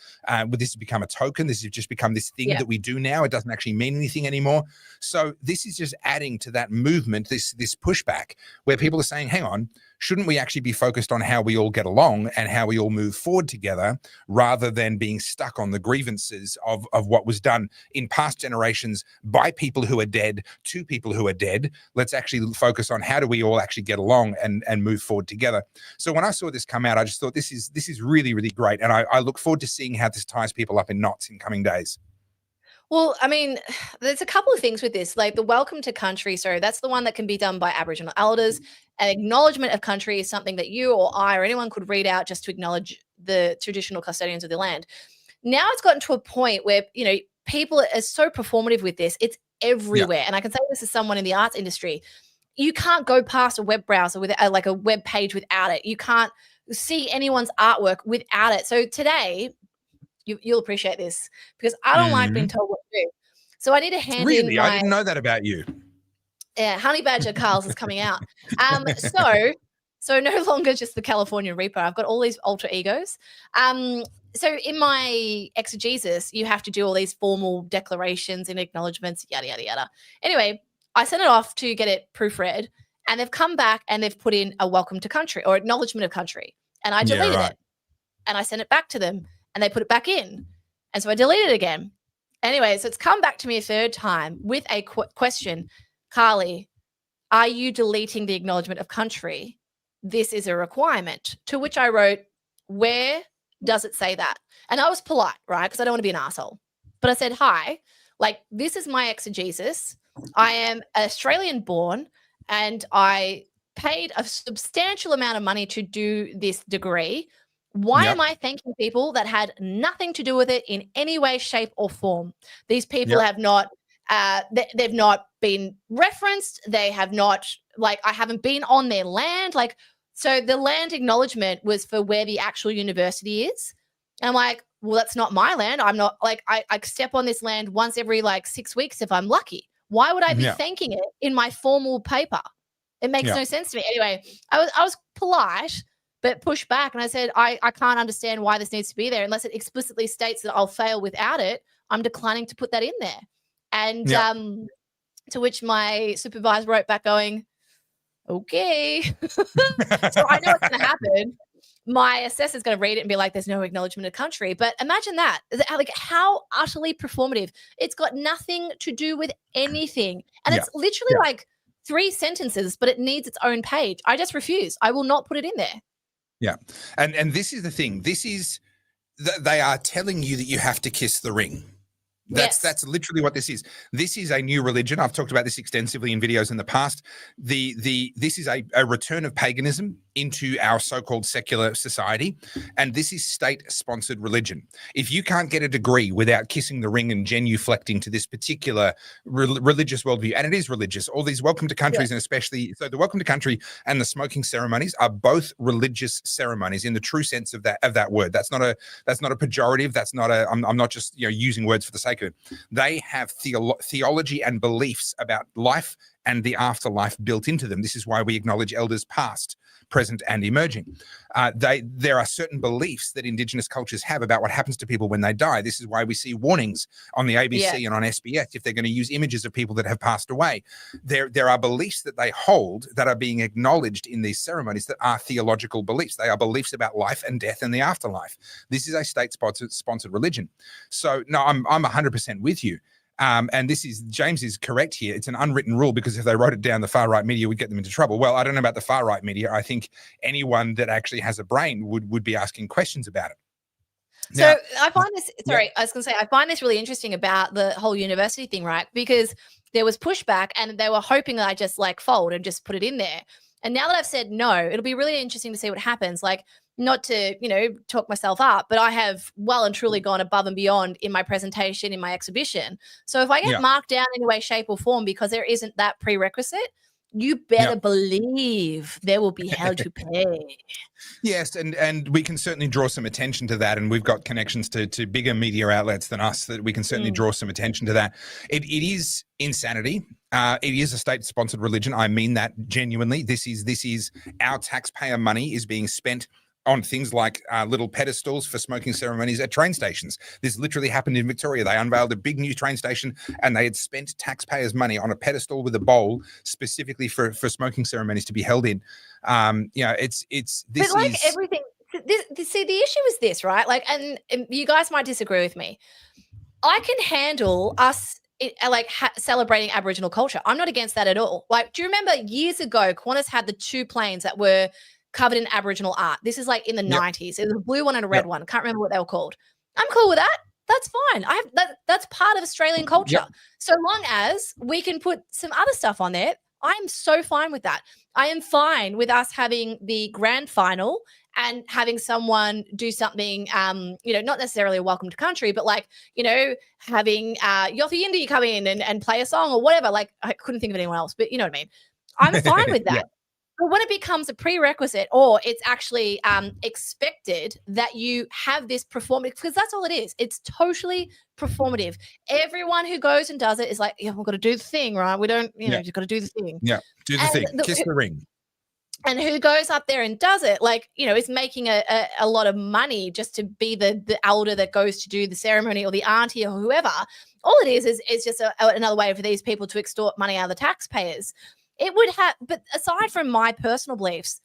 This has become a token. This has just become this thing that we do now. It doesn't actually mean anything anymore. So this is just adding to that movement, this pushback where people are saying, hang on, shouldn't we actually be focused on how we all get along and how we all move forward together rather than being stuck on the grievances of what was done in past generations by people who are dead to people who are dead? Let's actually focus on how do we all actually get along and move forward together. So when I saw this come out, I just thought this is really, really great. And I look forward to seeing how this ties people up in knots in coming days. Well, I mean, there's a couple of things with this, like the welcome to country. So that's the one that can be done by Aboriginal elders. An acknowledgement of country is something that you or I or anyone could read out just to acknowledge the traditional custodians of the land. Now it's gotten to a point where, people are so performative with this. It's everywhere. And I can say this as someone in the arts industry. You can't go past a web browser with like a web page without it. You can't see anyone's artwork without it. So today, you'll appreciate this because I don't like being told what to do. So I need to hand in my... I didn't know that about you. Yeah, Honey Badger Carl's is coming out. So no longer just the California Reaper. I've got all these alter egos. So in my exegesis, you have to do all these formal declarations and acknowledgements, yada, yada, yada. Anyway, I sent it off to get it proofread, and they've come back and they've put in a welcome to country or acknowledgement of country. And I deleted it. And I sent it back to them. And they put it back in. And so I deleted it again. Anyway, so it's come back to me a third time with a question. Carly, are you deleting the acknowledgement of country? This is a requirement. To which I wrote, where does it say that? And I was polite, right? Because I don't want to be an asshole. But I said, hi, like this is my exegesis. I am Australian born and I paid a substantial amount of money to do this degree. Why am I thanking people that had nothing to do with it in any way, shape, or form? These people have not, they've not been referenced. They have not, I haven't been on their land. So the land acknowledgement was for where the actual university is. And I'm like, well, that's not my land. I'm not I step on this land once every 6 weeks if I'm lucky. Why would I be thanking it in my formal paper? It makes no sense to me. Anyway, I was polite, but pushed back, and I said, I can't understand why this needs to be there unless it explicitly states that I'll fail without it. I'm declining to put that in there. And to which my supervisor wrote back going, okay. So I know what's going to happen. My assessor's going to read it and be like, there's no acknowledgement of country. But imagine that, like how utterly performative. It's got nothing to do with anything. And it's literally like 3 sentences, but it needs its own page. I just refuse. I will not put it in there. Yeah. And this is the thing. This is, they are telling you that you have to kiss the ring. That's literally what this is. This is a new religion. I've talked about this extensively in videos in the past. This is a return of paganism into our so-called secular society, and this is state-sponsored religion. If you can't get a degree without kissing the ring and genuflecting to this particular religious worldview, and it is religious, all these welcome to countries, and especially so the welcome to country and the smoking ceremonies are both religious ceremonies in the true sense of that word. That's not a pejorative. That's not a. I'm not just using words for the sake of it. They have theology and beliefs about life and the afterlife built into them. This is why we acknowledge elders past, present, and emerging. There are certain beliefs that Indigenous cultures have about what happens to people when they die. This is why we see warnings on the ABC and on SBS if they're going to use images of people that have passed away. There are beliefs that they hold that are being acknowledged in these ceremonies that are theological beliefs. They are beliefs about life and death and the afterlife. This is a state-sponsored religion. So, no, I'm 100% with you. And James is correct here. It's an unwritten rule because if they wrote it down, the far right media would get them into trouble. Well, I don't know about the far right media. I think anyone that actually has a brain would be asking questions about it. Now, so I find this, I was going to say, I find this really interesting about the whole university thing, right? Because there was pushback and they were hoping that I just like fold and just put it in there. And now that I've said no, it'll be really interesting to see what happens. Like, not to, talk myself up, but I have well and truly gone above and beyond in my presentation, in my exhibition. So if I get marked down in any way, shape, or form because there isn't that prerequisite, you better believe there will be hell to pay. Yes, and we can certainly draw some attention to that, and we've got connections to bigger media outlets than us that we can certainly draw some attention to that. It is insanity. It is a state-sponsored religion. I mean that genuinely. This is our taxpayer money is being spent on things like little pedestals for smoking ceremonies at train stations. This literally happened in Victoria. They unveiled a big new train station and they had spent taxpayers' money on a pedestal with a bowl specifically for smoking ceremonies to be held in. Everything. See, the issue is this, right? Like, and you guys might disagree with me. I can handle us celebrating Aboriginal culture. I'm not against that at all. Like, do you remember years ago, Qantas had the 2 planes that were covered in Aboriginal art? This is like in the 90s. It was a blue one and a red one. Can't remember what they were called. I'm cool with that. That's fine. That's part of Australian culture. So long as we can put some other stuff on there, I'm so fine with that. I am fine with us having the grand final and having someone do something, not necessarily a welcome to country, but having Yothi Indy come in and play a song or whatever. Like, I couldn't think of anyone else, but you know what I mean? I'm fine with that. But when it becomes a prerequisite or it's actually expected that you have this performance, because that's all it is. It's totally performative. Everyone who goes and does it is like, we've got to do the thing, right? We don't, you've got to do the thing. Yeah, do the thing. Kiss the ring. And who goes up there and does it, is making a lot of money just to be the elder that goes to do the ceremony or the auntie or whoever. All it is just another way for these people to extort money out of the taxpayers. It would have, but aside from my personal beliefs,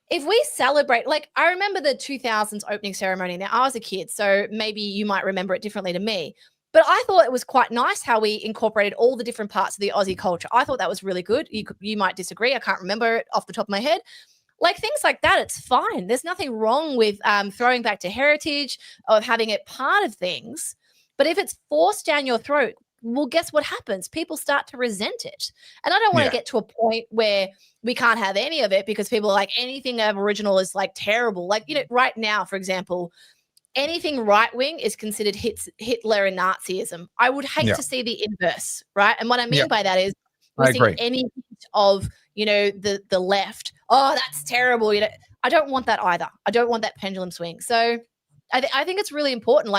if we celebrate, I remember the 2000s opening ceremony. Now, I was a kid, so maybe you might remember it differently to me, but I thought it was quite nice how we incorporated all the different parts of the Aussie culture. I thought that was really good. You might disagree. I can't remember it off the top of my head. Things like that, it's fine. There's nothing wrong with throwing back to heritage or having it part of things. But if it's forced down your throat, well, guess what happens? People start to resent it. And I don't want to get to a point where we can't have any of it because people are like, anything Aboriginal is terrible. Right now, for example, anything right-wing is considered Hitler and Nazism. I would hate to see the inverse, right? And what I mean by that is we see any hint of, the left. Oh, that's terrible. I don't want that either. I don't want that pendulum swing. So I think it's really important.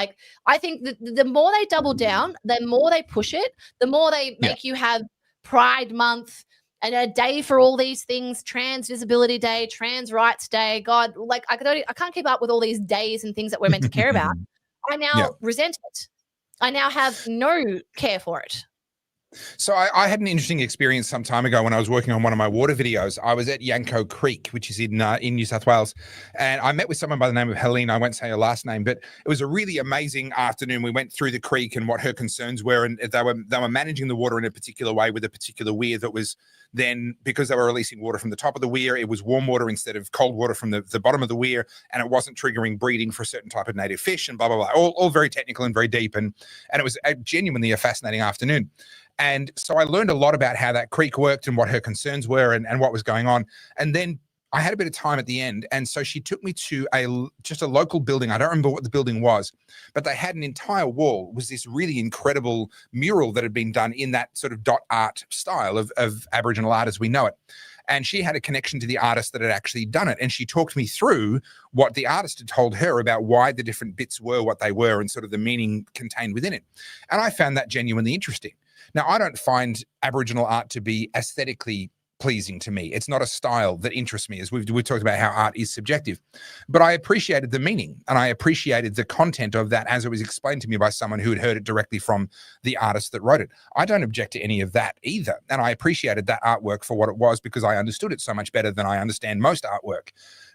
I think the more they double down, the more they push it, the more they make you have Pride Month and a day for all these things, Trans Visibility Day, Trans Rights Day. God, like I can't keep up with all these days and things that we're meant to care about. I now resent it. I now have no care for it. So I had an interesting experience some time ago when I was working on one of my water videos. I was at Yanco Creek, which is in New South Wales, and I met with someone by the name of Helene. I won't say her last name, but it was a really amazing afternoon. We went through the creek and what her concerns were, and they were managing the water in a particular way with a particular weir that was then, because they were releasing water from the top of the weir, it was warm water instead of cold water from the bottom of the weir, and it wasn't triggering breeding for a certain type of native fish and blah, blah, blah. All very technical and very deep, and it was genuinely a fascinating afternoon. And so I learned a lot about how that creek worked and what her concerns were and what was going on. And then I had a bit of time at the end. And so she took me to just a local building. I don't remember what the building was, but they had an entire wall. It was this really incredible mural that had been done in that sort of dot art style of Aboriginal art as we know it. And she had a connection to the artist that had actually done it. And she talked me through what the artist had told her about why the different bits were what they were and sort of the meaning contained within it. And I found that genuinely interesting. Now, I don't find Aboriginal art to be aesthetically pleasing to me. It's not a style that interests me, as we've talked about how art is subjective. But I appreciated the meaning and I appreciated the content of that as it was explained to me by someone who had heard it directly from the artist that wrote it. I don't object to any of that either. And I appreciated that artwork for what it was because I understood it so much better than I understand most artwork.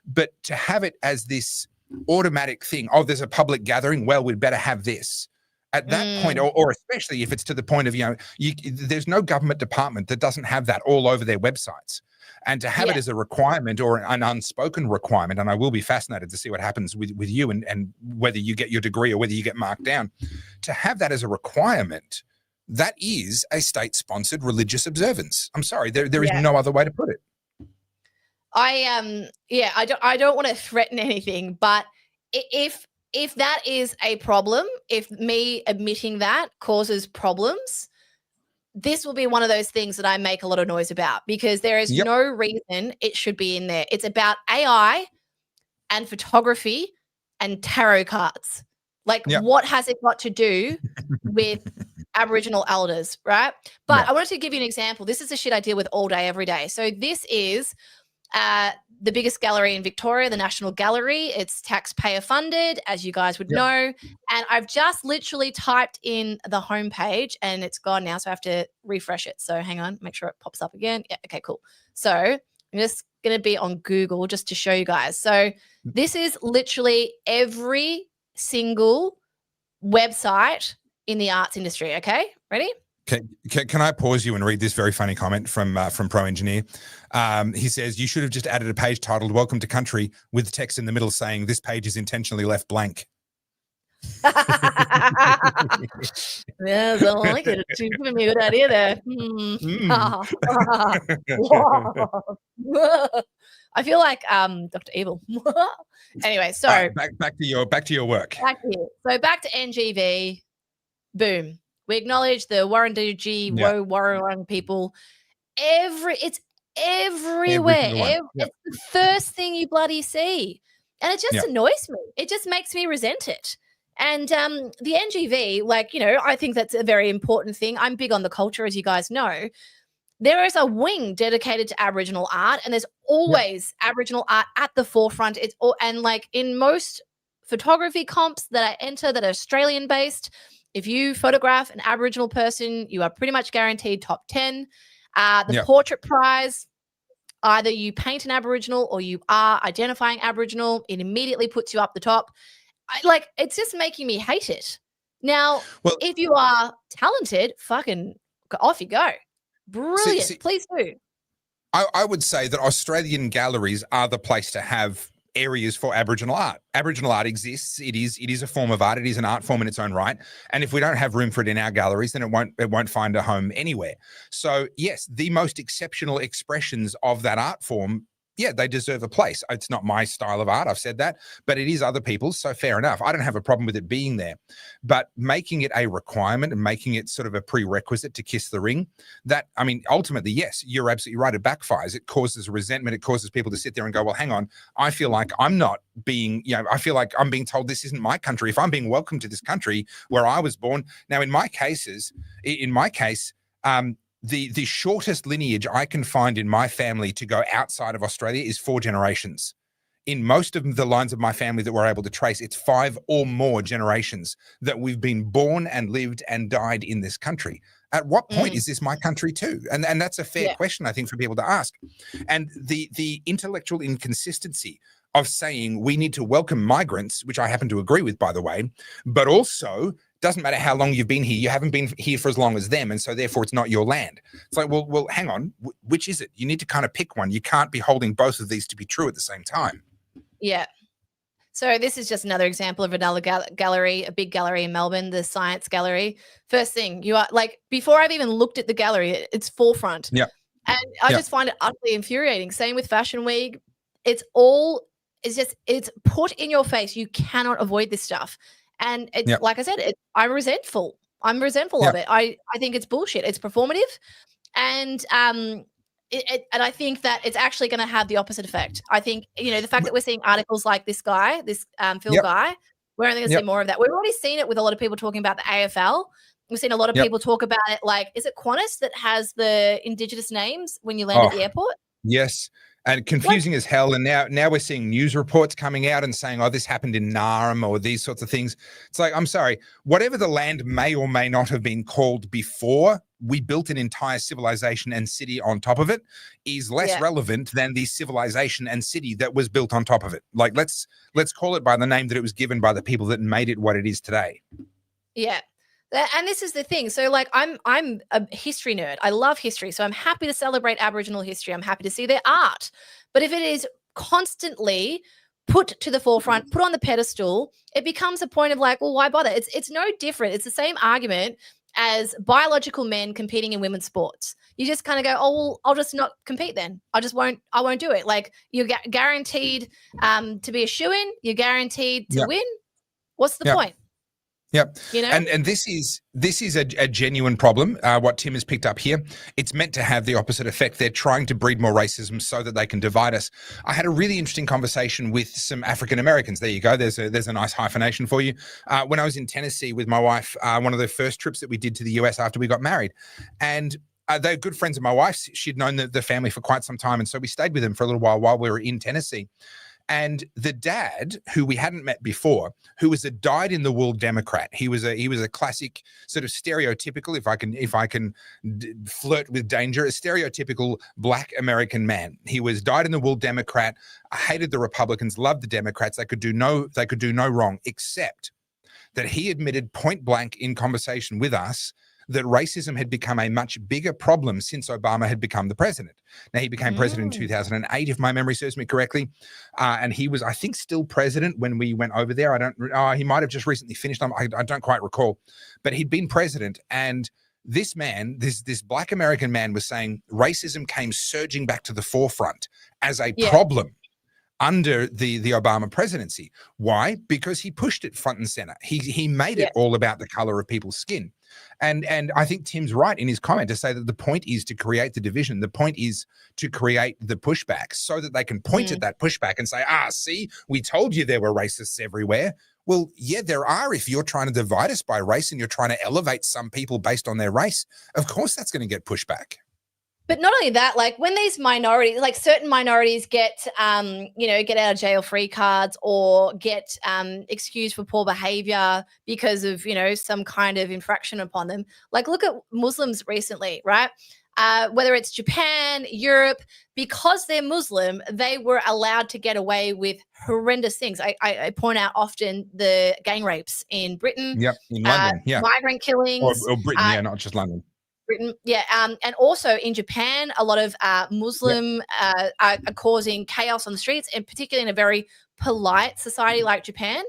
But to have it as this automatic thing, oh, there's a public gathering, well, we'd better have this. At that point, or especially if it's to the point of, there's no government department that doesn't have that all over their websites. And to have it as a requirement or an unspoken requirement, and I will be fascinated to see what happens with you and whether you get your degree or whether you get marked down, to have that as a requirement, that is a state-sponsored religious observance. I'm sorry, there is no other way to put it. I don't want to threaten anything, but if that is a problem, if me admitting that causes problems, this will be one of those things that I make a lot of noise about because there is no reason it should be in there. It's about AI and photography and tarot cards. Like, what has it got to do with Aboriginal elders, right? But I wanted to give you an example. This is the shit I deal with all day, every day. So this is the biggest gallery in Victoria, the National Gallery. It's taxpayer funded, as you guys would know. And I've just literally typed in the homepage and it's gone now. So I have to refresh it. So hang on, make sure it pops up again. Yeah, okay, cool. So I'm just going to be on Google just to show you guys. So this is literally every single website in the arts industry. Okay, ready? Can I pause you and read this very funny comment from Pro Engineer? He says, you should have just added a page titled Welcome to Country with text in the middle saying this page is intentionally left blank. Yeah, I don't like it. It's giving me a good idea there. I feel like Dr. Evil. Anyway, so back to your work. So back to NGV. Boom. We acknowledge the Warrandooji, Warrawong people. It's everywhere. It's the first thing you bloody see. And it just annoys me. It just makes me resent it. And the NGV, I think that's a very important thing. I'm big on the culture, as you guys know. There is a wing dedicated to Aboriginal art, and there's always Aboriginal art at the forefront. In most photography comps that I enter that are Australian-based, if you photograph an Aboriginal person, you are pretty much guaranteed top 10. The portrait prize, either you paint an Aboriginal or you are identifying Aboriginal, it immediately puts you up the top. It's just making me hate it. Now, if you are talented, fucking off you go. Brilliant. Please do. I would say that Australian galleries are the place to have areas for Aboriginal art. Aboriginal art exists. It is a form of art. It is an art form in its own right. And if we don't have room for it in our galleries, then it won't find a home anywhere. So yes, the most exceptional expressions of that art form, they deserve a place. It's not my style of art, I've said that, but it is other people's, so fair enough. I don't have a problem with it being there. But making it a requirement and making it sort of a prerequisite to kiss the ring, ultimately, yes, you're absolutely right, it backfires. It causes resentment. It causes people to sit there and go, well, hang on, I feel like I'm not being, I feel like I'm being told this isn't my country. If I'm being welcomed to this country where I was born. Now, in my case, the shortest lineage I can find in my family to go outside of Australia is 4 generations. In most of the lines of my family that we're able to trace, it's 5 or more generations that we've been born and lived and died in this country. At what point is this my country too? And that's a fair question, I think, for people to ask. And the intellectual inconsistency of saying we need to welcome migrants, which I happen to agree with, by the way, but also doesn't matter how long you've been here, you haven't been here for as long as them, and so therefore it's not your land. It's like, well, hang on, which is it? You need to kind of pick one. You can't be holding both of these to be true at the same time. Yeah. So this is just another example of another gallery, a big gallery in Melbourne, the Science Gallery. First thing, you are like, before I've even looked at the gallery, it's forefront. Yeah. And I just find it utterly infuriating. Same with Fashion Week. It's put in your face. You cannot avoid this stuff. And it's like I said, I'm resentful. I'm resentful of it. I think it's bullshit. It's performative. And and I think that it's actually going to have the opposite effect. I think, the fact that we're seeing articles like this guy, this Phil guy, we're only going to see more of that. We've already seen it with a lot of people talking about the AFL. We've seen a lot of people talk about it. Like, is it Qantas that has the Indigenous names when you land at the airport? Yes. And confusing as hell. And now we're seeing news reports coming out and saying, oh, this happened in Naarm or these sorts of things. It's like, I'm sorry, whatever the land may or may not have been called before, we built an entire civilization and city on top of it, is less relevant than the civilization and city that was built on top of it. Like, let's call it by the name that it was given by the people that made it what it is today. Yeah. And this is the thing. So, like, I'm a history nerd. I love history. So I'm happy to celebrate Aboriginal history. I'm happy to see their art. But if it is constantly put to the forefront, put on the pedestal, it becomes a point of like, well, why bother? It's no different. It's the same argument as biological men competing in women's sports. You just kind of go, oh, well, I'll just not compete then. I won't do it. Like, you're guaranteed to be a shoo-in. You're guaranteed to win. What's the point? Yep. And this is a genuine problem, what Tim has picked up here. It's meant to have the opposite effect. They're trying to breed more racism so that they can divide us. I had a really interesting conversation with some African Americans. There you go. There's a nice hyphenation for you. When I was in Tennessee with my wife, one of the first trips that we did to the US after we got married. And they're good friends of my wife's. She'd known the family for quite some time. And so we stayed with them for a little while we were in Tennessee. And the dad, who we hadn't met before, who was a dyed-in-the-wool Democrat, he was a classic sort of stereotypical, if I can flirt with danger, a stereotypical Black American man. He was dyed-in-the-wool Democrat, hated the Republicans, loved the Democrats. They could do no wrong, except that he admitted point blank in conversation with us that racism had become a much bigger problem since Obama had become the president. Now, he became president in 2008, if my memory serves me correctly. And he was, I think, still president when we went over there. He might have just recently finished. I don't quite recall. But he'd been president. And this man, this Black American man, was saying racism came surging back to the forefront as a problem under the Obama presidency. Why? Because he pushed it front and center. He made it all about the color of people's skin. And I think Tim's right in his comment to say that the point is to create the division. The point is to create the pushback so that they can point at that pushback and say, see, we told you there were racists everywhere. Well, yeah, there are. If you're trying to divide us by race and you're trying to elevate some people based on their race, of course that's going to get pushback. But not only that, like, when these minorities, like certain minorities get out of jail free cards or get excused for poor behavior because of, some kind of infraction upon them. Like, look at Muslims recently, right? Whether it's Japan, Europe, because they're Muslim, they were allowed to get away with horrendous things. I point out often the gang rapes in Britain. Yeah, in London, migrant killings. Or Britain, not just London. Britain, and also in Japan, a lot of Muslim are causing chaos on the streets, and particularly in a very polite society like Japan.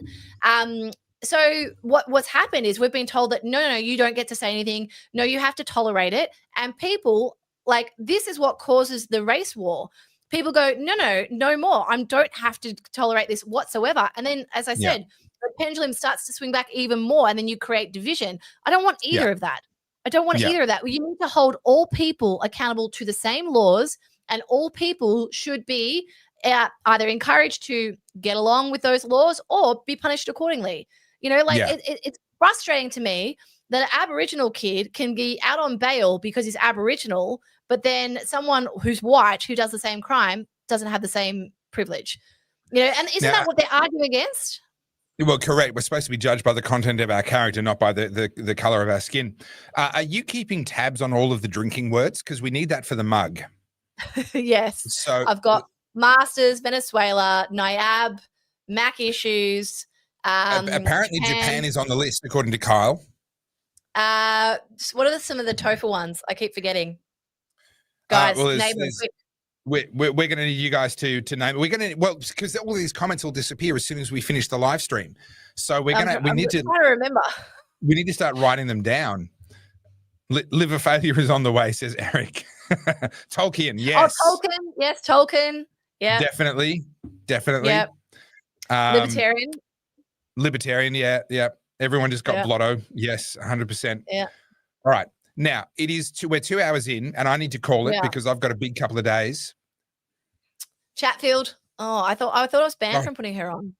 So what's happened is we've been told that no, you don't get to say anything. No, you have to tolerate it. And people, like, this is what causes the race war. People go, no more. I don't have to tolerate this whatsoever. And then, as I said, the pendulum starts to swing back even more, and then you create division. I don't want either of that. I don't want either of that. You need to hold all people accountable to the same laws, and all people should be either encouraged to get along with those laws or be punished accordingly. It's frustrating to me that an Aboriginal kid can be out on bail because he's Aboriginal, but then someone who's white who does the same crime doesn't have the same privilege. You know, and isn't that what they're arguing against? Well, correct. We're supposed to be judged by the content of our character, not by the color of our skin. Are you keeping tabs on all of the drinking words? Because we need that for the mug. Yes. So I've got Masters, Venezuela, NIAB, Mac issues. Apparently Japan is on the list, according to Kyle. What are some of the Topher ones? I keep forgetting. Guys, name them quick. We're going to need you guys to name it. We're going to, well, because all these comments will disappear as soon as we finish the live stream. So we need to remember. We need to start writing them down. Liver failure is on the way, says Eric. Tolkien, yes. Oh, Tolkien, yes, Tolkien. Yeah. Definitely. Yep. Libertarian, yeah. Everyone just got blotto. Yes, 100%. Yeah. All right. Now, we're 2 hours in, and I need to call it because I've got a big couple of days. Chatfield. Oh, I thought I was banned from putting her on.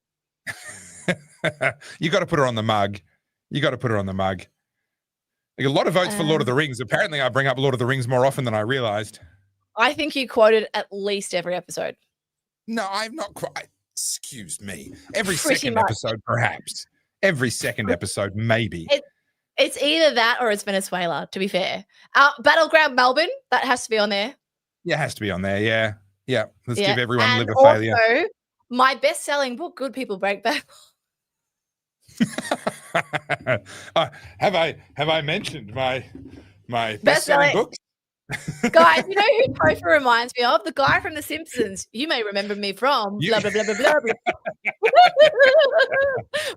You got to put her on the mug. Like a lot of votes for Lord of the Rings. Apparently, I bring up Lord of the Rings more often than I realized. I think you quoted at least every episode. No, I've not quite. Excuse me. Every second episode, perhaps. Every second episode, maybe. It's either that or it's Venezuela, to be fair. Battleground Melbourne, that has to be on there. Yeah, it has to be on there. Yeah. Let's give everyone liver also, failure. My best-selling book, Good People Break Bad. Have I mentioned my best-selling book? Guys, you know who Topher reminds me of? The guy from The Simpsons. You may remember me from blah, blah, blah, blah, blah, blah.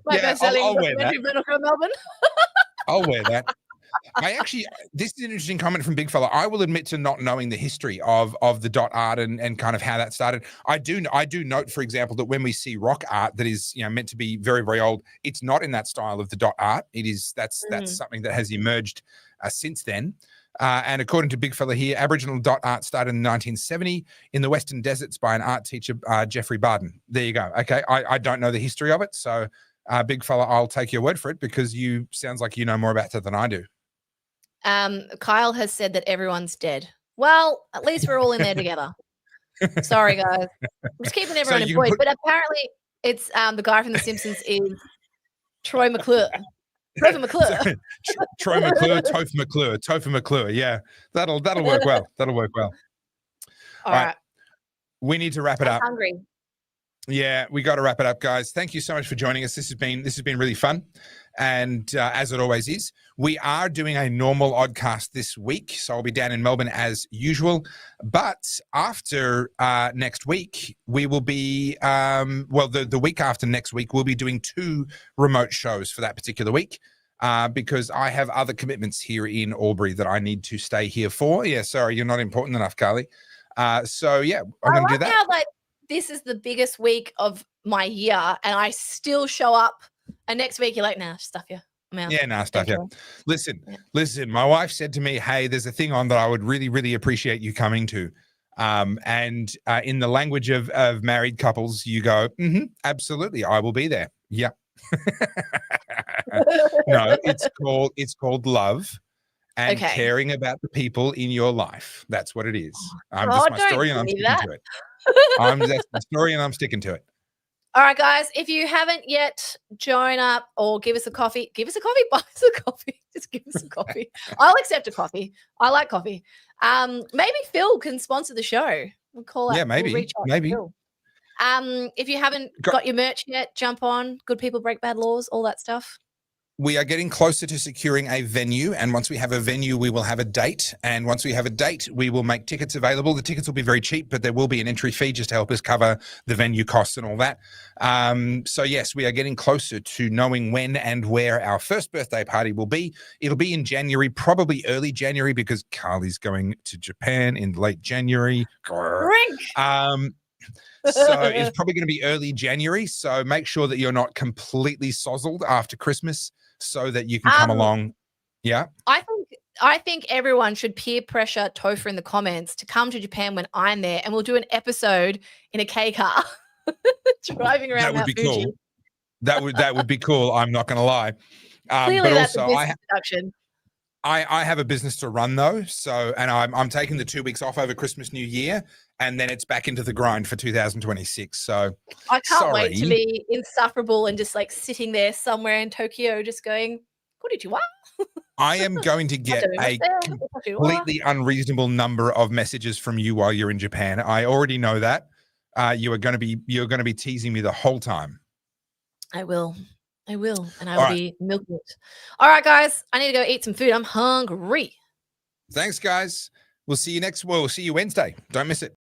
My best-selling book, Battleground Melbourne. I'll wear that. This is an interesting comment from Big Fella. I will admit to not knowing the history of the dot art and kind of how that started. I do note, for example, that when we see rock art that is meant to be very, very old, it's not in that style of the dot art. It is that's something that has emerged since then. And according to Big Fella here, Aboriginal dot art started in 1970 in the Western Deserts by an art teacher, Jeffrey Barden. There you go. Okay, I don't know the history of it, so Big Fella, I'll take your word for it because you sounds like you know more about it than I do. Kyle has said that everyone's dead. Well, at least we're all in there together. Sorry, guys. I'm just keeping everyone employed. But apparently it's the guy from The Simpsons is Troy McClure. Topher McClure. Troy McClure, Topher McClure. Yeah, that'll work well. That'll work well. All right. We need to wrap it up. Hungry. Yeah, we got to wrap it up, guys. Thank you so much for joining us. This has been really fun, and as it always is, we are doing a normal Oddcast this week, so I'll be down in Melbourne as usual. But after next week, we will be the week after next week, we'll be doing 2 remote shows for that particular week because I have other commitments here in Albury that I need to stay here for. Yeah, sorry, you're not important enough, Carly. So yeah, I'm going to do that. How, this is the biggest week of my year and I still show up and next week you're like, nah, stuff you. I'm out. Yeah, nah, stuff you. Listen, my wife said to me, hey, there's a thing on that I would really, really appreciate you coming to. And in the language of married couples, you go, absolutely, I will be there. Yeah. No, it's called love and caring about the people in your life. That's what it is. That's my story and I'm sticking to it. That's the story and I'm sticking to it. All right, guys, if you haven't yet, join up or give us a coffee. Buy us a coffee. Just give us a coffee. I'll accept a coffee. I like coffee. Maybe Phil can sponsor the show. We'll call it. Yeah, maybe. We'll reach out maybe. to Phil. If you haven't got your merch yet, jump on Good People Break Bad Laws, all that stuff. We are getting closer to securing a venue, and once we have a venue, we will have a date, and once we have a date, we will make tickets available. The tickets will be very cheap, but there will be an entry fee just to help us cover the venue costs and all that. So yes, we are getting closer to knowing when and where our first birthday party will be. It'll be in January, probably early January, because Carly's going to Japan in late January. So it's probably going to be early January. So make sure that you're not completely sozzled after Christmas so that you can come along. Yeah. I think everyone should peer pressure Topher in the comments to come to Japan when I'm there and we'll do an episode in a K car driving around. That would be cool. That would be cool. I'm not going to lie. Clearly, but that's also a business deduction. I have a business to run though, so and I'm taking the 2 weeks off over Christmas, New Year, and then it's back into the grind for 2026. So I can't wait to be insufferable and just like sitting there somewhere in Tokyo, just going, "Konnichiwa." I am going to get a completely unreasonable number of messages from you while you're in Japan. I already know that. You're going to be teasing me the whole time. I will, and I will be milking it. All right, guys, I need to go eat some food. I'm hungry. Thanks, guys. We'll see you Wednesday. Don't miss it.